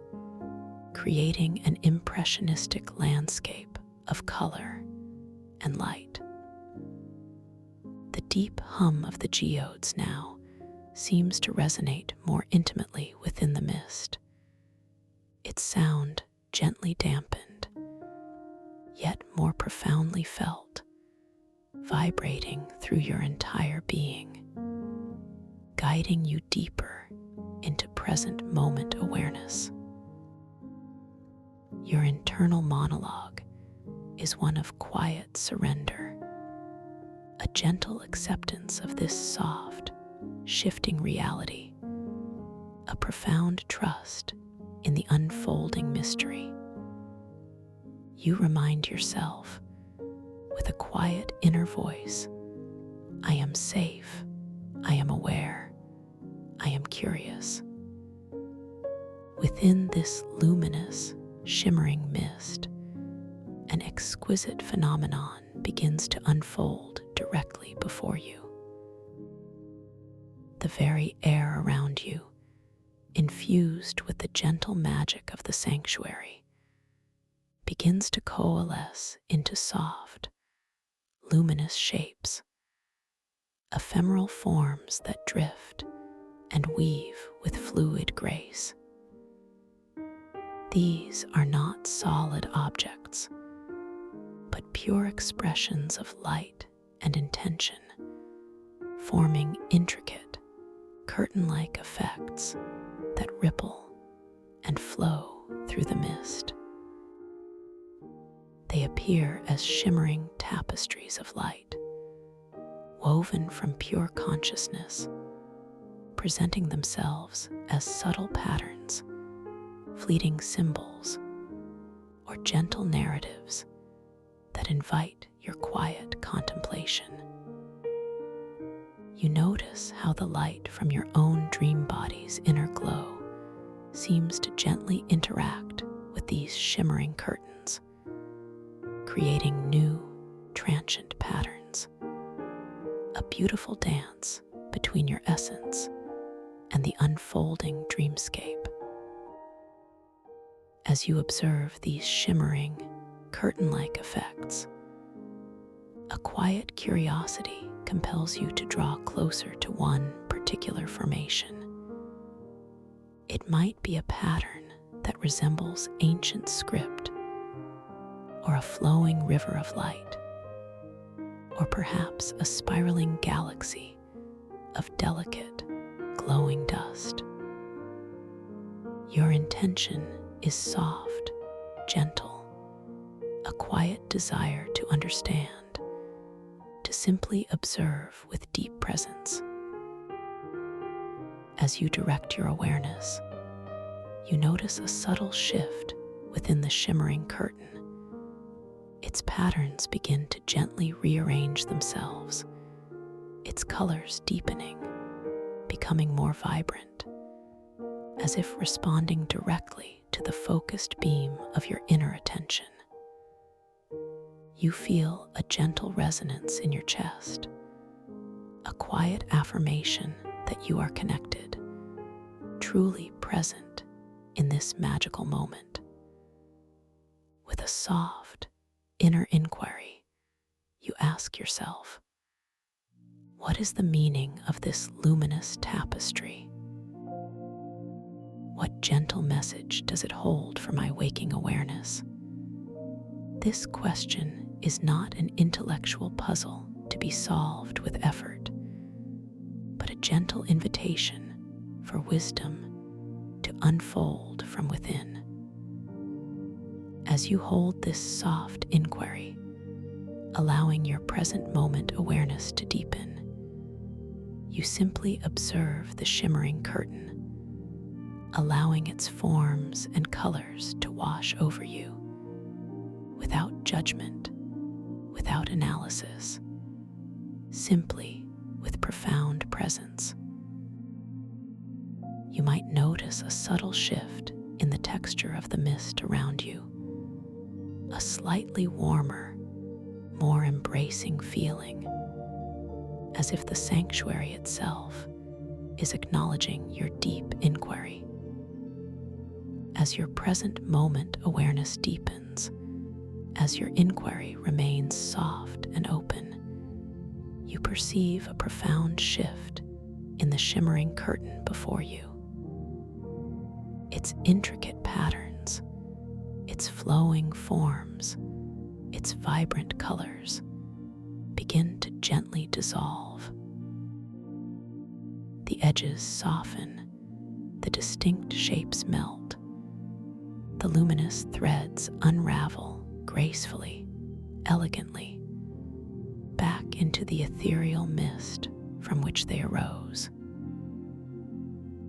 S1: creating an impressionistic landscape of color and light. The deep hum of the geodes now seems to resonate more intimately within the mist, its sound gently dampened, yet more profoundly felt, vibrating through your entire being, guiding you deeper into present moment awareness. Your internal monologue is one of quiet surrender, a gentle acceptance of this soft, shifting reality, a profound trust in the unfolding mystery. You remind yourself, with a quiet inner voice, I am safe, I am aware, I am curious. Within this luminous, shimmering mist, an exquisite phenomenon begins to unfold directly before you. The very air around you, infused with the gentle magic of the sanctuary, begins to coalesce into soft, luminous shapes, ephemeral forms that drift and weave with fluid grace. These are not solid objects, but pure expressions of light and intention, forming intricate, curtain-like effects that ripple and flow through the mist. They appear as shimmering tapestries of light, woven from pure consciousness, presenting themselves as subtle patterns, fleeting symbols, or gentle narratives that invite your quiet contemplation. You notice how the light from your own dream body's inner glow seems to gently interact with these shimmering curtains, creating new, transient patterns, a beautiful dance between your essence and the unfolding dreamscape. As you observe these shimmering, curtain-like effects, a quiet curiosity compels you to draw closer to one particular formation. It might be a pattern that resembles ancient script, or a flowing river of light, or perhaps a spiraling galaxy of delicate, glowing dust. Your intention is soft, gentle, a quiet desire to understand, to simply observe with deep presence. As you direct your awareness, you notice a subtle shift within the shimmering curtain. Its patterns begin to gently rearrange themselves, its colors deepening, becoming more vibrant, as if responding directly to the focused beam of your inner attention. You feel a gentle resonance in your chest, a quiet affirmation that you are connected, truly present in this magical moment. With a soft, inner inquiry, you ask yourself, what is the meaning of this luminous tapestry? What gentle message does it hold for my waking awareness? This question is not an intellectual puzzle to be solved with effort, but a gentle invitation for wisdom to unfold from within. As you hold this soft inquiry, allowing your present moment awareness to deepen, you simply observe the shimmering curtain, allowing its forms and colors to wash over you, without judgment, without analysis, simply with profound presence. You might notice a subtle shift in the texture of the mist around you, a slightly warmer, more embracing feeling, as if the sanctuary itself is acknowledging your deep inquiry. As your present moment awareness deepens, as your inquiry remains soft and open, you perceive a profound shift in the shimmering curtain before you. Its intricate patterns, its flowing forms, its vibrant colors begin to gently dissolve. The edges soften, the distinct shapes melt, the luminous threads unravel gracefully, elegantly, back into the ethereal mist from which they arose.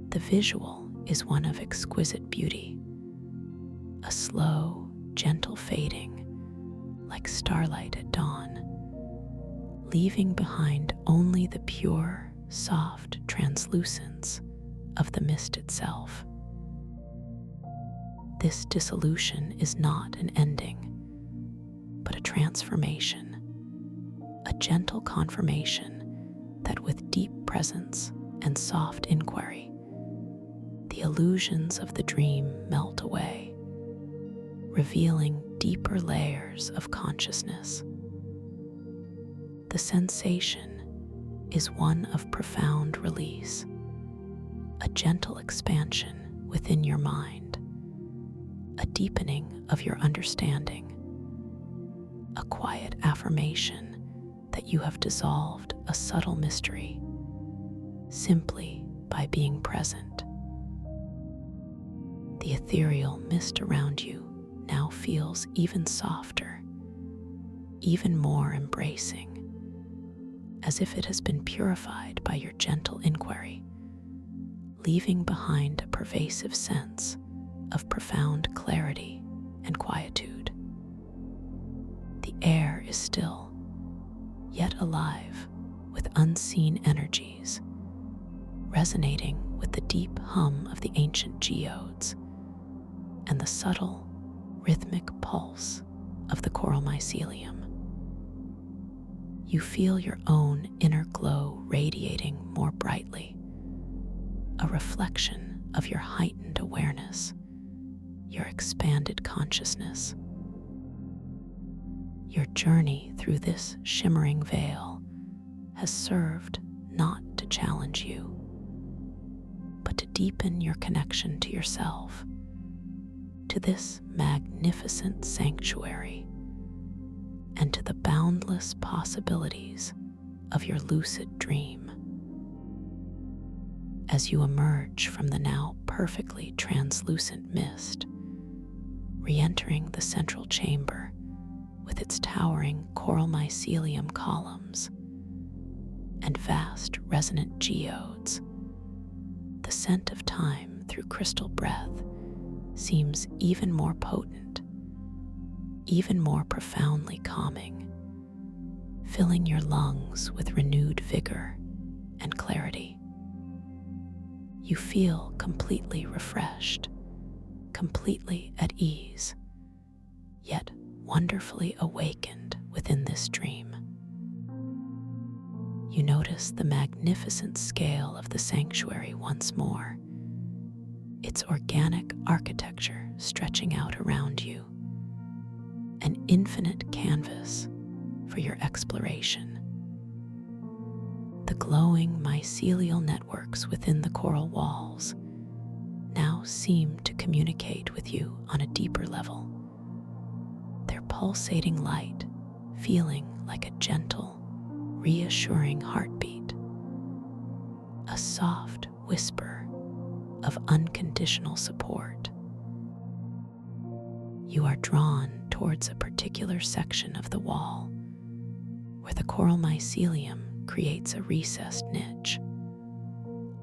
S1: The visual is one of exquisite beauty, a slow, gentle fading, like starlight at dawn, leaving behind only the pure, soft translucence of the mist itself. This dissolution is not an ending, but a transformation, a gentle confirmation that with deep presence and soft inquiry, the illusions of the dream melt away, revealing deeper layers of consciousness. The sensation is one of profound release, a gentle expansion within your mind, a deepening of your understanding, a quiet affirmation that you have dissolved a subtle mystery simply by being present. The ethereal mist around you now feels even softer, even more embracing, as if it has been purified by your gentle inquiry, leaving behind a pervasive sense of profound clarity and quietude. The air is still, yet alive with unseen energies, resonating with the deep hum of the ancient geodes and the subtle, rhythmic pulse of the coral mycelium. You feel your own inner glow radiating more brightly, a reflection of your heightened awareness, your expanded consciousness. Your journey through this shimmering veil has served not to challenge you, but to deepen your connection to yourself, to this magnificent sanctuary, and to the boundless possibilities of your lucid dream. As you emerge from the now perfectly translucent mist, re-entering the central chamber with its towering coral mycelium columns and vast resonant geodes, the scent of time through crystal breath seems even more potent, even more profoundly calming, filling your lungs with renewed vigor and clarity. You feel completely refreshed, completely at ease, yet wonderfully awakened within this dream. You notice the magnificent scale of the sanctuary once more, its organic architecture stretching out around you, an infinite canvas for your exploration. The glowing mycelial networks within the coral walls now seem to communicate with you on a deeper level, their pulsating light feeling like a gentle, reassuring heartbeat, a soft whisper of unconditional support. You are drawn towards a particular section of the wall where the coral mycelium creates a recessed niche,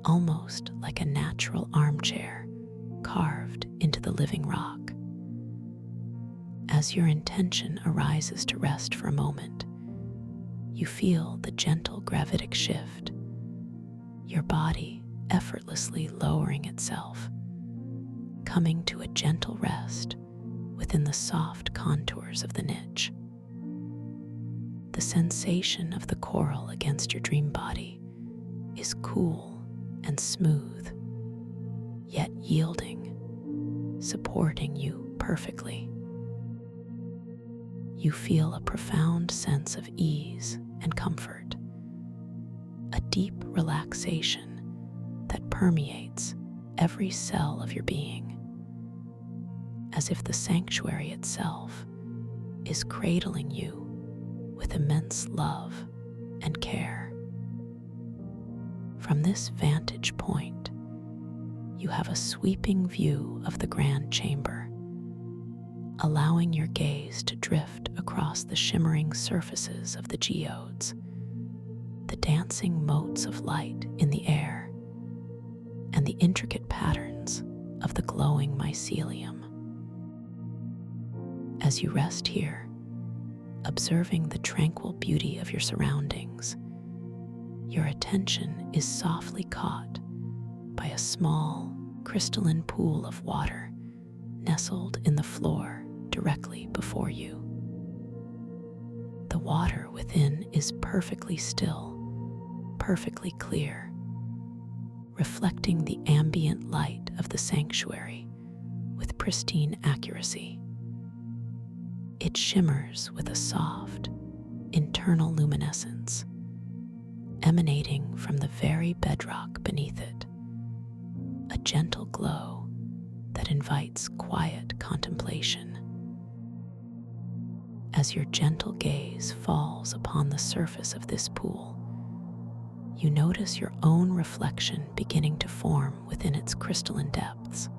S1: almost like a natural armchair carved into the living rock. As your intention arises to rest for a moment, you feel the gentle gravitic shift, your body effortlessly lowering itself, coming to a gentle rest within the soft contours of the niche. The sensation of the coral against your dream body is cool and smooth, yet yielding, supporting you perfectly. You feel a profound sense of ease and comfort, a deep relaxation that permeates every cell of your being, as if the sanctuary itself is cradling you with immense love and care. From this vantage point, you have a sweeping view of the grand chamber, allowing your gaze to drift across the shimmering surfaces of the geodes, the dancing motes of light in the air, and the intricate patterns of the glowing mycelium. As you rest here, observing the tranquil beauty of your surroundings, your attention is softly caught by a small, crystalline pool of water nestled in the floor directly before you. The water within is perfectly still, perfectly clear, reflecting the ambient light of the sanctuary with pristine accuracy. It shimmers with a soft, internal luminescence, emanating from the very bedrock beneath it, a gentle glow that invites quiet contemplation. As your gentle gaze falls upon the surface of this pool, you notice your own reflection beginning to form within its crystalline depths.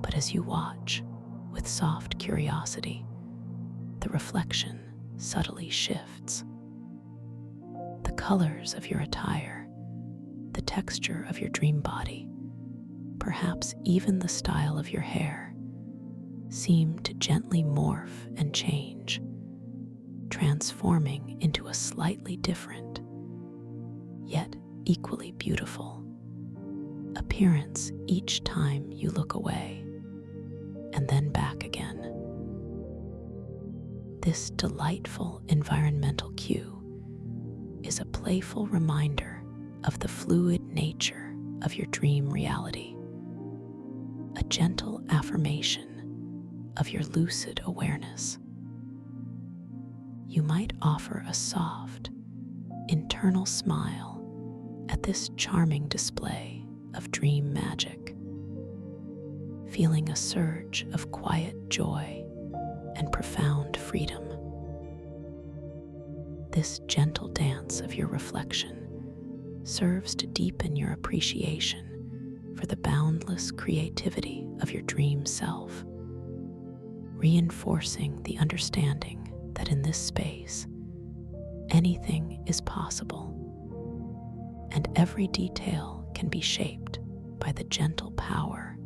S1: But as you watch, with soft curiosity, the reflection subtly shifts. The colors of your attire, the texture of your dream body, perhaps even the style of your hair, seem to gently morph and change, transforming into a slightly different, yet equally beautiful, appearance each time you look away and then back again. This delightful environmental cue is a playful reminder of the fluid nature of your dream reality, a gentle affirmation of your lucid awareness. You might offer a soft, internal smile at this charming display of dream magic, feeling a surge of quiet joy and profound freedom. This gentle dance of your reflection serves to deepen your appreciation for the boundless creativity of your dream self, reinforcing the understanding that in this space, anything is possible, and every detail can be shaped by the gentle power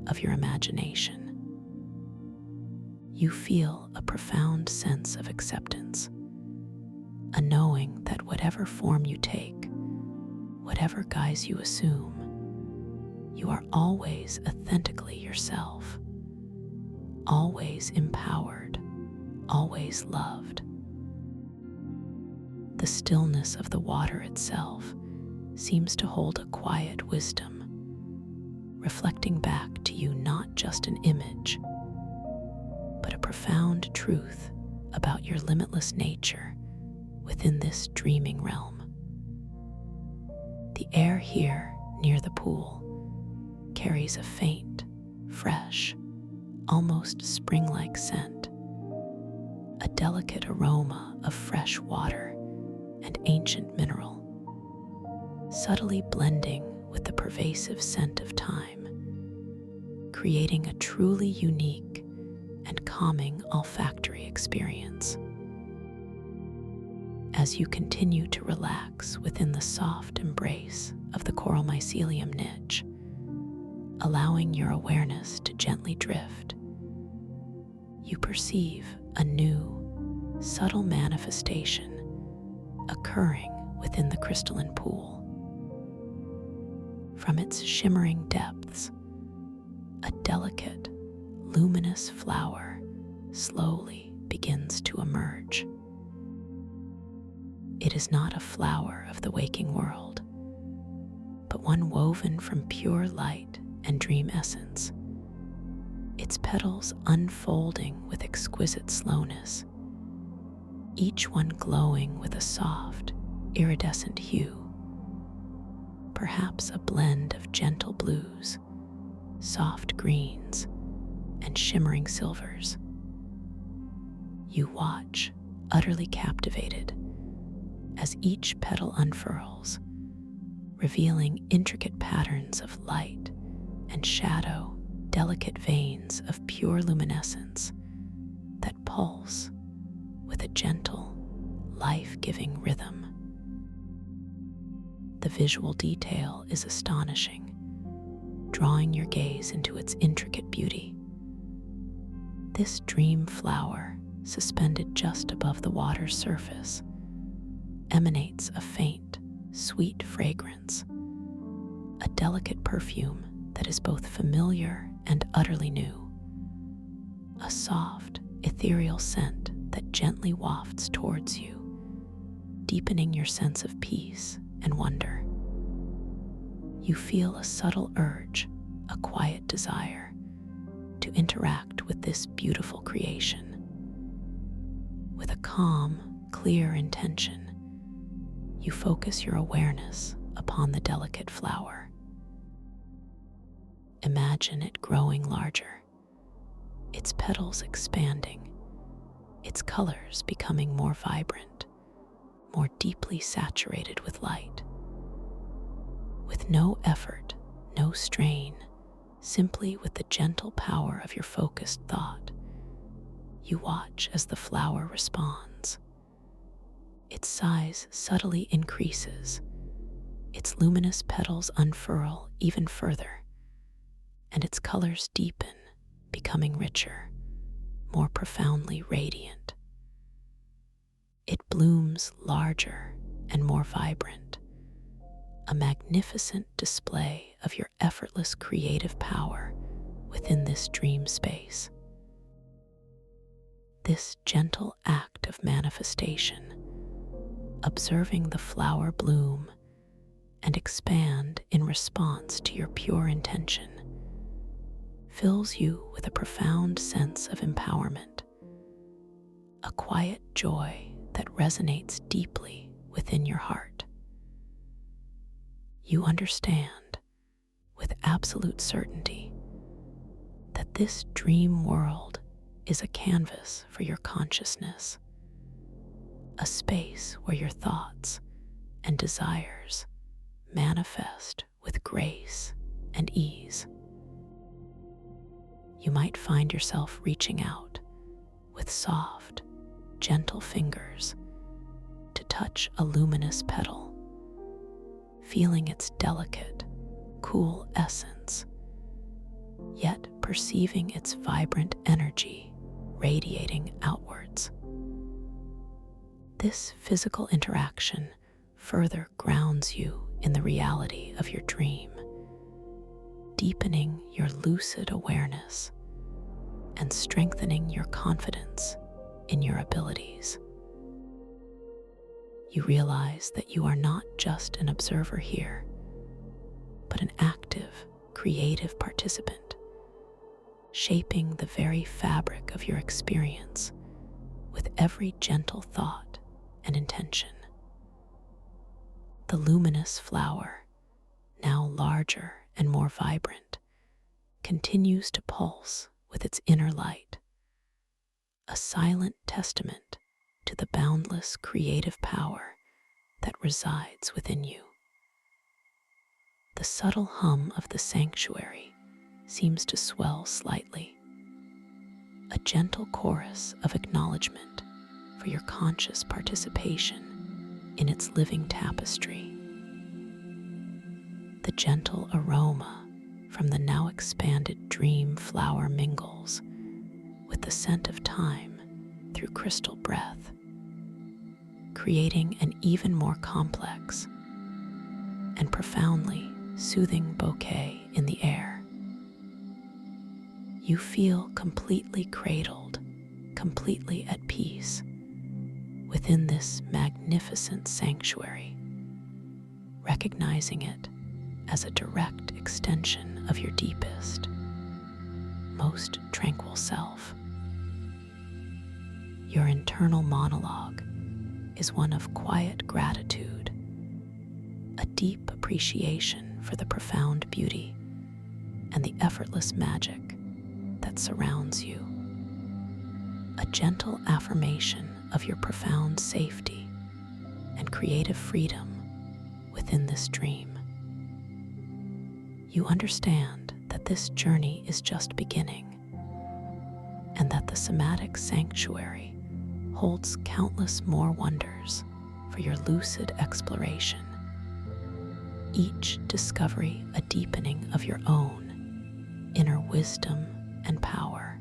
S1: of your imagination. You feel a profound sense of acceptance, a knowing that whatever form you take, whatever guise you assume, you are always authentically yourself, always empowered, always loved. The stillness of the water itself seems to hold a quiet wisdom, reflecting back to you not just an image, but a profound truth about your limitless nature within this dreaming realm. The air here near the pool carries a faint, fresh, almost spring-like scent, a delicate aroma of fresh water and ancient mineral, subtly blending with the pervasive scent of time, creating a truly unique and calming olfactory experience. As you continue to relax within the soft embrace of the coral mycelium niche, allowing your awareness to gently drift, you perceive a new, subtle manifestation occurring within the crystalline pool. From its shimmering depths, a delicate, luminous flower slowly begins to emerge. It is not a flower of the waking world, but one woven from pure light and dream essence, its petals unfolding with exquisite slowness, each one glowing with a soft, iridescent hue, perhaps a blend of gentle blues, soft greens, and shimmering silvers. You watch, utterly captivated, as each petal unfurls, revealing intricate patterns of light and shadow, delicate veins of pure luminescence that pulse with a gentle, life-giving rhythm. The visual detail is astonishing, drawing your gaze into its intricate beauty. This dream flower, suspended just above the water's surface, emanates a faint, sweet fragrance, a delicate perfume that is both familiar and utterly new, a soft, ethereal scent that gently wafts towards you, deepening your sense of peace and wonder. You feel a subtle urge, a quiet desire, to interact with this beautiful creation. With a calm, clear intention, you focus your awareness upon the delicate flower. Imagine it growing larger, its petals expanding, its colors becoming more vibrant, more deeply saturated with light. With no effort, no strain, simply with the gentle power of your focused thought, you watch as the flower responds. Its size subtly increases, its luminous petals unfurl even further, and its colors deepen, becoming richer, more profoundly radiant. It blooms larger and more vibrant, a magnificent display of your effortless creative power within this dream space. This gentle act of manifestation, observing the flower bloom and expand in response to your pure intention, fills you with a profound sense of empowerment, a quiet joy that resonates deeply within your heart. You understand with absolute certainty that this dream world is a canvas for your consciousness, a space where your thoughts and desires manifest with grace and ease. You might find yourself reaching out with soft, gentle fingers to touch a luminous petal, feeling its delicate, cool essence, yet perceiving its vibrant energy radiating outwards. This physical interaction further grounds you in the reality of your dream, deepening your lucid awareness and strengthening your confidence in your abilities. You realize that you are not just an observer here, but an active, creative participant, shaping the very fabric of your experience with every gentle thought and intention. The luminous flower, now larger and more vibrant, continues to pulse with its inner light, a silent testament to the boundless creative power that resides within you. The subtle hum of the sanctuary seems to swell slightly, a gentle chorus of acknowledgement for your conscious participation in its living tapestry. The gentle aroma from the now expanded dream flower mingles with the scent of time through crystal breath, creating an even more complex and profoundly soothing bouquet in the air. You feel completely cradled, completely at peace within this magnificent sanctuary, recognizing it as a direct extension of your deepest, most tranquil self. Your internal monologue is one of quiet gratitude, a deep appreciation for the profound beauty and the effortless magic that surrounds you, a gentle affirmation of your profound safety and creative freedom within this dream. You understand that this journey is just beginning, and that the somatic sanctuary holds countless more wonders for your lucid exploration, each discovery a deepening of your own inner wisdom and power.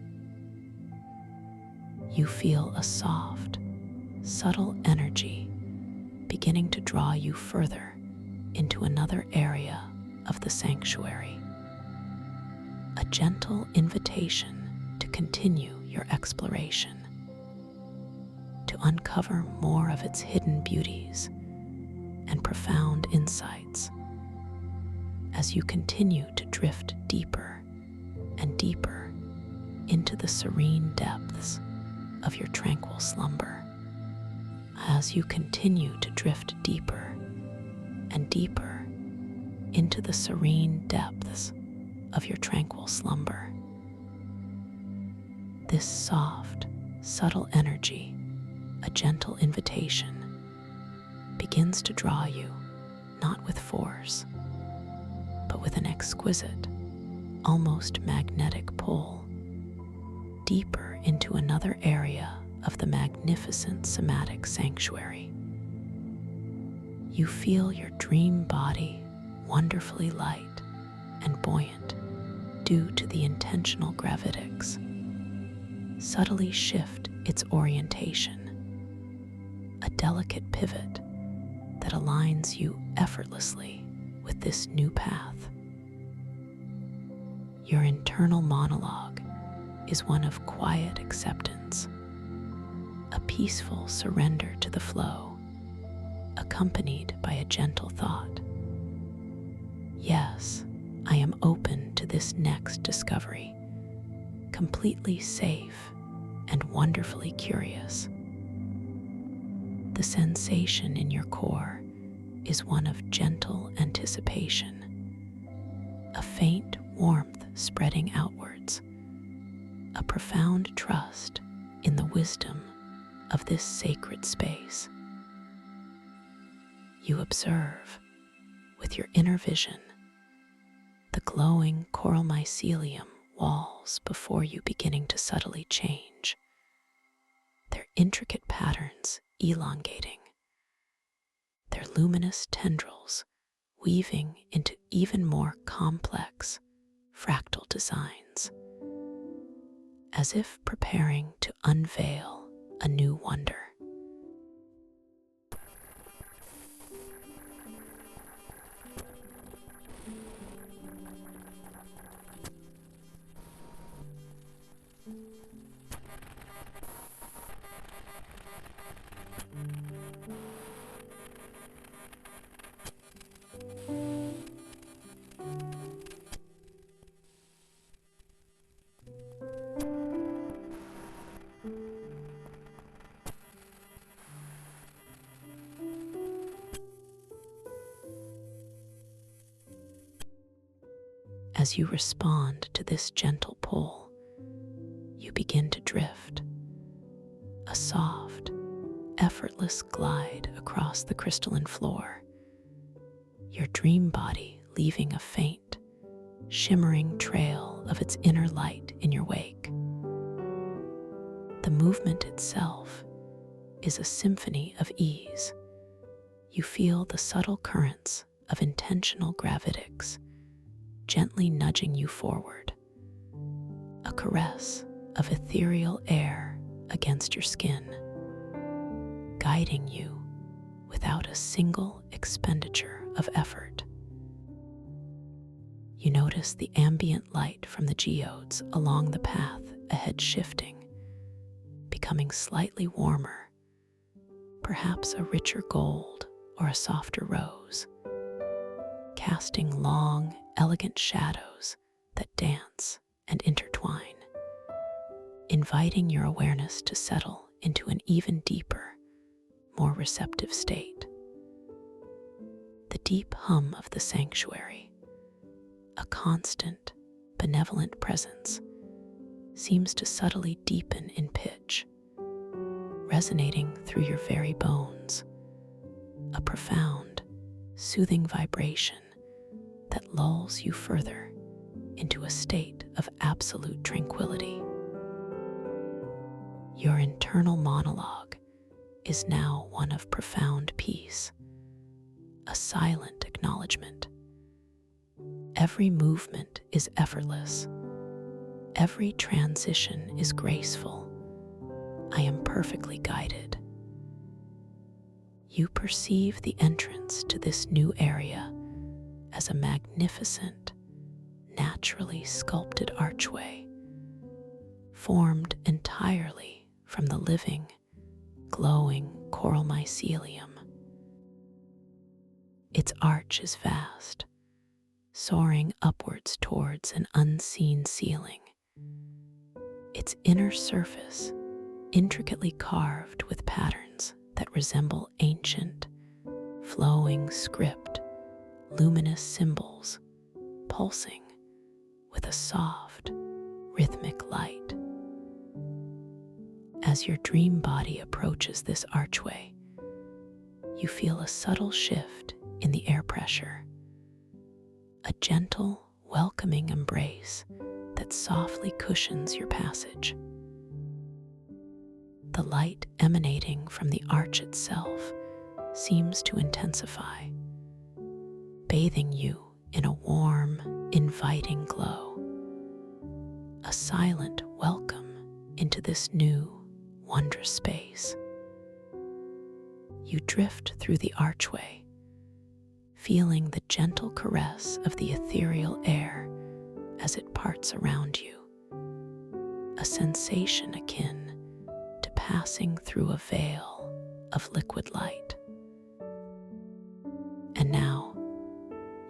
S1: You feel a soft, subtle energy beginning to draw you further into another area of the sanctuary, a gentle invitation to continue your exploration, to uncover more of its hidden beauties and profound insights as you continue to drift deeper and deeper into the serene depths of your tranquil slumber. As you continue to drift deeper and deeper into the serene depths of your tranquil slumber, this soft, subtle energy, a gentle invitation, begins to draw you, not with force, but with an exquisite, almost magnetic pull, deeper into another area of the magnificent somatic sanctuary. You feel your dream body wonderfully light and buoyant due to the intentional gravitics subtly shift its orientation, a delicate pivot that aligns you effortlessly with this new path. Your internal monologue is one of quiet acceptance, a peaceful surrender to the flow, accompanied by a gentle thought. Yes, I am open to this next discovery, completely safe and wonderfully curious. The sensation in your core is one of gentle anticipation, a faint warmth spreading outwards, a profound trust in the wisdom of this sacred space. You observe, with your inner vision, the glowing coral mycelium walls before you beginning to subtly change, their intricate patterns elongating, their luminous tendrils weaving into even more complex fractal designs, as if preparing to unveil a new wonder. As you respond to this gentle pull, you begin to drift, a soft, effortless glide across the crystalline floor, your dream body leaving a faint, shimmering trail of its inner light in your wake. The movement itself is a symphony of ease. You feel the subtle currents of intentional gravitics gently nudging you forward, a caress of ethereal air against your skin, guiding you without a single expenditure of effort. You notice the ambient light from the geodes along the path ahead shifting, becoming slightly warmer, perhaps a richer gold or a softer rose, casting long, elegant shadows that dance and intertwine, inviting your awareness to settle into an even deeper, more receptive state. The deep hum of the sanctuary, a constant, benevolent presence, seems to subtly deepen in pitch, resonating through your very bones, a profound, soothing vibration that lulls you further into a state of absolute tranquility. Your internal monologue is now one of profound peace, a silent acknowledgement. Every movement is effortless. Every transition is graceful. I am perfectly guided. You perceive the entrance to this new area as a magnificent, naturally sculpted archway, formed entirely from the living, glowing coral mycelium. Its arch is vast, soaring upwards towards an unseen ceiling, its inner surface intricately carved with patterns that resemble ancient, flowing script, luminous symbols pulsing with a soft, rhythmic light. As your dream body approaches this archway, you feel a subtle shift in the air pressure, a gentle, welcoming embrace that softly cushions your passage. The light emanating from the arch itself seems to intensify, bathing you in a warm, inviting glow, a silent welcome into this new, wondrous space. You drift through the archway, feeling the gentle caress of the ethereal air as it parts around you, a sensation akin to passing through a veil of liquid light. And now,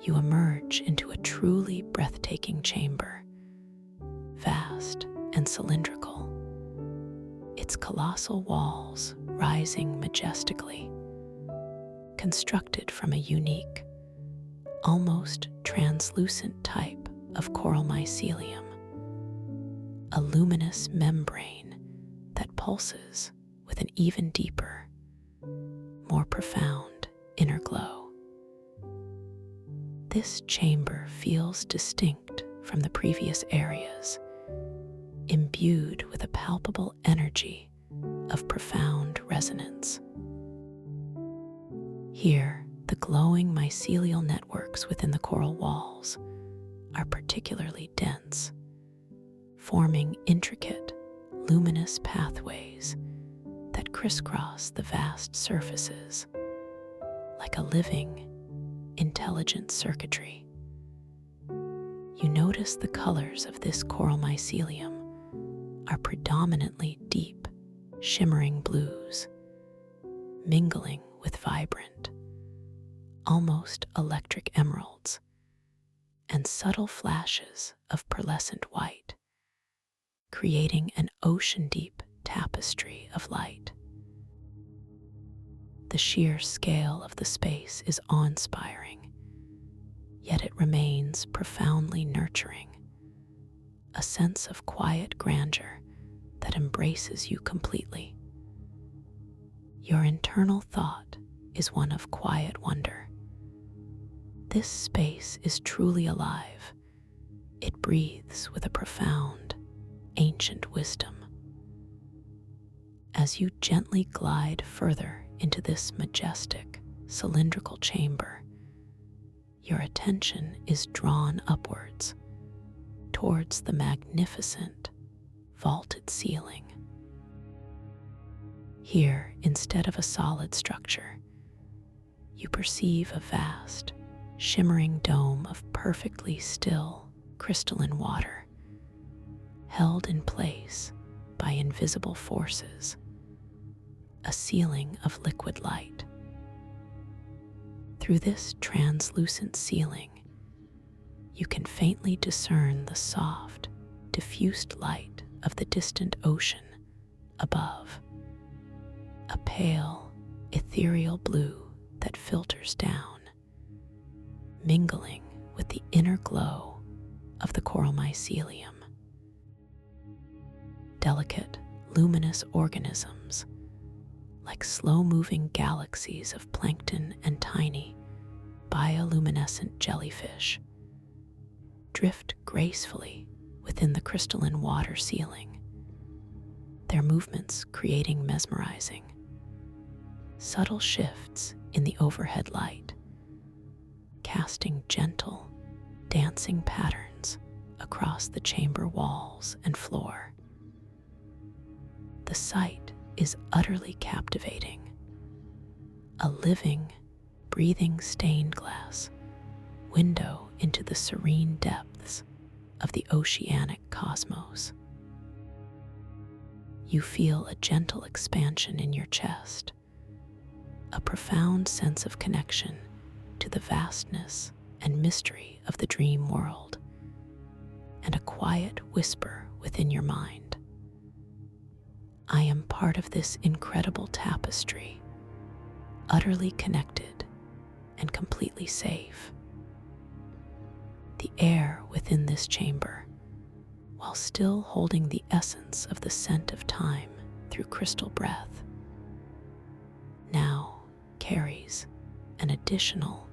S1: you emerge into a truly breathtaking chamber, vast and cylindrical, its colossal walls rising majestically, constructed from a unique, almost translucent type of coral mycelium, a luminous membrane that pulses with an even deeper, more profound inner glow. This chamber feels distinct from the previous areas, imbued with a palpable energy of profound resonance. Here, the glowing mycelial networks within the coral walls are particularly dense, forming intricate, luminous pathways that crisscross the vast surfaces like a living, intelligent circuitry. You notice the colors of this coral mycelium are predominantly deep, shimmering blues, mingling with vibrant, almost electric emeralds, and subtle flashes of pearlescent white, creating an ocean-deep tapestry of light. The sheer scale of the space is awe-inspiring, yet it remains profoundly nurturing, a sense of quiet grandeur that embraces you completely. Your internal thought is one of quiet wonder. This space is truly alive. It breathes with a profound, ancient wisdom. As you gently glide further into this majestic, cylindrical chamber, your attention is drawn upwards, towards the magnificent, vaulted ceiling. Here, instead of a solid structure, you perceive a vast, shimmering dome of perfectly still, crystalline water, held in place by invisible forces, a ceiling of liquid light. Through this translucent ceiling, you can faintly discern the soft, diffused light of the distant ocean above, a pale, ethereal blue that filters down, mingling with the inner glow of the coral mycelium. Delicate, luminous organisms, like slow-moving galaxies of plankton and tiny, bioluminescent jellyfish, drift gracefully within the crystalline water ceiling, their movements creating mesmerizing, subtle shifts in the overhead light, casting gentle, dancing patterns across the chamber walls and floor. The sight is utterly captivating, a living, breathing stained glass window into the serene depths of the oceanic cosmos. You feel a gentle expansion in your chest, a profound sense of connection to the vastness and mystery of the dream world, and a quiet whisper within your mind. I am part of this incredible tapestry, utterly connected and completely safe. The air within this chamber, while still holding the essence of the scent of time through crystal breath, now carries an additional,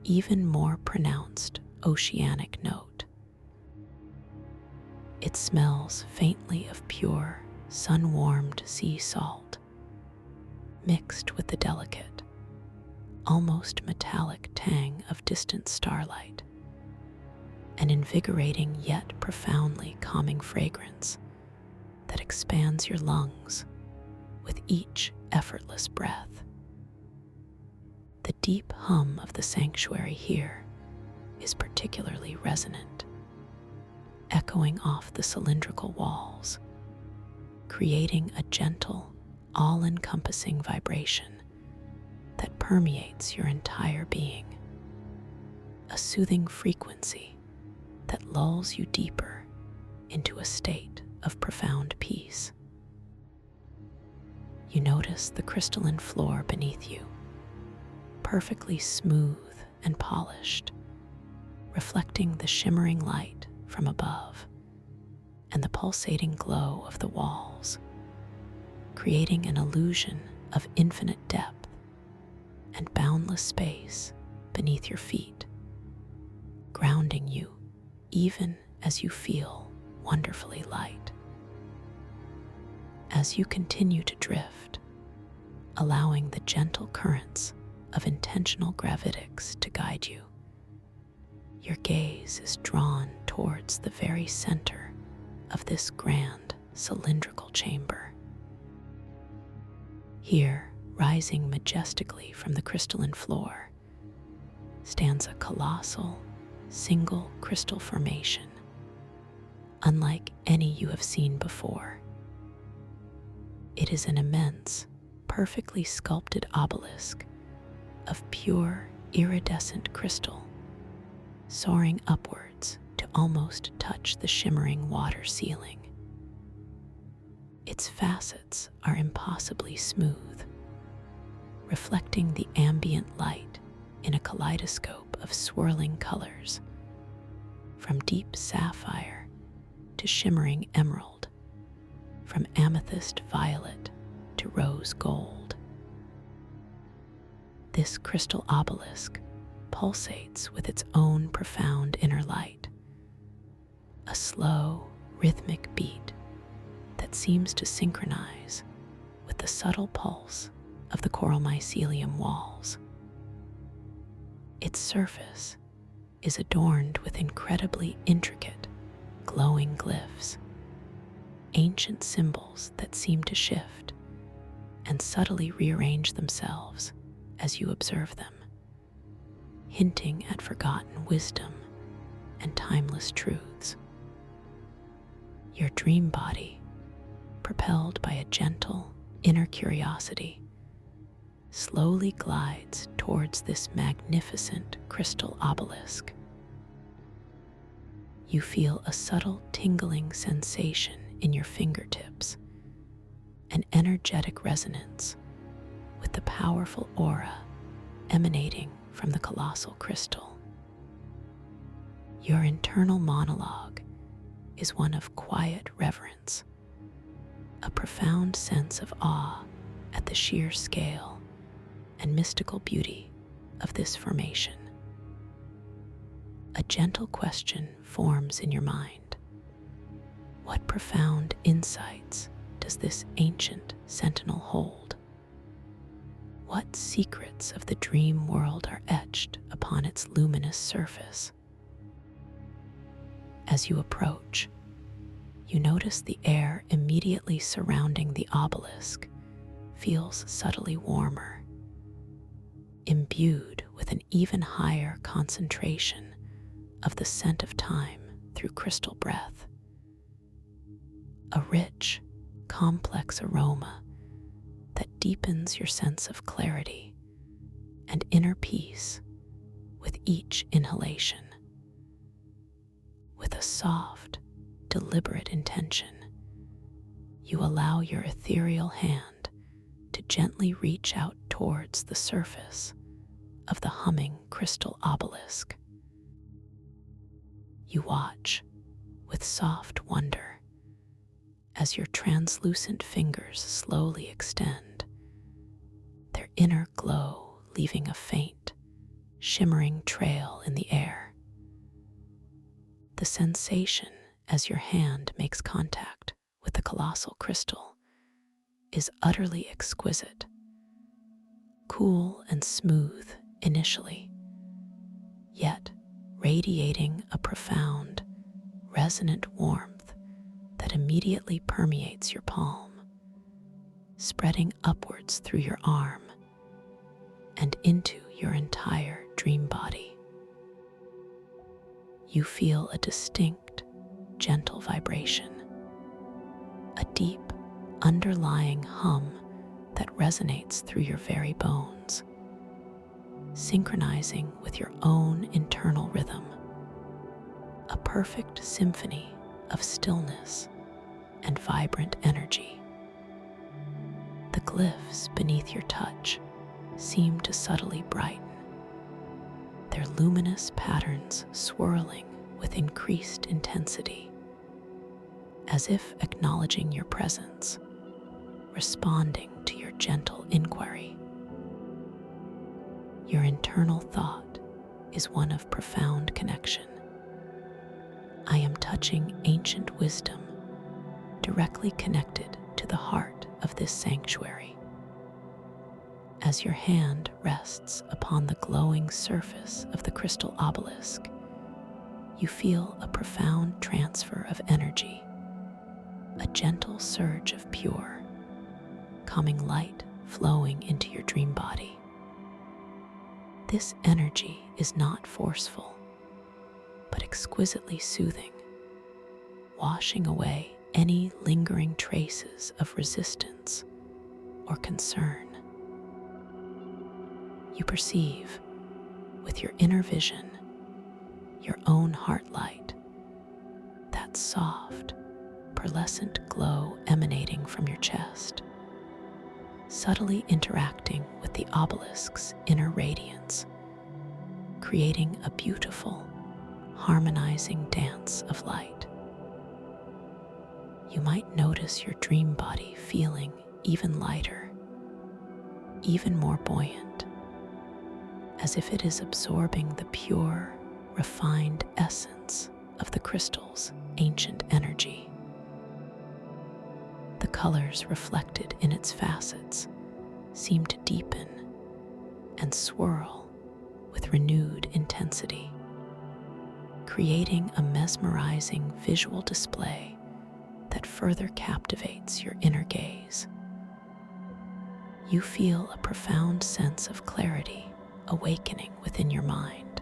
S1: even more pronounced oceanic note. It smells faintly of pure, sun-warmed sea salt, mixed with the delicate, almost metallic tang of distant starlight, an invigorating yet profoundly calming fragrance that expands your lungs with each effortless breath. The deep hum of the sanctuary here is particularly resonant, echoing off the cylindrical walls, creating a gentle, all-encompassing vibration that permeates your entire being, a soothing frequency that lulls you deeper into a state of profound peace. You notice the crystalline floor beneath you, perfectly smooth and polished, reflecting the shimmering light from above and the pulsating glow of the walls, creating an illusion of infinite depth and boundless space beneath your feet, grounding you even as you feel wonderfully light. As you continue to drift, allowing the gentle currents of intentional gravitics to guide you, your gaze is drawn towards the very center of this grand cylindrical chamber. Here, rising majestically from the crystalline floor, stands a colossal, single crystal formation, unlike any you have seen before. It is an immense, perfectly sculpted obelisk of pure, iridescent crystal, soaring upwards to almost touch the shimmering water ceiling. Its facets are impossibly smooth, reflecting the ambient light in a kaleidoscope of swirling colors, from deep sapphire to shimmering emerald, from amethyst violet to rose gold. This crystal obelisk pulsates with its own profound inner light, a slow, rhythmic beat that seems to synchronize with the subtle pulse of the coral mycelium walls. Its surface is adorned with incredibly intricate, glowing glyphs, ancient symbols that seem to shift and subtly rearrange themselves as you observe them, hinting at forgotten wisdom and timeless truths. Your dream body, propelled by a gentle inner curiosity, slowly glides towards this magnificent crystal obelisk. You feel a subtle tingling sensation in your fingertips, an energetic resonance with the powerful aura emanating from the colossal crystal. Your internal monologue is one of quiet reverence, a profound sense of awe at the sheer scale and mystical beauty of this formation. A gentle question forms in your mind. What profound insights does this ancient sentinel hold? What secrets of the dream world are etched upon its luminous surface? As you approach, you notice the air immediately surrounding the obelisk feels subtly warmer, imbued with an even higher concentration of the scent of time through crystal breath. A rich, complex aroma that deepens your sense of clarity and inner peace with each inhalation. With a soft, deliberate intention, you allow your ethereal hand to gently reach out towards the surface of the humming crystal obelisk. You watch with soft wonder as your translucent fingers slowly extend, their inner glow leaving a faint, shimmering trail in the air. The sensation as your hand makes contact with the colossal crystal is utterly exquisite, cool and smooth initially, yet radiating a profound, resonant warmth that immediately permeates your palm, spreading upwards through your arm and into your entire dream body. You feel a distinct, gentle vibration, a deep, underlying hum that resonates through your very bones, synchronizing with your own internal rhythm, a perfect symphony of stillness and vibrant energy. The glyphs beneath your touch seem to subtly brighten, their luminous patterns swirling with increased intensity, as if acknowledging your presence, responding to your gentle inquiry. Your internal thought is one of profound connection. I am touching ancient wisdom directly connected to the heart of this sanctuary. As your hand rests upon the glowing surface of the crystal obelisk, you feel a profound transfer of energy, a gentle surge of pure, calming light flowing into your dream body. This energy is not forceful, but exquisitely soothing, washing away any lingering traces of resistance or concern. You perceive, with your inner vision, your own heart light, that soft, pearlescent glow emanating from your chest, subtly interacting with the obelisk's inner radiance, creating a beautiful, harmonizing dance of light. You might notice your dream body feeling even lighter, even more buoyant, as if it is absorbing the pure, refined essence of the crystal's ancient energy. The colors reflected in its facets seem to deepen and swirl with renewed intensity, creating a mesmerizing visual display that further captivates your inner gaze. You feel a profound sense of clarity awakening within your mind,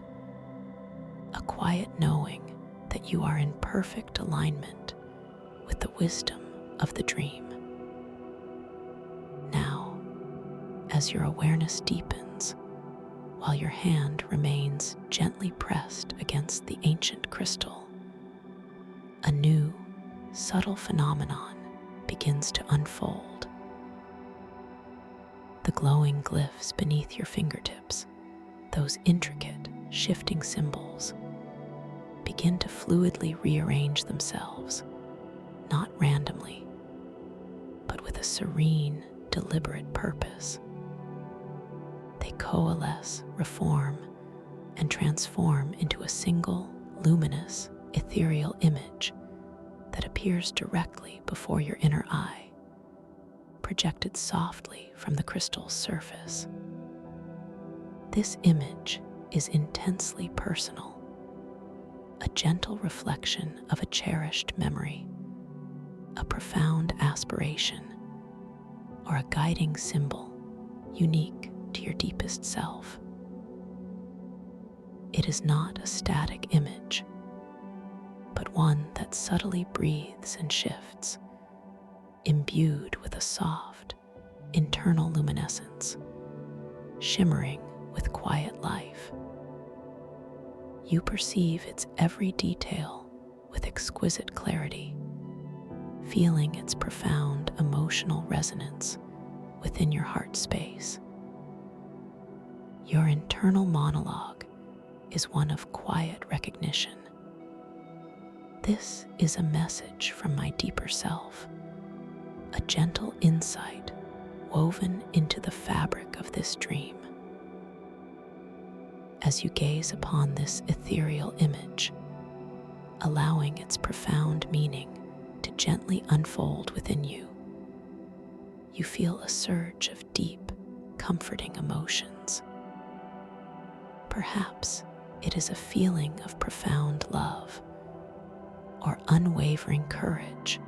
S1: a quiet knowing that you are in perfect alignment with the wisdom of the dream. Now, as your awareness deepens, while your hand remains gently pressed against the ancient crystal, a new, subtle phenomenon begins to unfold. The glowing glyphs beneath your fingertips, those intricate, shifting symbols, begin to fluidly rearrange themselves, not randomly, but with a serene, deliberate purpose. They coalesce, reform, and transform into a single, luminous, ethereal image that appears directly before your inner eye, projected softly from the crystal's surface. This image is intensely personal, a gentle reflection of a cherished memory, a profound aspiration, or a guiding symbol unique to your deepest self. It is not a static image, but one that subtly breathes and shifts, imbued with a soft, internal luminescence, shimmering with quiet life. You perceive its every detail with exquisite clarity, feeling its profound emotional resonance within your heart space. Your internal monologue is one of quiet recognition. This is a message from my deeper self, a gentle insight woven into the fabric of this dream. as you gaze upon this ethereal image, allowing its profound meaning to gently unfold within you. You feel a surge of deep, comforting emotions. Perhaps it is a feeling of profound love, or unwavering courage,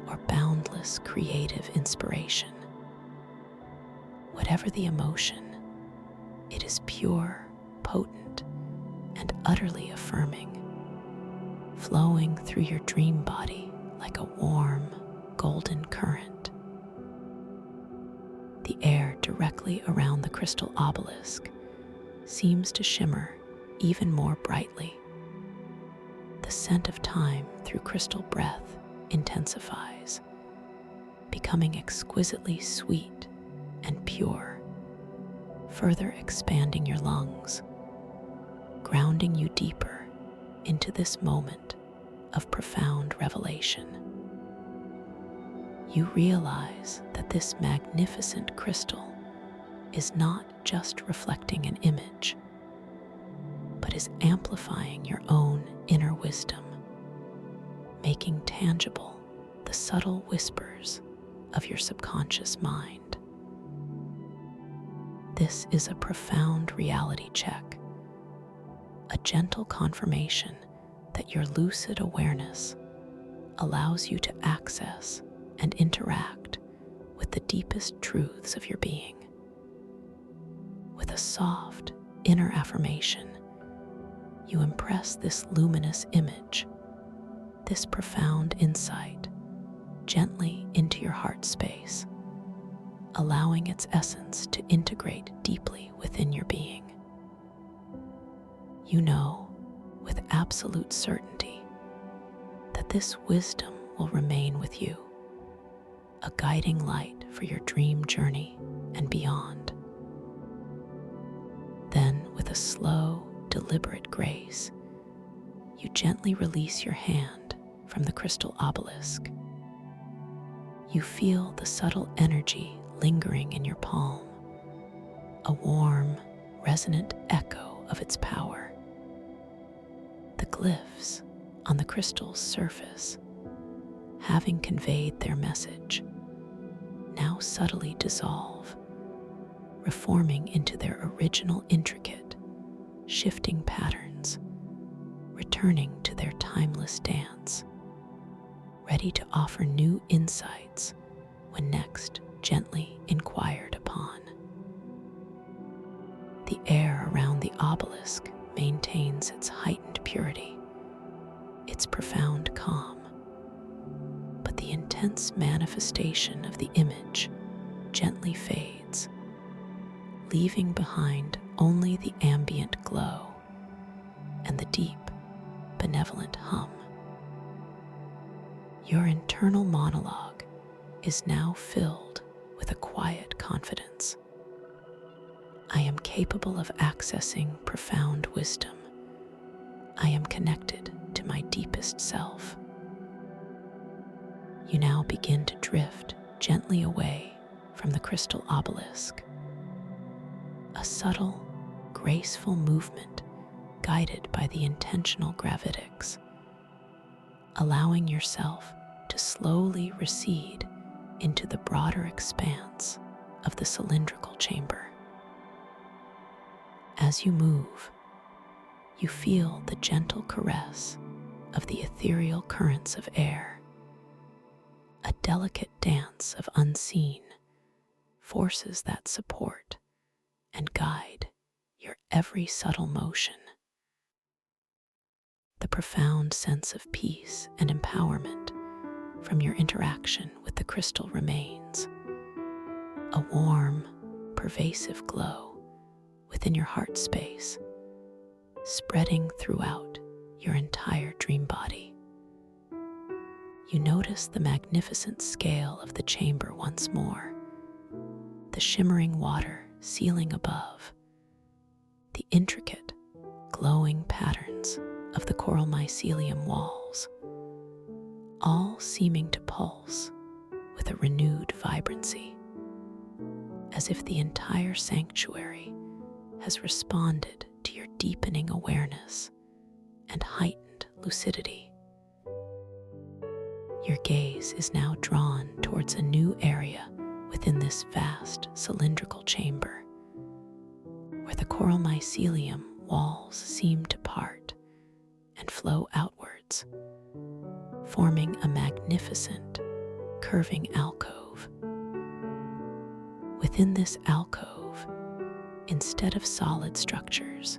S1: or boundless creative inspiration. Whatever the emotion, it is pure, potent, and utterly affirming, flowing through your dream body like a warm, golden current. The air directly around the crystal obelisk seems to shimmer even more brightly. The scent of time through crystal breath intensifies, becoming exquisitely sweet and pure, further expanding your lungs, grounding you deeper into this moment of profound revelation. You realize that this magnificent crystal is not just reflecting an image, but is amplifying your own inner wisdom, making tangible the subtle whispers of your subconscious mind. This is a profound reality check, a gentle confirmation that your lucid awareness allows you to access and interact with the deepest truths of your being. With a soft inner affirmation, you impress this luminous image, this profound insight, gently into your heart space, allowing its essence to integrate deeply within your being. You know with absolute certainty that this wisdom will remain with you, a guiding light for your dream journey and beyond. Then, with a slow, deliberate grace, you gently release your hand from the crystal obelisk. You feel the subtle energy lingering in your palm, a warm, resonant echo of its power. The glyphs on the crystal's surface, having conveyed their message, now subtly dissolve, reforming into their original intricate, shifting patterns, returning to their timeless dance, ready to offer new insights when next gently inquired upon. The air around the obelisk maintains its heightened purity, its profound calm, but the intense manifestation of the image gently fades, leaving behind only the ambient glow and the deep, benevolent hum. Your internal monologue is now filled with a quiet confidence. I am capable of accessing profound wisdom. I am connected to my deepest self. You now begin to drift gently away from the crystal obelisk, a subtle, graceful movement guided by the intentional gravitics, allowing yourself to slowly recede into the broader expanse of the cylindrical chamber. As you move, you feel the gentle caress of the ethereal currents of air, a delicate dance of unseen forces that support and guide your every subtle motion. The profound sense of peace and empowerment from your interaction with the crystal remains, a warm, pervasive glow within your heart space, spreading throughout your entire dream body. You notice the magnificent scale of the chamber once more, the shimmering water ceiling above, the intricate, glowing patterns of the coral mycelium walls, all seeming to pulse with a renewed vibrancy, as if the entire sanctuary has responded deepening awareness and heightened lucidity. Your gaze is now drawn towards a new area within this vast cylindrical chamber, where the coral mycelium walls seem to part and flow outwards, forming a magnificent, curving alcove. Within this alcove, instead of solid structures,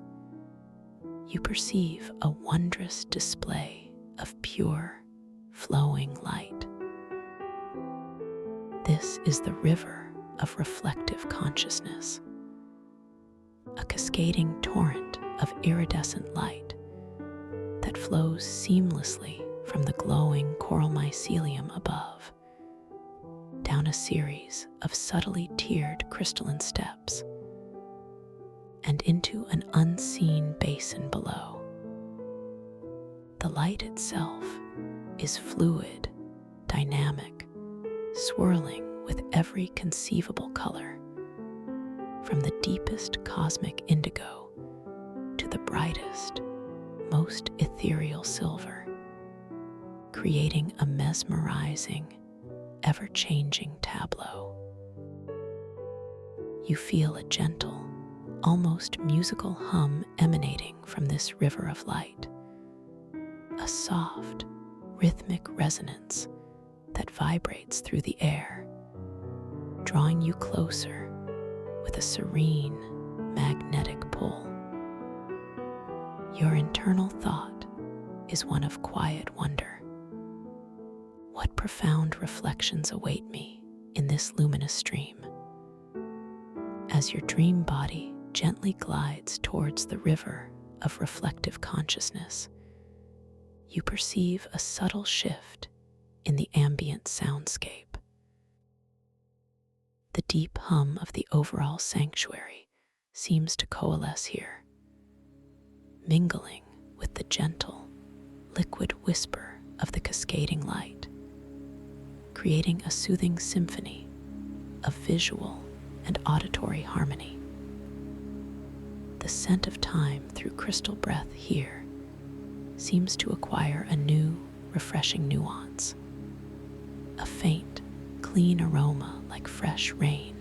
S1: you perceive a wondrous display of pure, flowing light. This is the river of reflective consciousness, a cascading torrent of iridescent light that flows seamlessly from the glowing coral mycelium above, down a series of subtly tiered crystalline steps, and into an unseen basin below. The light itself is fluid, dynamic, swirling with every conceivable color, from the deepest cosmic indigo to the brightest, most ethereal silver, creating a mesmerizing, ever-changing tableau. You feel a gentle, almost musical hum emanating from this river of light, a soft, rhythmic resonance that vibrates through the air, drawing you closer with a serene, magnetic pull. Your internal thought is one of quiet wonder. What profound reflections await me in this luminous stream? As your dream body gently glides towards the river of reflective consciousness, you perceive a subtle shift in the ambient soundscape. The deep hum of the overall sanctuary seems to coalesce here, mingling with the gentle, liquid whisper of the cascading light, creating a soothing symphony of visual and auditory harmony. The scent of time through crystal breath here seems to acquire a new, refreshing nuance, a faint, clean aroma like fresh rain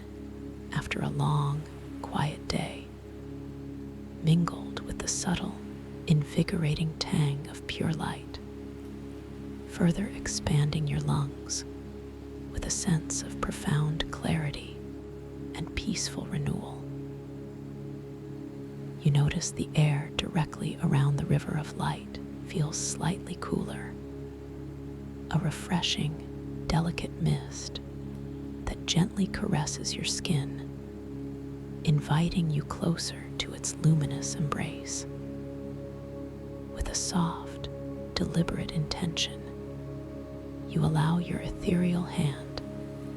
S1: after a long, quiet day, mingled with the subtle, invigorating tang of pure light, further expanding your lungs with a sense of profound clarity and peaceful renewal. You notice the air directly around the river of light feels slightly cooler, a refreshing, delicate mist that gently caresses your skin, inviting you closer to its luminous embrace. With a soft, deliberate intention, you allow your ethereal hand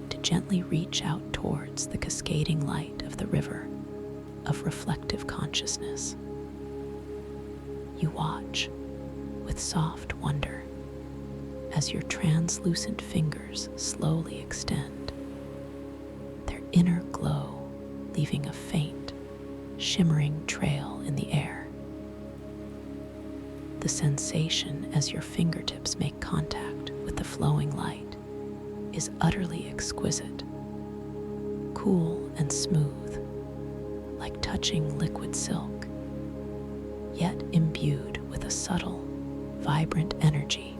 S1: to gently reach out towards the cascading light of the river of reflective consciousness. You watch with soft wonder as your translucent fingers slowly extend, their inner glow leaving a faint, shimmering trail in the air. The sensation as your fingertips make contact with the flowing light is utterly exquisite, cool and smooth, like touching liquid silk, yet imbued with a subtle, vibrant energy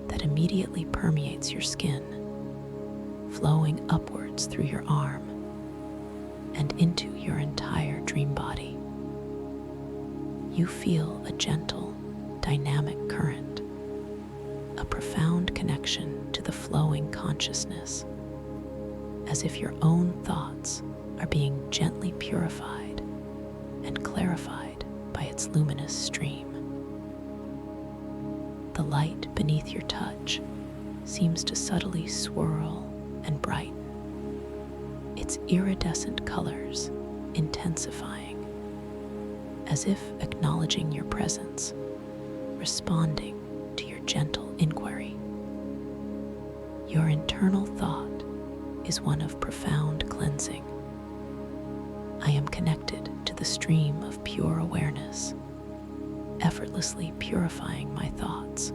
S1: that immediately permeates your skin, flowing upwards through your arm and into your entire dream body. You feel a gentle, dynamic current, a profound connection to the flowing consciousness, as if your own thoughts are being gently purified and clarified by its luminous stream. The light beneath your touch seems to subtly swirl and brighten, its iridescent colors intensifying, as if acknowledging your presence, responding to your gentle inquiry. Your internal thought is one of profound cleansing, I am connected to the stream of pure awareness, effortlessly purifying my thoughts.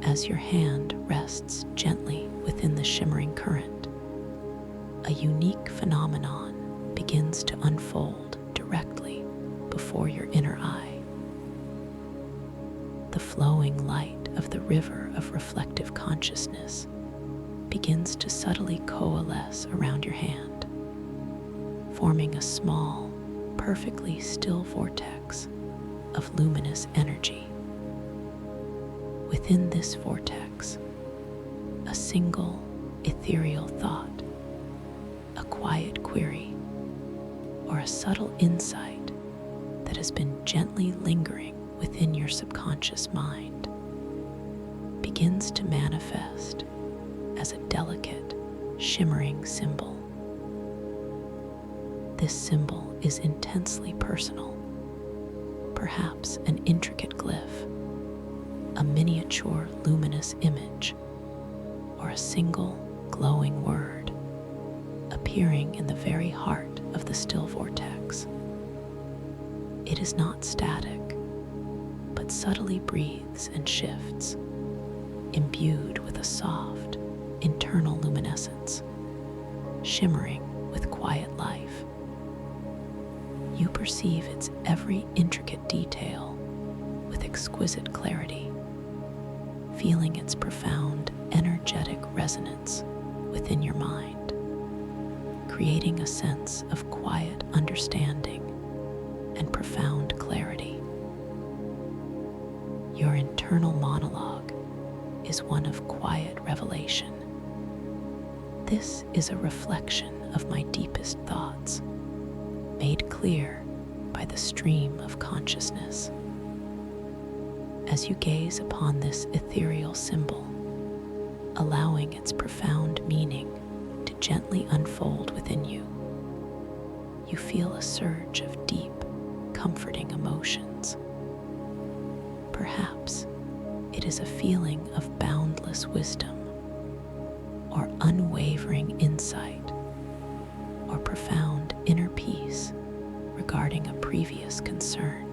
S1: As your hand rests gently within the shimmering current, a unique phenomenon begins to unfold directly before your inner eye. The flowing light of the river of reflective consciousness begins to subtly coalesce around your hand, forming a small, perfectly still vortex of luminous energy. Within this vortex, a single ethereal thought, a quiet query, or a subtle insight that has been gently lingering within your subconscious mind begins to manifest as a delicate, shimmering symbol. This symbol is intensely personal, perhaps an intricate glyph, a miniature luminous image, or a single glowing word appearing in the very heart of the still vortex. It is not static, but subtly breathes and shifts, imbued with a soft, internal luminescence, shimmering with quiet life. You perceive its every intricate detail with exquisite clarity, feeling its profound energetic resonance within your mind, creating a sense of quiet understanding and profound clarity. Your internal monologue is one of quiet revelation. This is a reflection of my deepest thoughts, made clear by the stream of consciousness. As you gaze upon this ethereal symbol, allowing its profound meaning to gently unfold within you, you feel a surge of deep, comforting emotions. Perhaps it is a feeling of boundless wisdom, or unwavering insight, or profound inner peace regarding a previous concern.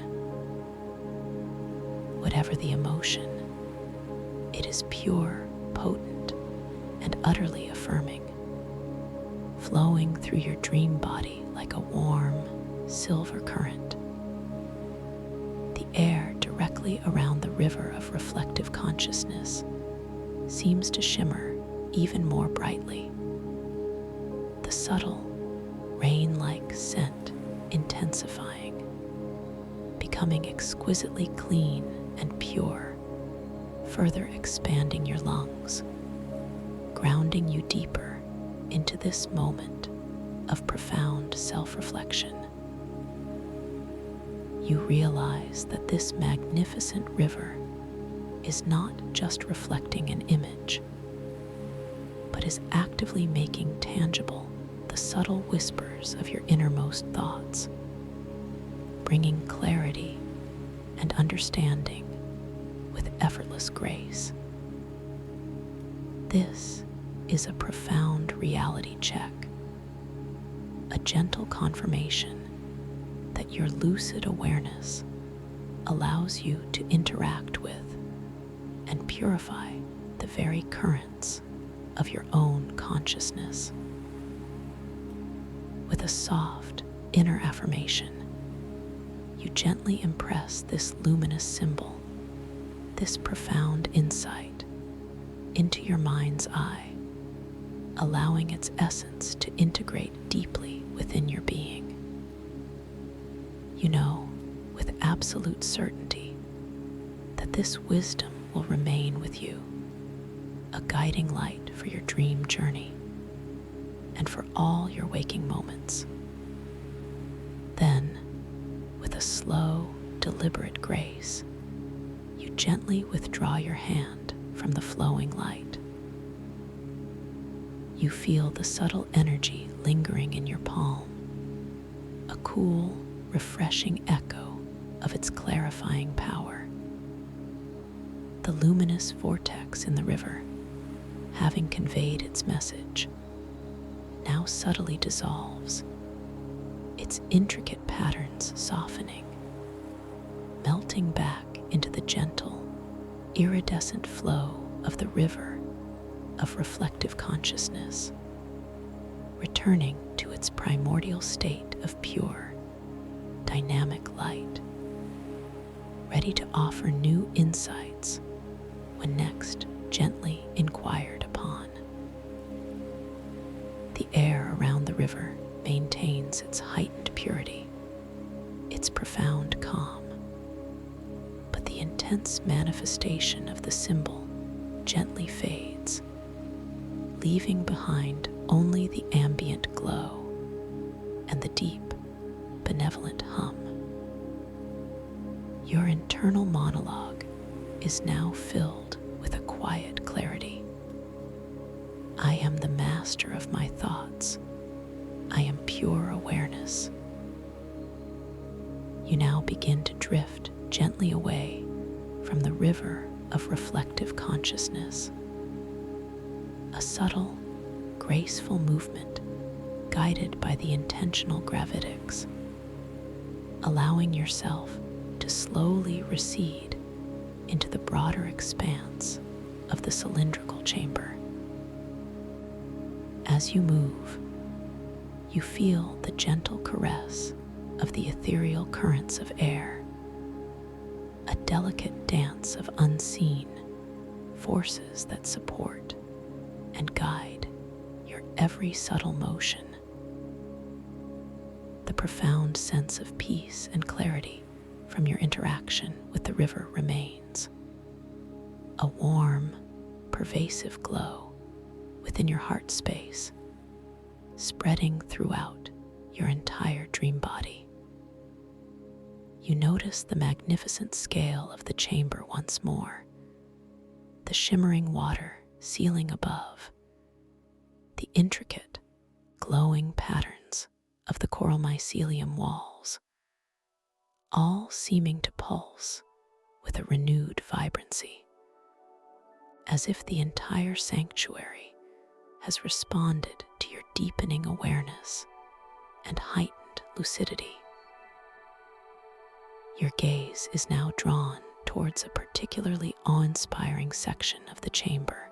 S1: Whatever the emotion, it is pure, potent, and utterly affirming, flowing through your dream body like a warm, silver current. The air directly around the river of reflective consciousness seems to shimmer even more brightly. The subtle, rain-like scent intensifying, becoming exquisitely clean and pure, further expanding your lungs, grounding you deeper into this moment of profound self-reflection. You realize that this magnificent river is not just reflecting an image, but is actively making tangible the subtle whispers of your innermost thoughts, bringing clarity and understanding with effortless grace. This is a profound reality check, a gentle confirmation that your lucid awareness allows you to interact with and purify the very currents of your own consciousness. With a soft inner affirmation, you gently impress this luminous symbol, this profound insight, into your mind's eye, allowing its essence to integrate deeply within your being. You know with absolute certainty that this wisdom will remain with you, a guiding light for your dream journey and for all your waking moments. Then, with a slow, deliberate grace, you gently withdraw your hand from the flowing light. You feel the subtle energy lingering in your palm, a cool, refreshing echo of its clarifying power. The luminous vortex in the river, having conveyed its message, now subtly dissolves, its intricate patterns softening, melting back into the gentle, iridescent flow of the river of reflective consciousness, returning to its primordial state of pure, dynamic light, ready to offer new insights when next gently inquired upon. The air around the river maintains its heightened purity, its profound calm, but the intense manifestation of the symbol gently fades, leaving behind only the ambient glow and the deep, benevolent hum. Your internal monologue is now filled with a quiet clarity. I am the master of my thoughts. I am pure awareness. You now begin to drift gently away from the river of reflective consciousness. A subtle, graceful movement guided by the intentional gravitics, allowing yourself to slowly recede into the broader expanse of the cylindrical chamber. As you move, you feel the gentle caress of the ethereal currents of air, a delicate dance of unseen forces that support and guide your every subtle motion. The profound sense of peace and clarity from your interaction with the river remains. A warm, pervasive glow within your heart space, spreading throughout your entire dream body. You notice the magnificent scale of the chamber once more, the shimmering water ceiling above, the intricate, glowing patterns of the coral mycelium walls, all seeming to pulse with a renewed vibrancy, as if the entire sanctuary has responded to your deepening awareness and heightened lucidity. Your gaze is now drawn towards a particularly awe-inspiring section of the chamber,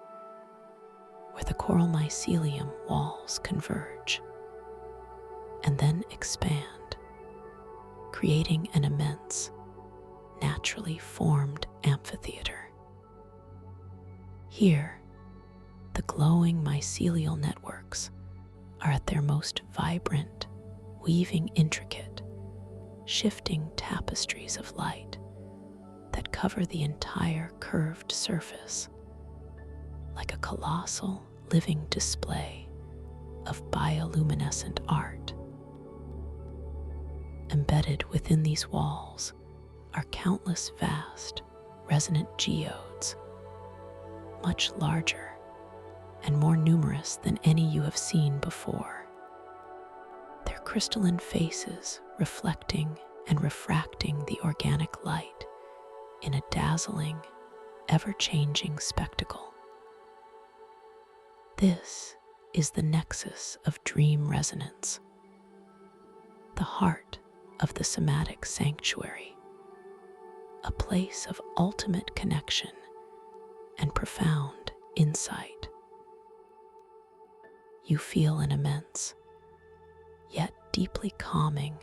S1: where the coral mycelium walls converge and then expand, creating an immense, naturally formed amphitheater. Here, the glowing mycelial networks are at their most vibrant, weaving intricate, shifting tapestries of light that cover the entire curved surface, like a colossal living display of bioluminescent art. Embedded within these walls are countless vast, resonant geodes, much larger and more numerous than any you have seen before, their crystalline faces reflecting and refracting the organic light in a dazzling, ever-changing spectacle. This is the nexus of dream resonance, the heart of the somatic sanctuary, a place of ultimate connection and profound insight. You feel an immense, yet deeply calming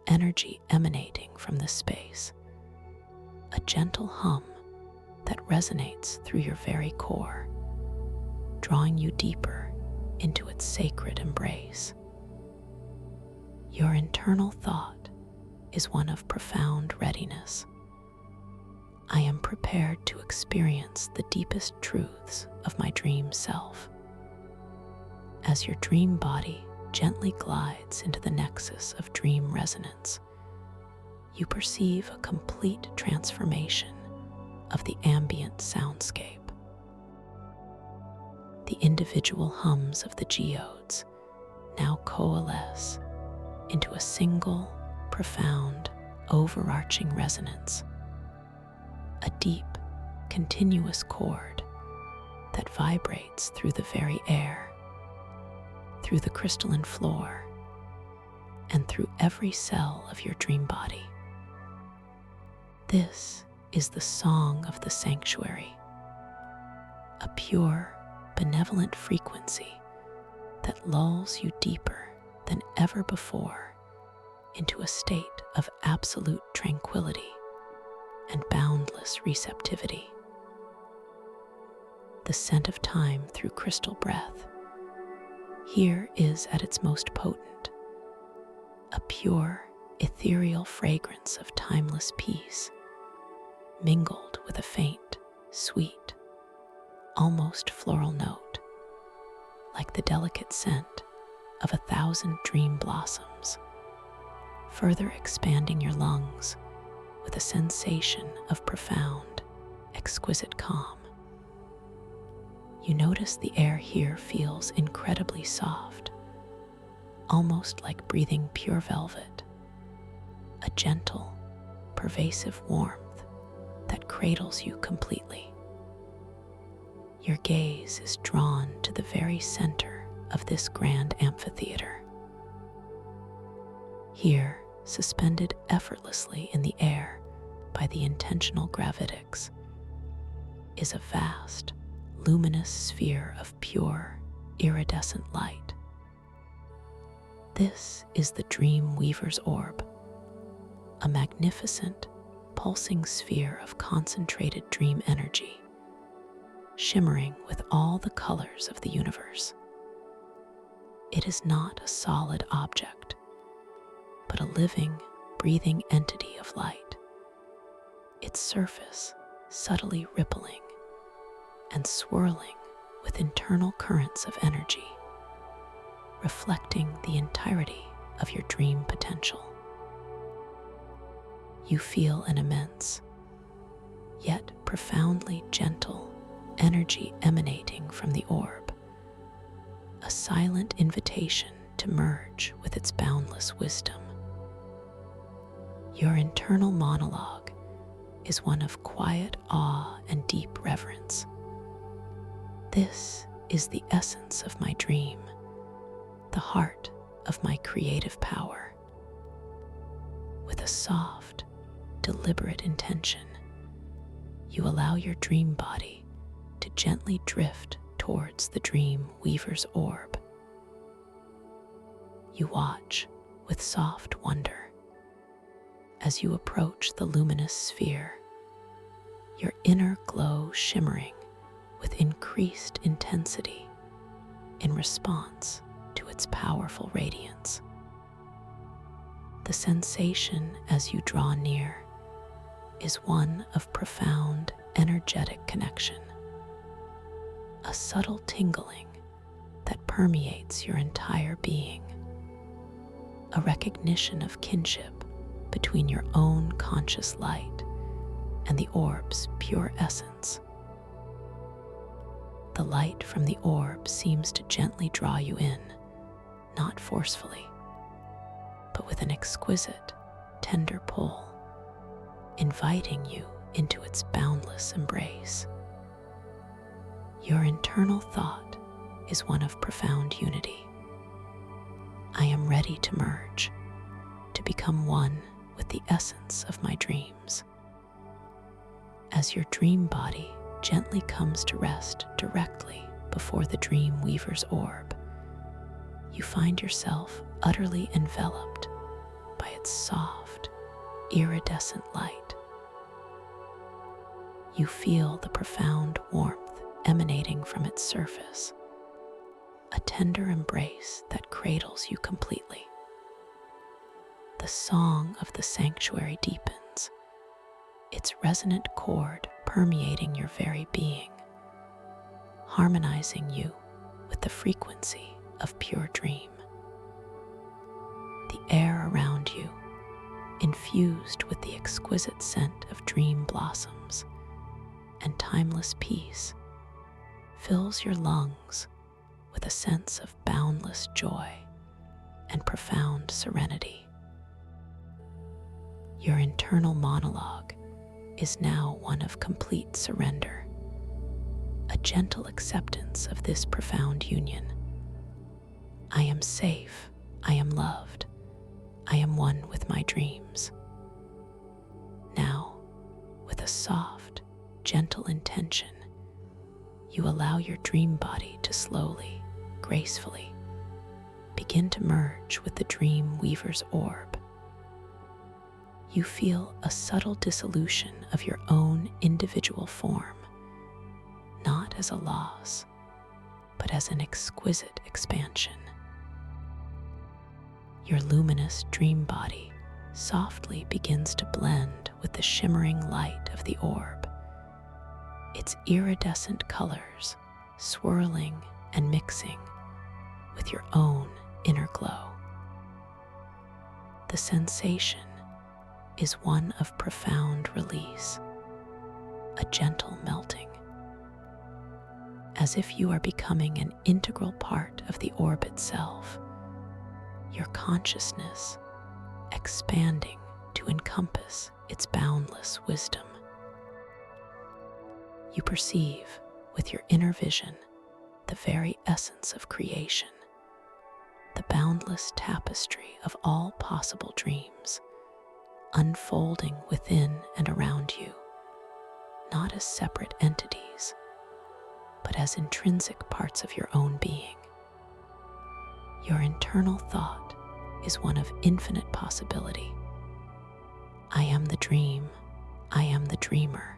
S1: energy emanating from this space, a gentle hum that resonates through your very core, drawing you deeper into its sacred embrace. Your internal thought is one of profound readiness. I am prepared to experience the deepest truths of my dream self. As your dream body gently glides into the nexus of dream resonance, you perceive a complete transformation of the ambient soundscape. The individual hums of the geodes now coalesce into a single, profound, overarching resonance, a deep, continuous chord that vibrates through the very air, through the crystalline floor, and through every cell of your dream body. This is the song of the sanctuary, a pure, benevolent frequency that lulls you deeper than ever before into a state of absolute tranquility and boundless receptivity. The scent of time through crystal breath here is at its most potent, a pure, ethereal fragrance of timeless peace, mingled with a faint, sweet, almost floral note, like the delicate scent of 1,000 dream blossoms, further expanding your lungs with a sensation of profound, exquisite calm. You notice the air here feels incredibly soft, almost like breathing pure velvet, a gentle, pervasive warmth that cradles you completely. Your gaze is drawn to the very center of this grand amphitheater. Here, suspended effortlessly in the air by the intentional gravitics, is a vast, luminous sphere of pure, iridescent light. This is the Dream Weaver's Orb, a magnificent, pulsing sphere of concentrated dream energy, shimmering with all the colors of the universe. It is not a solid object, but a living, breathing entity of light, its surface subtly rippling and swirling with internal currents of energy, reflecting the entirety of your dream potential. You feel an immense, yet profoundly gentle energy emanating from the orb, a silent invitation to merge with its boundless wisdom. Your internal monologue is one of quiet awe and deep reverence. This is the essence of my dream, the heart of my creative power. With a soft, deliberate intention, you allow your dream body to gently drift towards the Dream Weaver's Orb. You watch with soft wonder as you approach the luminous sphere, your inner glow shimmering with increased intensity in response to its powerful radiance. The sensation as you draw near is one of profound, energetic connection, a subtle tingling that permeates your entire being, a recognition of kinship between your own conscious light and the orb's pure essence. The light from the orb seems to gently draw you in, not forcefully, but with an exquisite, tender pull, inviting you into its boundless embrace. Your internal thought is one of profound unity. I am ready to merge, to become one with the essence of my dreams. As your dream body gently comes to rest directly before the Dream Weaver's Orb, you find yourself utterly enveloped by its soft, iridescent light. You feel the profound warmth emanating from its surface, a tender embrace that cradles you completely. The song of the sanctuary deepens, its resonant chord permeating your very being, harmonizing you with the frequency of pure dream. The air around you, infused with the exquisite scent of dream blossoms and timeless peace, fills your lungs with a sense of boundless joy and profound serenity. Your internal monologue is now one of complete surrender, a gentle acceptance of this profound union. I am safe, I am loved, I am one with my dreams. Now, with a soft, gentle intention, you allow your dream body to slowly, gracefully begin to merge with the dream weaver's orb. You feel a subtle dissolution of your own individual form, not as a loss, but as an exquisite expansion. Your luminous dream body softly begins to blend with the shimmering light of the orb, its iridescent colors swirling and mixing with your own inner glow. The sensation is one of profound release, a gentle melting, as if you are becoming an integral part of the orb itself, your consciousness expanding to encompass its boundless wisdom. You perceive with your inner vision the very essence of creation, the boundless tapestry of all possible dreams, unfolding within and around you, not as separate entities, but as intrinsic parts of your own being. Your internal thought is one of infinite possibility. I am the dream, I am the dreamer,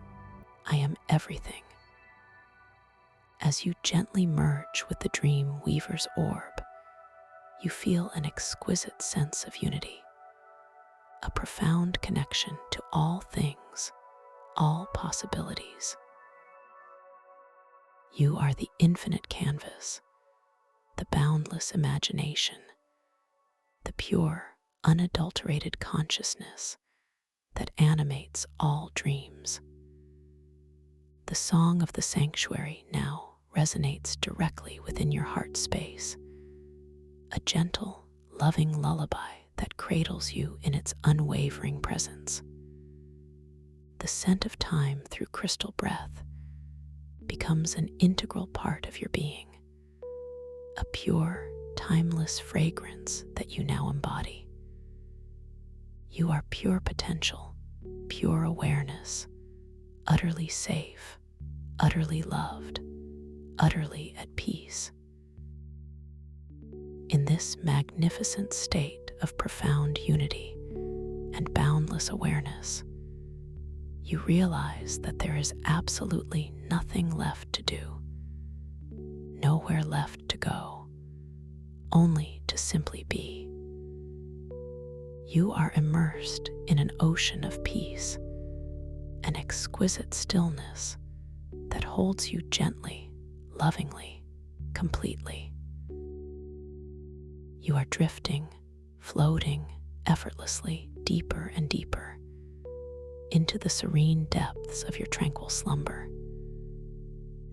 S1: I am everything. As you gently merge with the dream weaver's orb, you feel an exquisite sense of unity, a profound connection to all things, all possibilities. You are the infinite canvas, the boundless imagination, the pure, unadulterated consciousness that animates all dreams. The song of the sanctuary now resonates directly within your heart space, a gentle, loving lullaby that cradles you in its unwavering presence. The scent of time through crystal breath becomes an integral part of your being, a pure, timeless fragrance that you now embody. You are pure potential, pure awareness, utterly safe, utterly loved, utterly at peace. In this magnificent state of profound unity and boundless awareness, you realize that there is absolutely nothing left to do, nowhere left to go, only to simply be. You are immersed in an ocean of peace, an exquisite stillness that holds you gently, lovingly, completely. You are drifting, floating effortlessly deeper and deeper into the serene depths of your tranquil slumber,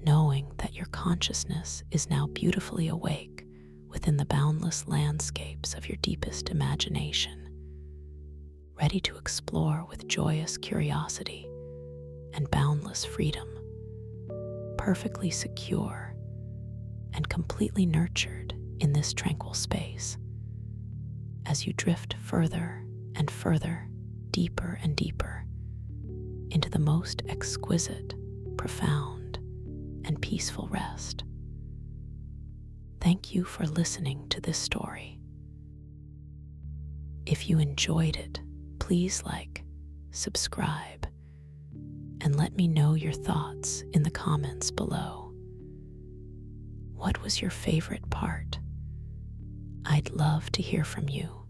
S1: knowing that your consciousness is now beautifully awake within the boundless landscapes of your deepest imagination, ready to explore with joyous curiosity and boundless freedom, perfectly secure and completely nurtured in this tranquil space. As you drift further and further, deeper and deeper, into the most exquisite, profound, and peaceful rest. Thank you for listening to this story. If you enjoyed it, please like, subscribe, and let me know your thoughts in the comments below. What was your favorite part? I'd love to hear from you.